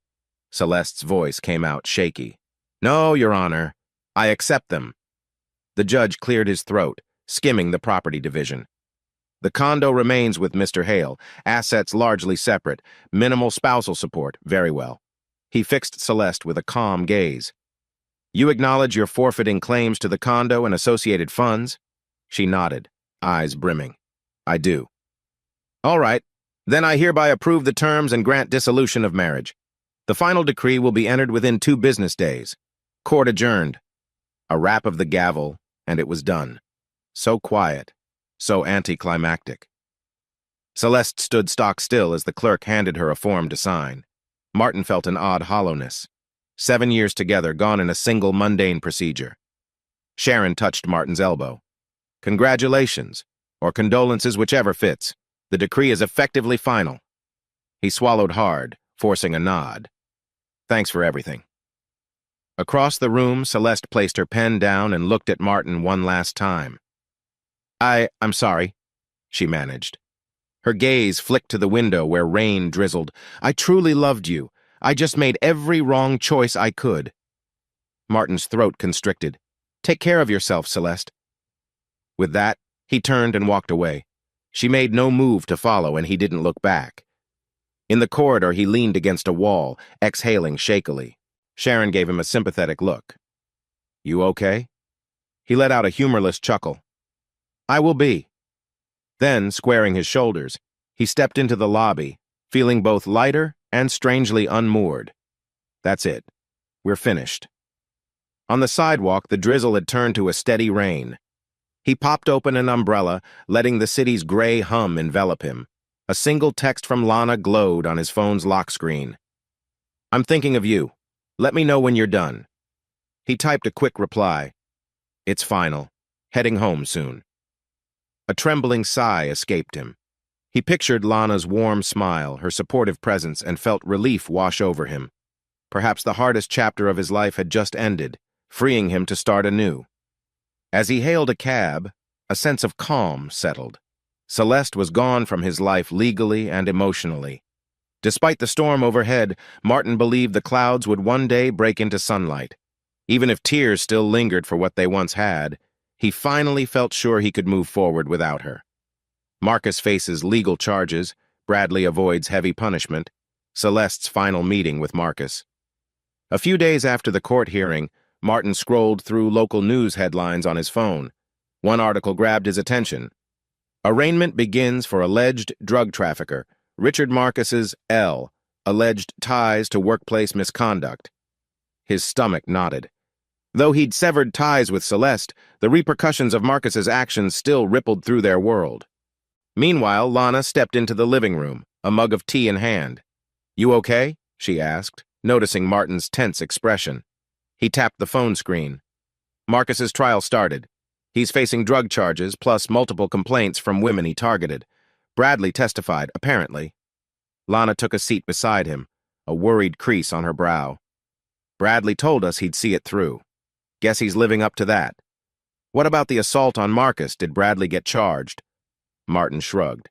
Celeste's voice came out shaky. "No, Your Honor. I accept them." The judge cleared his throat, skimming the property division. "The condo remains with Mr. Hale, assets largely separate, minimal spousal support, very well." He fixed Celeste with a calm gaze. "You acknowledge you're forfeiting claims to the condo and associated funds?" She nodded, eyes brimming. "I do." "All right. Then I hereby approve the terms and grant dissolution of marriage. The final decree will be entered within 2 business days. Court adjourned." A rap of the gavel, and it was done. So quiet, so anticlimactic. Celeste stood stock still as the clerk handed her a form to sign. Martin felt an odd hollowness. 7 years together, gone in a single mundane procedure. Sharon touched Martin's elbow. "Congratulations, or condolences, whichever fits. The decree is effectively final." He swallowed hard, forcing a nod. "Thanks for everything." Across the room, Celeste placed her pen down and looked at Martin one last time. I'm sorry," she managed. Her gaze flicked to the window where rain drizzled. "I truly loved you. I just made every wrong choice I could." Martin's throat constricted. Take care of yourself, Celeste." With that, he turned and walked away. She made no move to follow, and he didn't look back. In the corridor, he leaned against a wall, exhaling shakily. Sharon gave him a sympathetic look. "You okay?" He let out a humorless chuckle. "I will be." Then, squaring his shoulders, he stepped into the lobby, feeling both lighter and strangely unmoored. That's it. We're finished. On the sidewalk, the drizzle had turned to a steady rain. He popped open an umbrella, letting the city's gray hum envelop him. A single text from Lana glowed on his phone's lock screen. "I'm thinking of you. Let me know when you're done." He typed a quick reply. "It's final. Heading home soon." A trembling sigh escaped him. He pictured Lana's warm smile, her supportive presence, and felt relief wash over him. Perhaps the hardest chapter of his life had just ended, freeing him to start anew. As he hailed a cab, a sense of calm settled. Celeste was gone from his life legally and emotionally. Despite the storm overhead, Martin believed the clouds would one day break into sunlight. Even if tears still lingered for what they once had, he finally felt sure he could move forward without her. Marcus faces legal charges, Bradley avoids heavy punishment, Celeste's final meeting with Marcus. A few days after the court hearing, Martin scrolled through local news headlines on his phone. One article grabbed his attention. Arraignment begins for alleged drug trafficker, Richard Marcus's L, alleged ties to workplace misconduct. His stomach knotted. Though he'd severed ties with Celeste, the repercussions of Marcus's actions still rippled through their world. Meanwhile, Lana stepped into the living room, a mug of tea in hand. "You okay?" she asked, noticing Martin's tense expression. He tapped the phone screen. Marcus's trial started. He's facing drug charges plus multiple complaints from women he targeted. Bradley testified, apparently. Lana took a seat beside him, a worried crease on her brow. "Bradley told us he'd see it through. Guess he's living up to that." "What about the assault on Marcus? Did Bradley get charged?" Martin shrugged.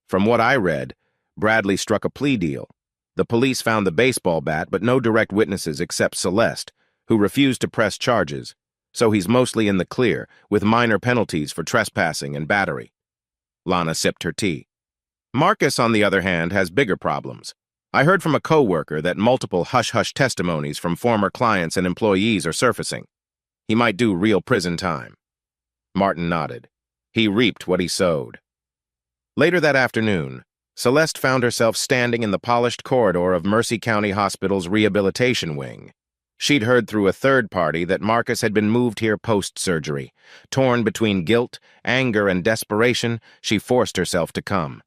"From what I read, Bradley struck a plea deal. The police found the baseball bat, but no direct witnesses except Celeste, who refused to press charges, so he's mostly in the clear, with minor penalties for trespassing and battery." Lana sipped her tea. "Marcus, on the other hand, has bigger problems. I heard from a co-worker that multiple hush-hush testimonies from former clients and employees are surfacing. He might do real prison time." Martin nodded. He reaped what he sowed. Later that afternoon, Celeste found herself standing in the polished corridor of Mercy County Hospital's rehabilitation wing. She'd heard through a third party that Marcus had been moved here post-surgery. Torn between guilt, anger, and desperation, she forced herself to come.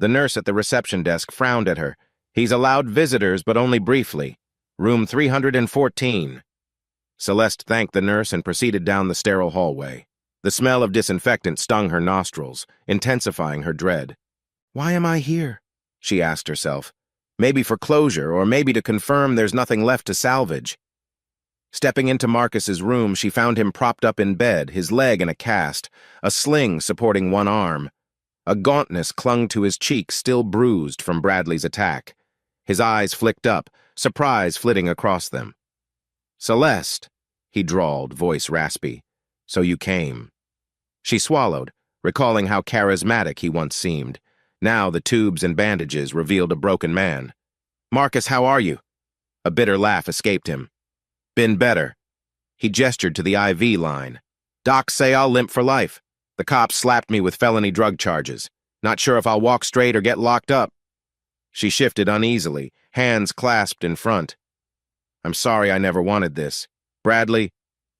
The nurse at the reception desk frowned at her. "He's allowed visitors, but only briefly. Room 314. Celeste thanked the nurse and proceeded down the sterile hallway. The smell of disinfectant stung her nostrils, intensifying her dread. "Why am I here?" she asked herself. Maybe for closure, or maybe to confirm there's nothing left to salvage. Stepping into Marcus's room, she found him propped up in bed, his leg in a cast, a sling supporting one arm. A gauntness clung to his cheek, still bruised from Bradley's attack. His eyes flicked up, surprise flitting across them. "Celeste," he drawled, voice raspy. "So you came." She swallowed, recalling how charismatic he once seemed. Now the tubes and bandages revealed a broken man. "Marcus, how are you?" A bitter laugh escaped him. "Been better." He gestured to the IV line. "Docs say I'll limp for life. The cops slapped me with felony drug charges. Not sure if I'll walk straight or get locked up." She shifted uneasily, hands clasped in front. "I'm sorry I never wanted this. Bradley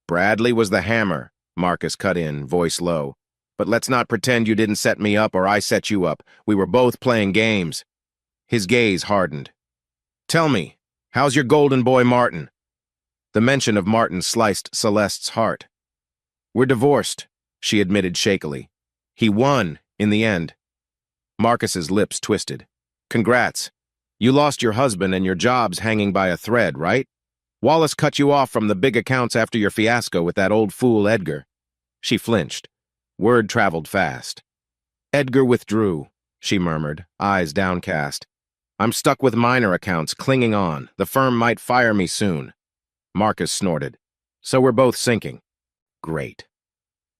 was the hammer," Marcus cut in, voice low. "But let's not pretend you didn't set me up or I set you up. We were both playing games." His gaze hardened. "Tell me, how's your golden boy Martin?" The mention of Martin sliced Celeste's heart. "We're divorced," she admitted shakily. "He won, in the end." Marcus's lips twisted. "Congrats. You lost your husband and your job's hanging by a thread, right? Wallace cut you off from the big accounts after your fiasco with that old fool Edgar." She flinched. Word traveled fast. "Edgar withdrew," she murmured, eyes downcast. "I'm stuck with minor accounts, clinging on. The firm might fire me soon." Marcus snorted. "So we're both sinking." Great.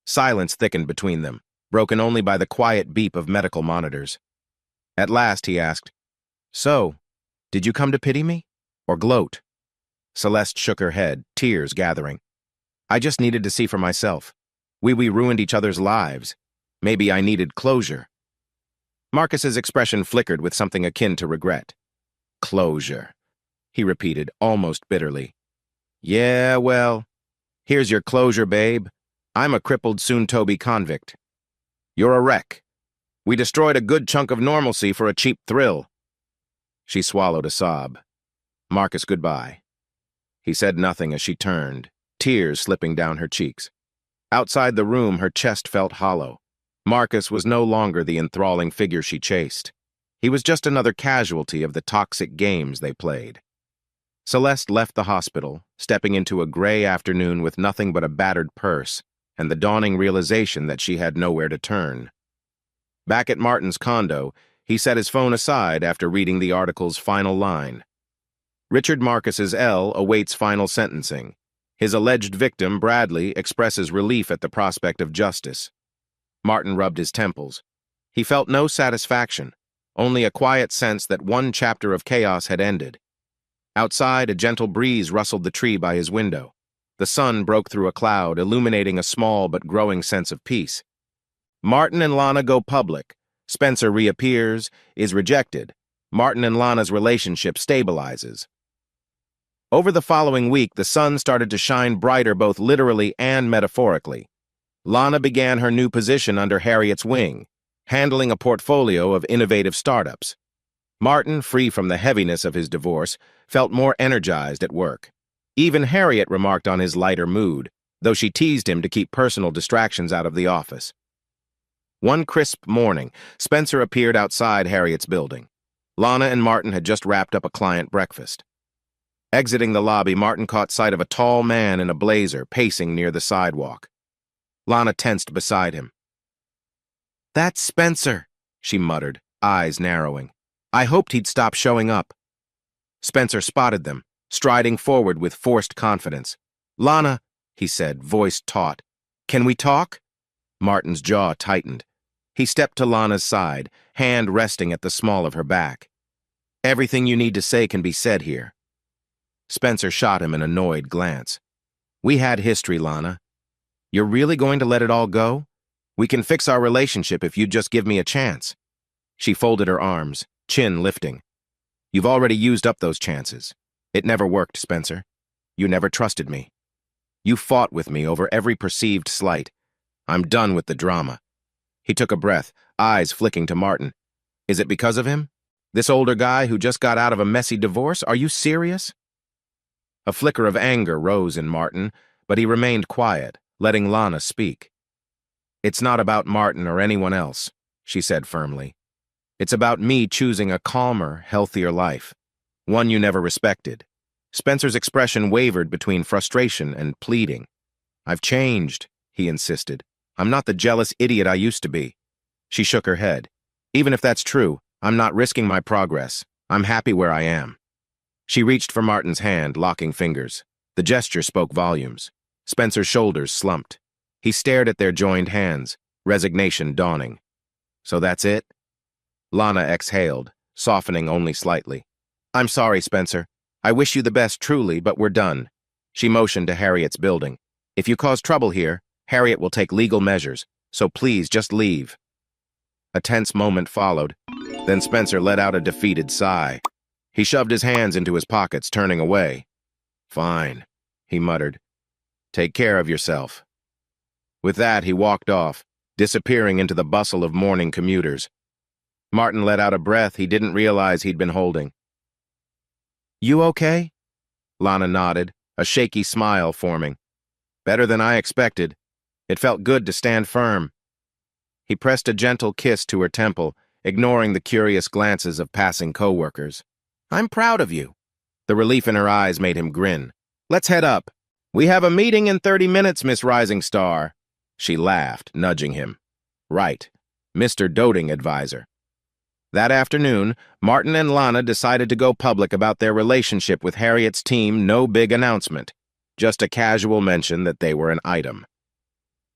Silence thickened between them, broken only by the quiet beep of medical monitors. At last he asked, "So, did you come to pity me? Or gloat?" Celeste shook her head, tears gathering. "I just needed to see for myself. We ruined each other's lives. Maybe I needed closure." Marcus's expression flickered with something akin to regret. "Closure," he repeated, almost bitterly. "Yeah, well, here's your closure, babe. I'm a crippled soon-to-be convict. You're a wreck. We destroyed a good chunk of normalcy for a cheap thrill." She swallowed a sob. "Marcus, goodbye." He said nothing as she turned, tears slipping down her cheeks. Outside the room, her chest felt hollow. Marcus was no longer the enthralling figure she chased. He was just another casualty of the toxic games they played. Celeste left the hospital, stepping into a gray afternoon with nothing but a battered purse and the dawning realization that she had nowhere to turn. Back at Martin's condo, he set his phone aside after reading the article's final line. Richard Marcus's L awaits final sentencing. His alleged victim, Bradley, expresses relief at the prospect of justice. Martin rubbed his temples. He felt no satisfaction, only a quiet sense that one chapter of chaos had ended. Outside, a gentle breeze rustled the tree by his window. The sun broke through a cloud, illuminating a small but growing sense of peace. Martin and Lana go public. Spencer reappears, is rejected. Martin and Lana's relationship stabilizes. Over the following week, the sun started to shine brighter both literally and metaphorically. Lana began her new position under Harriet's wing, handling a portfolio of innovative startups. Martin, free from the heaviness of his divorce, felt more energized at work. Even Harriet remarked on his lighter mood, though she teased him to keep personal distractions out of the office. One crisp morning, Spencer appeared outside Harriet's building. Lana and Martin had just wrapped up a client breakfast. Exiting the lobby, Martin caught sight of a tall man in a blazer pacing near the sidewalk. Lana tensed beside him. "That's Spencer," she muttered, eyes narrowing. "I hoped he'd stop showing up." Spencer spotted them, striding forward with forced confidence. "Lana," he said, voice taut. "Can we talk?" Martin's jaw tightened. He stepped to Lana's side, hand resting at the small of her back. "Everything you need to say can be said here." Spencer shot him an annoyed glance. "We had history, Lana. You're really going to let it all go? We can fix our relationship if you just give me a chance." She folded her arms, chin lifting. "You've already used up those chances. It never worked, Spencer. You never trusted me. You fought with me over every perceived slight. I'm done with the drama." He took a breath, eyes flicking to Martin. "Is it because of him? This older guy who just got out of a messy divorce? Are you serious?" A flicker of anger rose in Martin, but he remained quiet, letting Lana speak. "It's not about Martin or anyone else," she said firmly. "It's about me choosing a calmer, healthier life. One you never respected." Spencer's expression wavered between frustration and pleading. "I've changed," he insisted. "I'm not the jealous idiot I used to be." She shook her head. "Even if that's true, I'm not risking my progress. I'm happy where I am." She reached for Martin's hand, locking fingers. The gesture spoke volumes. Spencer's shoulders slumped. He stared at their joined hands, resignation dawning. "So that's it?" Lana exhaled, softening only slightly. "I'm sorry, Spencer. I wish you the best truly, but we're done." She motioned to Harriet's building. "If you cause trouble here, Harriet will take legal measures, so please just leave." A tense moment followed. Then Spencer let out a defeated sigh. He shoved his hands into his pockets, turning away. "Fine," he muttered. "Take care of yourself." With that, he walked off, disappearing into the bustle of morning commuters. Martin let out a breath he didn't realize he'd been holding. "You okay?" Lana nodded, a shaky smile forming. "Better than I expected. It felt good to stand firm." He pressed a gentle kiss to her temple, ignoring the curious glances of passing coworkers. "I'm proud of you." The relief in her eyes made him grin. "Let's head up. We have a meeting in 30 minutes, Miss Rising Star." She laughed, nudging him. "Right, Mr. Doting Advisor." That afternoon, Martin and Lana decided to go public about their relationship with Harriet's team. No big announcement, just a casual mention that they were an item.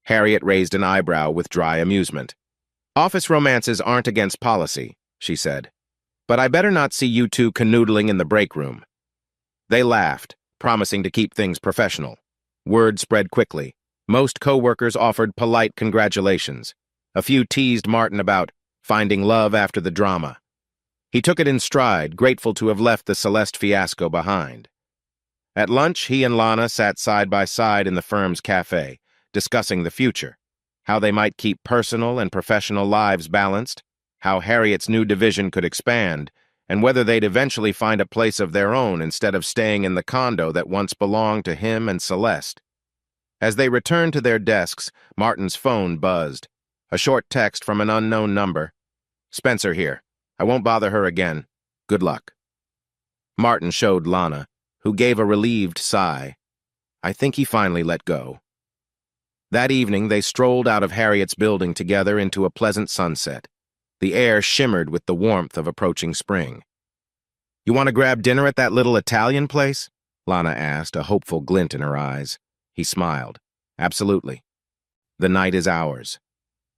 Harriet raised an eyebrow with dry amusement. "Office romances aren't against policy," she said. "But I better not see you two canoodling in the break room." They laughed, promising to keep things professional. Word spread quickly. Most co-workers offered polite congratulations. A few teased Martin about finding love after the drama. He took it in stride, grateful to have left the Celeste fiasco behind. At lunch, he and Lana sat side by side in the firm's cafe, discussing the future, how they might keep personal and professional lives balanced, how Harriet's new division could expand, and whether they'd eventually find a place of their own instead of staying in the condo that once belonged to him and Celeste. As they returned to their desks, Martin's phone buzzed. A short text from an unknown number. "Spencer here. I won't bother her again. Good luck." Martin showed Lana, who gave a relieved sigh. I think he finally let go. That evening, they strolled out of Harriet's building together into a pleasant sunset. The air shimmered with the warmth of approaching spring. "You want to grab dinner at that little Italian place?" Lana asked, a hopeful glint in her eyes. He smiled. "Absolutely. The night is ours."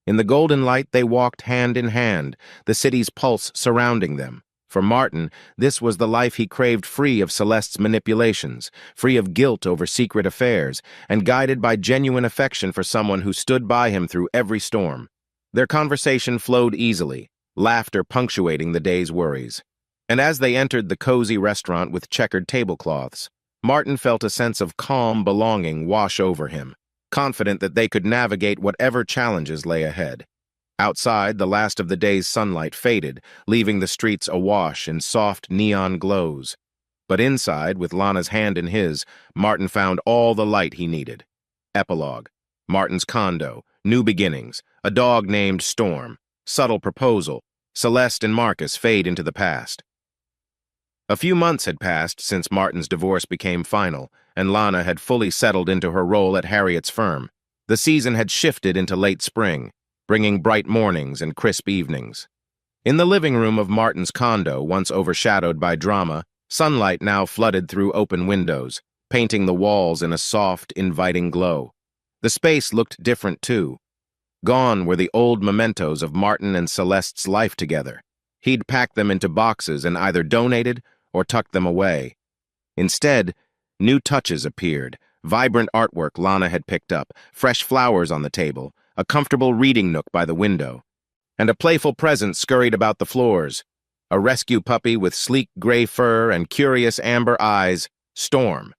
In the golden light, they walked hand in hand, the city's pulse surrounding them. For Martin, this was the life he craved, free of Celeste's manipulations, free of guilt over secret affairs, and guided by genuine affection for someone who stood by him through every storm. Their conversation flowed easily, laughter punctuating the day's worries. And as they entered the cozy restaurant with checkered tablecloths, Martin felt a sense of calm belonging wash over him, confident that they could navigate whatever challenges lay ahead. Outside, the last of the day's sunlight faded, leaving the streets awash in soft neon glows. But inside, with Lana's hand in his, Martin found all the light he needed. Epilogue. Martin's condo, new beginnings, a dog named Storm, subtle proposal, Celeste and Marcus fade into the past. A few months had passed since Martin's divorce became final, and Lana had fully settled into her role at Harriet's firm. The season had shifted into late spring, bringing bright mornings and crisp evenings. In the living room of Martin's condo, once overshadowed by drama, sunlight now flooded through open windows, painting the walls in a soft, inviting glow. The space looked different, too. Gone were the old mementos of Martin and Celeste's life together. He'd packed them into boxes and either donated or tucked them away. Instead, new touches appeared, vibrant artwork Lana had picked up, fresh flowers on the table, a comfortable reading nook by the window, and a playful presence scurried about the floors. A rescue puppy with sleek gray fur and curious amber eyes, Storm.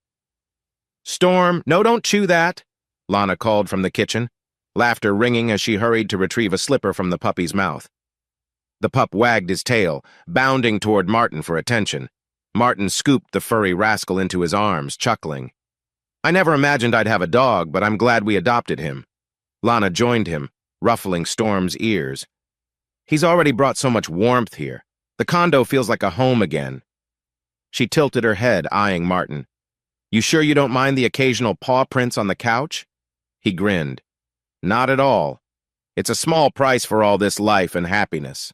"Storm, no, don't chew that," Lana called from the kitchen, laughter ringing as she hurried to retrieve a slipper from the puppy's mouth. The pup wagged his tail, bounding toward Martin for attention. Martin scooped the furry rascal into his arms, chuckling. "I never imagined I'd have a dog, but I'm glad we adopted him." Lana joined him, ruffling Storm's ears. "He's already brought so much warmth here. The condo feels like a home again." She tilted her head, eyeing Martin. "You sure you don't mind the occasional paw prints on the couch?" He grinned. "Not at all. It's a small price for all this life and happiness."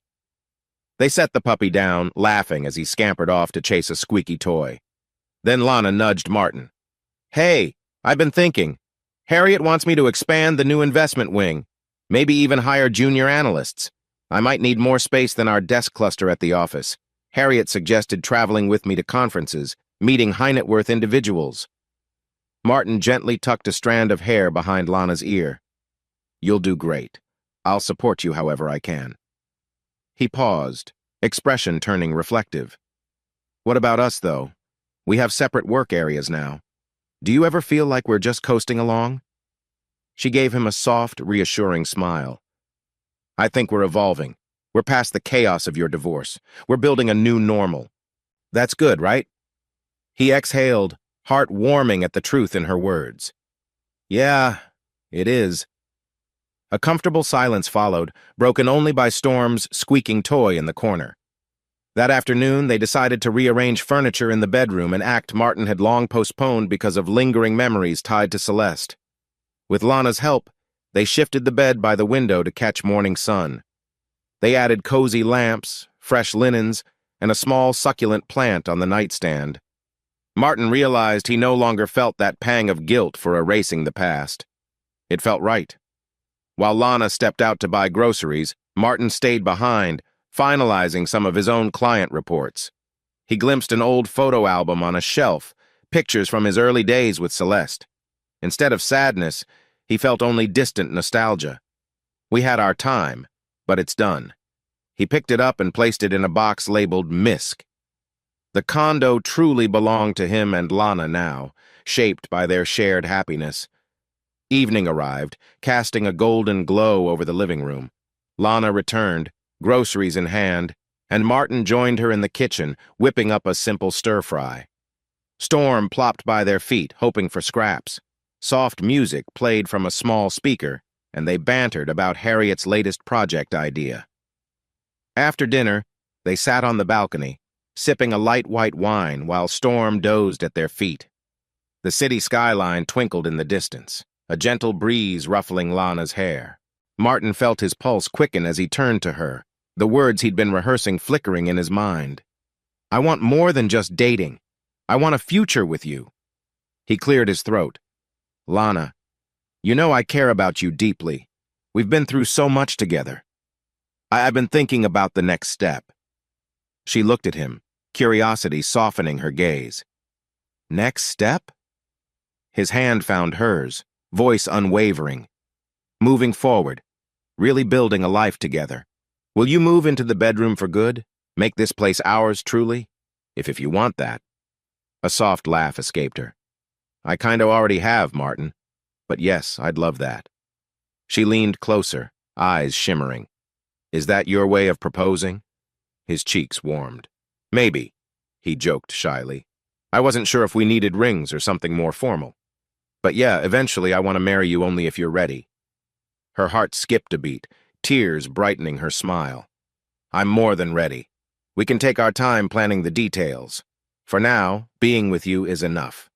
They set the puppy down, laughing as he scampered off to chase a squeaky toy. Then Lana nudged Martin. "Hey, I've been thinking. Harriet wants me to expand the new investment wing, maybe even hire junior analysts. I might need more space than our desk cluster at the office. Harriet suggested traveling with me to conferences, meeting high-net-worth individuals." Martin gently tucked a strand of hair behind Lana's ear. "You'll do great. I'll support you however I can." He paused, expression turning reflective. "What about us, though? We have separate work areas now. Do you ever feel like we're just coasting along?" She gave him a soft, reassuring smile. "I think we're evolving. We're past the chaos of your divorce. We're building a new normal. That's good, right?" He exhaled, heart warming at the truth in her words. "Yeah, it is." A comfortable silence followed, broken only by Storm's squeaking toy in the corner. That afternoon, they decided to rearrange furniture in the bedroom, an act Martin had long postponed because of lingering memories tied to Celeste. With Lana's help, they shifted the bed by the window to catch morning sun. They added cozy lamps, fresh linens, and a small succulent plant on the nightstand. Martin realized he no longer felt that pang of guilt for erasing the past. It felt right. While Lana stepped out to buy groceries, Martin stayed behind, finalizing some of his own client reports. He glimpsed an old photo album on a shelf, pictures from his early days with Celeste. Instead of sadness, he felt only distant nostalgia. We had our time, but it's done. He picked it up and placed it in a box labeled Misk. The condo truly belonged to him and Lana now, shaped by their shared happiness. Evening arrived, casting a golden glow over the living room. Lana returned, groceries in hand, and Martin joined her in the kitchen, whipping up a simple stir-fry. Storm plopped by their feet, hoping for scraps. Soft music played from a small speaker, and they bantered about Harriet's latest project idea. After dinner, they sat on the balcony, sipping a light white wine while Storm dozed at their feet. The city skyline twinkled in the distance, a gentle breeze ruffling Lana's hair. Martin felt his pulse quicken as he turned to her, the words he'd been rehearsing flickering in his mind. "I want more than just dating. I want a future with you." He cleared his throat. "Lana, you know I care about you deeply. We've been through so much together. I've been thinking about the next step." She looked at him, curiosity softening her gaze. "Next step?" His hand found hers, voice unwavering. "Moving forward, really building a life together. Will you move into the bedroom for good? Make this place ours truly? If you want that." A soft laugh escaped her. "I kinda already have, Martin. But yes, I'd love that." She leaned closer, eyes shimmering. "Is that your way of proposing?" His cheeks warmed. "Maybe," he joked shyly. "I wasn't sure if we needed rings or something more formal. But yeah, eventually I want to marry you only if you're ready." Her heart skipped a beat, tears brightening her smile. "I'm more than ready. We can take our time planning the details. For now, being with you is enough."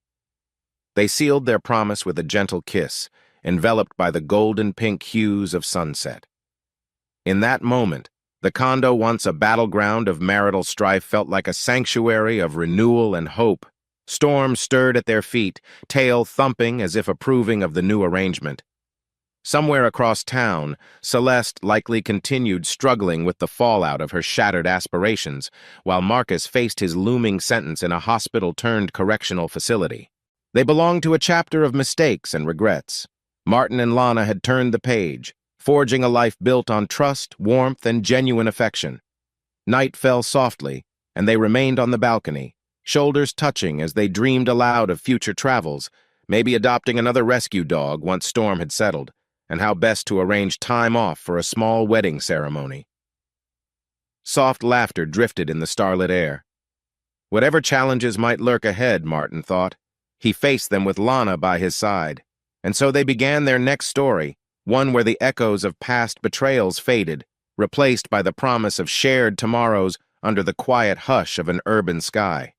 They sealed their promise with a gentle kiss, enveloped by the golden pink hues of sunset. In that moment, the condo, once a battleground of marital strife, felt like a sanctuary of renewal and hope. Storm stirred at their feet, tail thumping as if approving of the new arrangement. Somewhere across town, Celeste likely continued struggling with the fallout of her shattered aspirations, while Marcus faced his looming sentence in a hospital-turned-correctional facility. They belonged to a chapter of mistakes and regrets. Martin and Lana had turned the page, forging a life built on trust, warmth, and genuine affection. Night fell softly, and they remained on the balcony, shoulders touching as they dreamed aloud of future travels, maybe adopting another rescue dog once Storm had settled, and how best to arrange time off for a small wedding ceremony. Soft laughter drifted in the starlit air. Whatever challenges might lurk ahead, Martin thought, he faced them with Lana by his side. And so they began their next story, one where the echoes of past betrayals faded, replaced by the promise of shared tomorrows under the quiet hush of an urban sky.